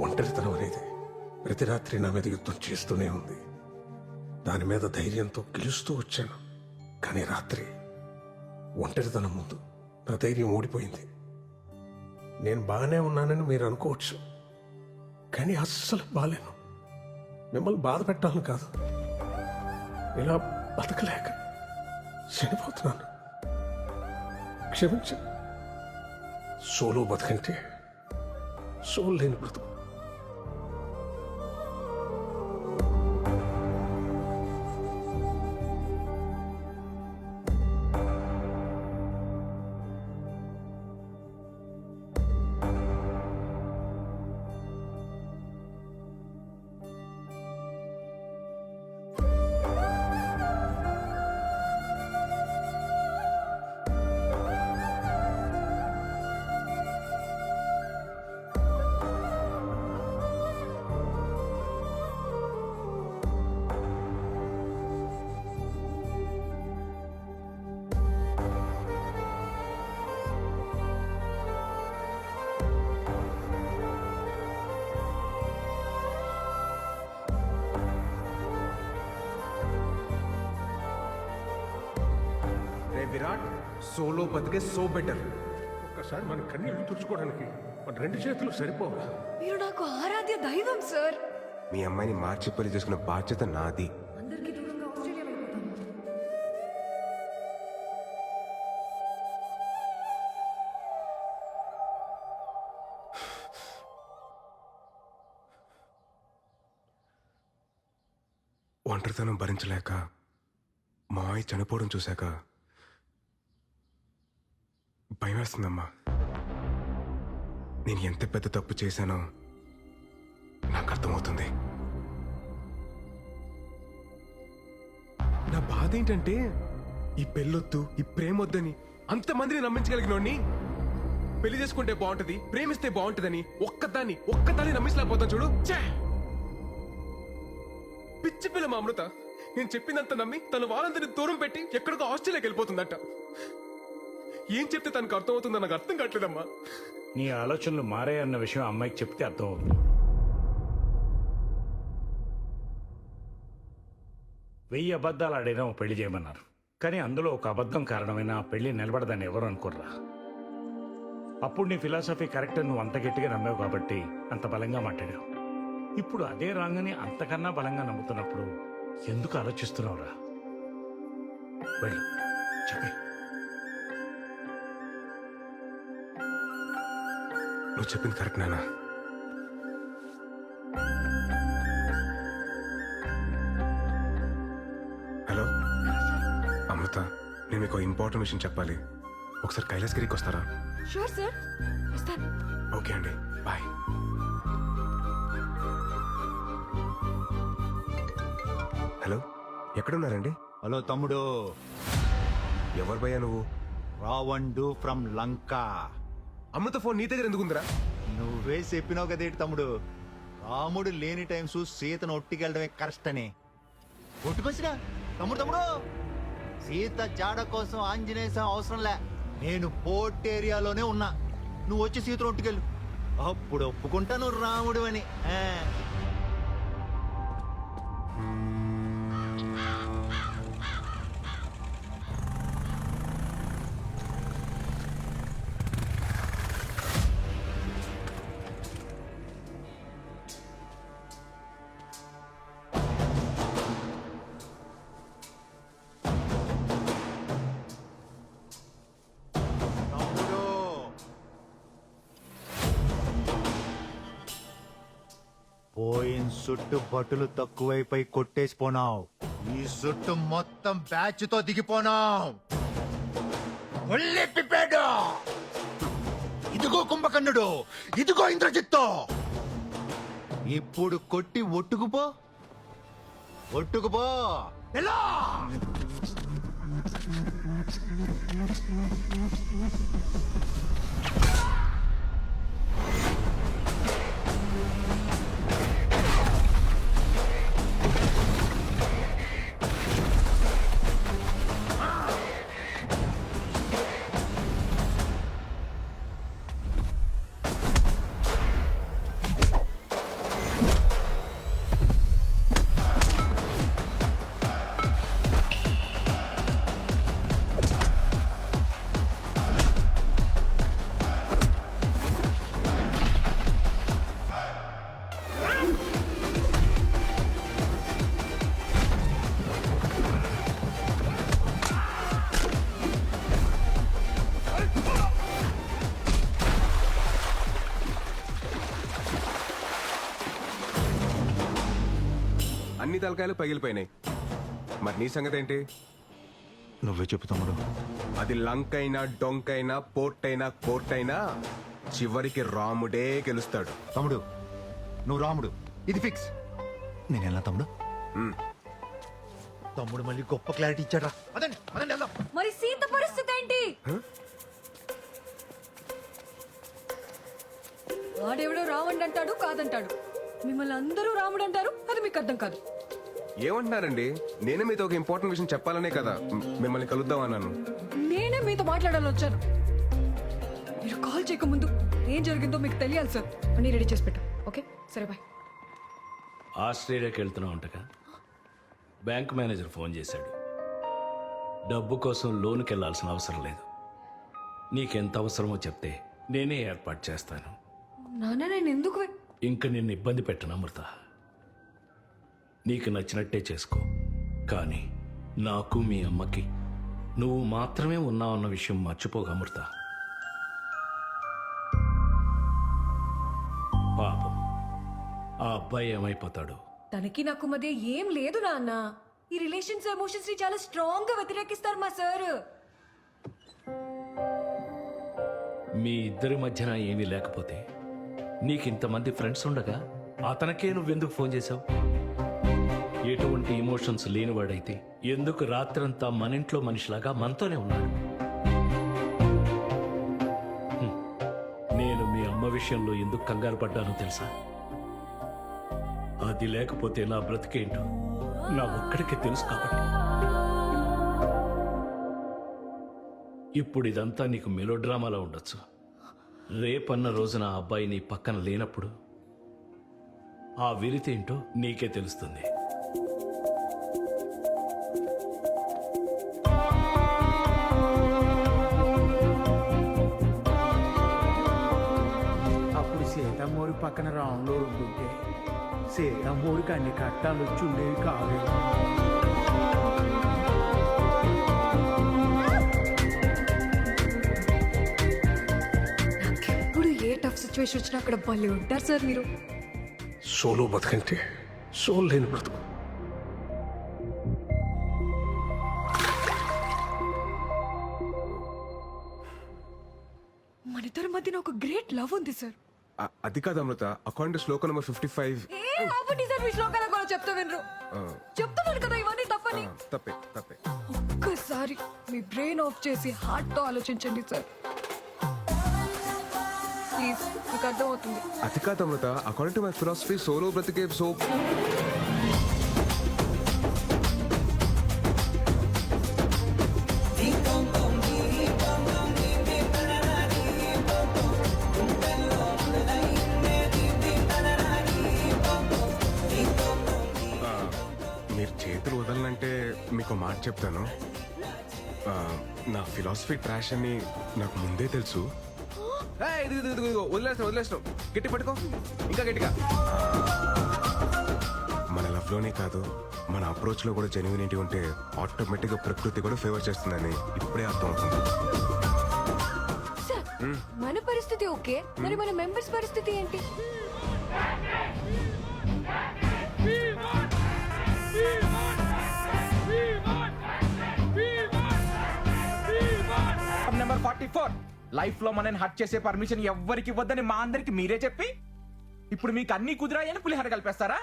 ఒంటరితనం అనేది ప్రతి రాత్రి నా మీద యుద్ధం చేస్తూనే ఉంది. దాని మీద ధైర్యంతో గెలుస్తూ వచ్చాను. కానీ రాత్రి ఒంటరితనం ముందు నా ధైర్యం ఓడిపోయింది. నేను బాగానే ఉన్నానని మీరు అనుకోవచ్చు, కానీ అస్సలు బాలేను. మిమ్మల్ని బాధ పెట్టాలని కాదు, ఇలా బతకలేక చనిపోతున్నాను. క్షమించ. సోలో బతకంటే సోల్ లేని బ్రతుకు. విరాట్ సోలో బతికే సో బెటర్. ఒక్కసారి మన కన్నీళ్లు తుడుచుకోవడానికి మన 2 చేతులు సరిపోవా? మీరు నాకు ఆరాధ్య దైవం సార్. మీ అమ్మాయిని మార్చి పెళ్లి చేసుకునే బాధ్యత నాది. అందరికీ దూరంగా ఆస్ట్రేలియా వెళ్ళిపోతాను. ఒంటరితనం భరించలేక మావయ్య చనిపోవడం చూశాక భయం వేస్తుందమ్మా. నేను ఎంత పెద్ద తప్పు చేశానో నాకు అర్థమవుతుంది. నా బాధ ఏంటంటే ఈ పెళ్ళొద్దు, ఈ ప్రేమొద్దని అంతమందిని నమ్మించగలిగినోడిని పెళ్లి చేసుకుంటే బాగుంటది, ప్రేమిస్తే బాగుంటదని ఒక్కదాన్ని నమ్మించలేకపోతాను చూడు. ఛే! పిచ్చి పిల్ల మా అమృత నేను చెప్పిందంత నమ్మి తన వాళ్ళందరినీ దూరం పెట్టి ఎక్కడికో ఆస్ట్రేలియాకి వెళ్ళిపోతుందట. ఏం చెప్తే తనకు అర్థమవుతుందో నాకు అర్థం కావట్లేదమ్మా. నీ ఆలోచనలు మారాయన్న విషయం అమ్మాయికి చెప్తే అర్థం అవుతుంది. 1000 అబద్ధాలు ఆడినా ఓ పెళ్లి చేయమన్నారు, కానీ అందులో ఒక అబద్ధం కారణమైన ఆ పెళ్లి నిలబడదని ఎవరు అనుకోర్రా. అప్పుడు నీ ఫిలాసఫీ కరెక్ట్ నువ్వు అంత గట్టిగా నమ్మావు కాబట్టి అంత బలంగా మాట్లాడావు. ఇప్పుడు అదే రాంగని అంతకన్నా బలంగా నమ్ముతున్నప్పుడు ఎందుకు ఆలోచిస్తున్నావురా? వెళ్ళు చెప్పే. నువ్వు చెప్పింది కరెక్ట్ నాన్న. హలో అమృత, నేను మీకు ఇంపార్టెంట్ విషయం చెప్పాలి. ఒకసారి కైలాసగిరికి వస్తారా? షూర్ సార్, వస్తాను. ఓకే అండి, బాయ్. హలో, ఎక్కడున్నారండి? హలో తమ్ముడు. ఎవరు భయ్యా నువ్వు? రావండు ఫ్రమ్ లంక. అమృత ఫోన్ నీ దగ్గర ఎందుకుందిరా? నువ్వే చెప్పినావు కదేటి తమ్ముడు, రాముడు లేని టైమ్స్ సీతను ఒట్టికెళ్ళడమే కరెక్ట్ అని. ఒట్టుకొచ్చినా తమ్ముడు తమ్ముడు సీత జాడ కోసం ఆంజనేయ స్వామి అవసరం లే, నేను పోర్ట్ ఏరియాలోనే ఉన్నా. నువ్వు వచ్చి సీతను ఒట్టుకెళ్ళు, అప్పుడు ఒప్పుకుంటా నువ్వు రాముడు అని. పోయిన సుట్టు బట్టలు తక్కువైపోయి కొట్టేసిపోనావు, ఈ సుట్టు మొత్తం బ్యాచ్ తో దిగిపోనావు. ఇదిగో కుంభకర్ణుడు, ఇదిగో ఇంద్రజిత్తు. ఇప్పుడు కొట్టి ఒట్టుకుపో, ఒట్టుకుపో. ఎలా అన్ని తలకాయలు పగిలిపోయినాయి. మరి నీ సంగతి ఏంటి? నువ్వే చెప్పు తమ్ముడు. అది లంకైనా, డొంకైనా, పోర్ట్ అయినా, కోర్ట్ అయినా చివరికి రాముడే గెలుస్తాడు. తమ్ముడు నువ్వు రాముడు, ఇది ఫిక్స్. నేను ఎలా తమ్ముడు? తమ్ముడు మళ్ళీ గొప్ప క్లారిటీ ఇచ్చాడా? అదండి అదండి వెళ్దాం. మరి సీత పరిస్థితి ఏంటి? వాడెవడో రావణ్ అంటాడు, కాదంటాడు. మిమ్మల్ని అందరూ రాముడు అంటారు, అది మీకు అర్థం కాదు. ఏమంటున్నారండి? నేనే మీతో ఒక ఇంపార్టెంట్ విషయం చెప్పాలనే కదా మిమ్మల్ని కలుద్దాం అన్నాను. నేనే మీతో మాట్లాడాలని వచ్చాను. మీరు కాల్ చేయకముందు ఏం జరిగిందో మీకు తెలియాలి సార్. అన్నీ రెడీ చేసి పెట్టు. ఓకే సరే బాయ్. ఆస్ట్రేలియాకి వెళ్తున్నావు అంటగా? బ్యాంక్ మేనేజర్ ఫోన్ చేశాడు. డబ్బు కోసం లోనుకి వెళ్లాల్సిన అవసరం లేదు. నీకెంత అవసరమో చెప్తే నేనే ఏర్పాటు చేస్తాను. నాన్న నేను ఎందుకు ఇంక నిన్ను ఇబ్బంది పెట్టను అమృత. నీకు నచ్చినట్టే చేసుకో. కానీ నాకు మీ అమ్మకి నువ్వు మాత్రమే ఉన్నావన్న విషయం మర్చిపోక అమృత. పాపం ఆ అబ్బాయి ఏమైపోతాడు? తనకి నాకు మధ్య ఏం లేదు నాన్న. ఈ రిలేషన్స్ ఎమోషన్స్ ని చాలా స్ట్రాంగ్ గా వ్యతిరేకిస్తారు మా సార్. మీ ఇద్దరి మధ్యన ఏమీ లేకపోతే నీకింతమంది ఫ్రెండ్స్ ఉండగా అతనికే నువ్వెందుకు ఫోన్ చేశావు? ఎటువంటి ఎమోషన్స్ లేనివాడైతే ఎందుకు రాత్రంతా మన ఇంట్లో మనిషిలాగా మనతోనే ఉన్నాడు? నేను మీ అమ్మ విషయంలో ఎందుకు కంగారు పడ్డానో తెలుసా? అది లేకపోతే నా బ్రతికేంటో నా ఒక్కడికే తెలుసు కాబట్టి. ఇప్పుడు ఇదంతా నీకు మెలోడ్రామాలో ఉండొచ్చు. రేపన్న రోజున ఆ అబ్బాయి నీ పక్కన లేనప్పుడు ఆ విరితేంటో నీకే తెలుస్తుంది. అప్పుడు సీతమ్మోరి పక్కన రాములో ఉంటుంటే సీతమ్మోరికి అన్ని కట్టాలు వచ్చి ఉండేవి కావేమో. నాకెప్పుడు ఏ టఫ్ సిచ్యువేషన్ వచ్చినా అక్కడ భలే ఉంటారు సార్ మీరు. సోలో బతుకంటే సోల్ లేని బ్రతుకు. మన ఇద్దరి మధ్యన ఒక గ్రేట్ లవ్ ఉంది సార్. అది కాదు Amrutha, according to Shloka number 55. ఏ ఆపండి సార్, మీ శ్లోకాల కూడా చెప్తా వినరు. చెప్తున్నాను కదా ఇవన్నీ తప్పని. తప్పే తప్పే. ఒక్కసారి మీ బ్రెయిన్ ఆఫ్ చేసి హార్ట్ తో ఆలోచించండి సార్ ప్లీజ్. మీకు అర్థమవుతుంది. అది కాదు Amrutha, according to my philosophy solo బ్రతికే సో. మీరు చేతులు వదలనంటే మీకు మాట చెప్తాను. నా ఫిలాసఫీ ట్రాష్ అని నాకు ముందే తెలుసు. వదిలేస్తాం. గట్టి పట్టుకో, ఇంకా గట్టిగా. మన లవ్ లోనే కాదు, మన అప్రోచ్ లో కూడా జెన్యూనిటీ ఉంటే ఆటోమేటిక్ గా ప్రకృతి కూడా ఫేవర్ చేస్తుందని ఇప్పుడే అర్థం అవుతుంది. సార్ మన పరిస్థితి ఓకే, మరి మన మెంబర్స్ పరిస్థితి ఏంటి? నెంబర్ 44 లైఫ్ లో మనని హట్ చేసే పర్మిషన్ ఎవ్వరికి ఇవ్వద్దని మా అందరికి మీరే చెప్పి ఇప్పుడు మీకు అన్ని కుదిరాయని పులిహార కలిపేస్తారా?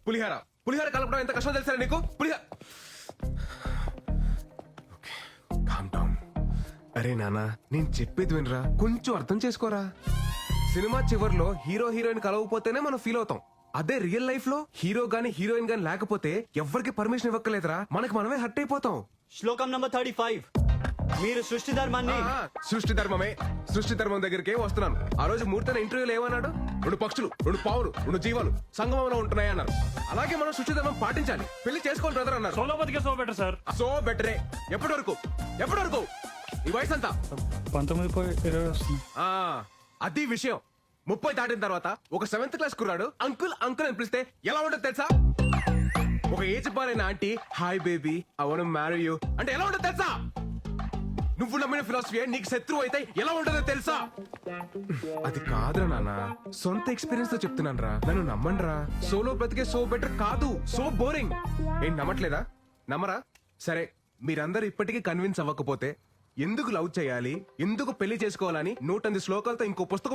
పులిహార కలపడం ఎంత కష్టం తెలుసా నీకు? అరే నానా, నేను చెప్పేది వినరా, కొంచెం అర్థం చేసుకోరా. సినిమా చివర్లో హీరో హీరోయిన్ కలవకపోతేనే మనం ఫీల్ అవుతాం. అదే రియల్ లైఫ్ లో హీరో గాని హీరోయిన్ గాని లేకపోతే ఎవరికి పర్మిషన్ ఇవ్వక్కలేదురా, మనకి మనమే హర్ట్ అయిపోతాం. శ్లోకం నంబర్ 35. మీరు సృష్టి ధర్మాన్ని సృష్టి ధర్మం దగ్గరికే వస్తున్నాను. ఆ రోజు మూర్తన ఇంటర్వ్యూలో ఏమన్నాడు? 2 పక్షులు, 2 పావులు, 2 జీవాలు సంగమంలో ఉంటున్నాయి అన్నారు. అలాగే మనం సృష్టి ధర్మం పాటించాలి. పెళ్లి చేసుకోవాలి బ్రదర్ అన్నారు. సోలో బతికే సో బెటర్ సార్. సో బెటరే. ఎప్పటి వరకు ఈ వయసు అంతా 19 వస్తుంది. అది విషయం. 30 దాటిన తర్వాత ఒక 7th క్లాస్ కుర్రాడు అంకుల్ అని పిలిస్తే ఎలా ఉంటుంది తెలుసా? ఒక ఏజ్ బారైన aunty hi baby I want to marry you అంటే ఎలా ఉంటుంది తెలుసా? నువ్వు నమ్మిన ఫిలాసఫీ నీకు శత్రువు అయితే ఎలా ఉంటుందో తెలుసా? అది కాదురా నాన్న, సొంత ఎక్స్పీరియన్స్ తో చెప్తున్నాను రా, నన్ను నమ్మండి రా. సోలో బ్రతికే సో బెటర్ కాదు, సో బోరింగ్. ఏం నమ్మట్లేదా? నమ్మరా? సరే, మీరందరూ ఇప్పటికీ కన్విన్స్ అవ్వకపోతే ఎందుకు లవ్ చేయాలి, ఎందుకు పెళ్లి చేసుకోవాలని 108 శ్లోకాలతో ఇంకో పుస్తకం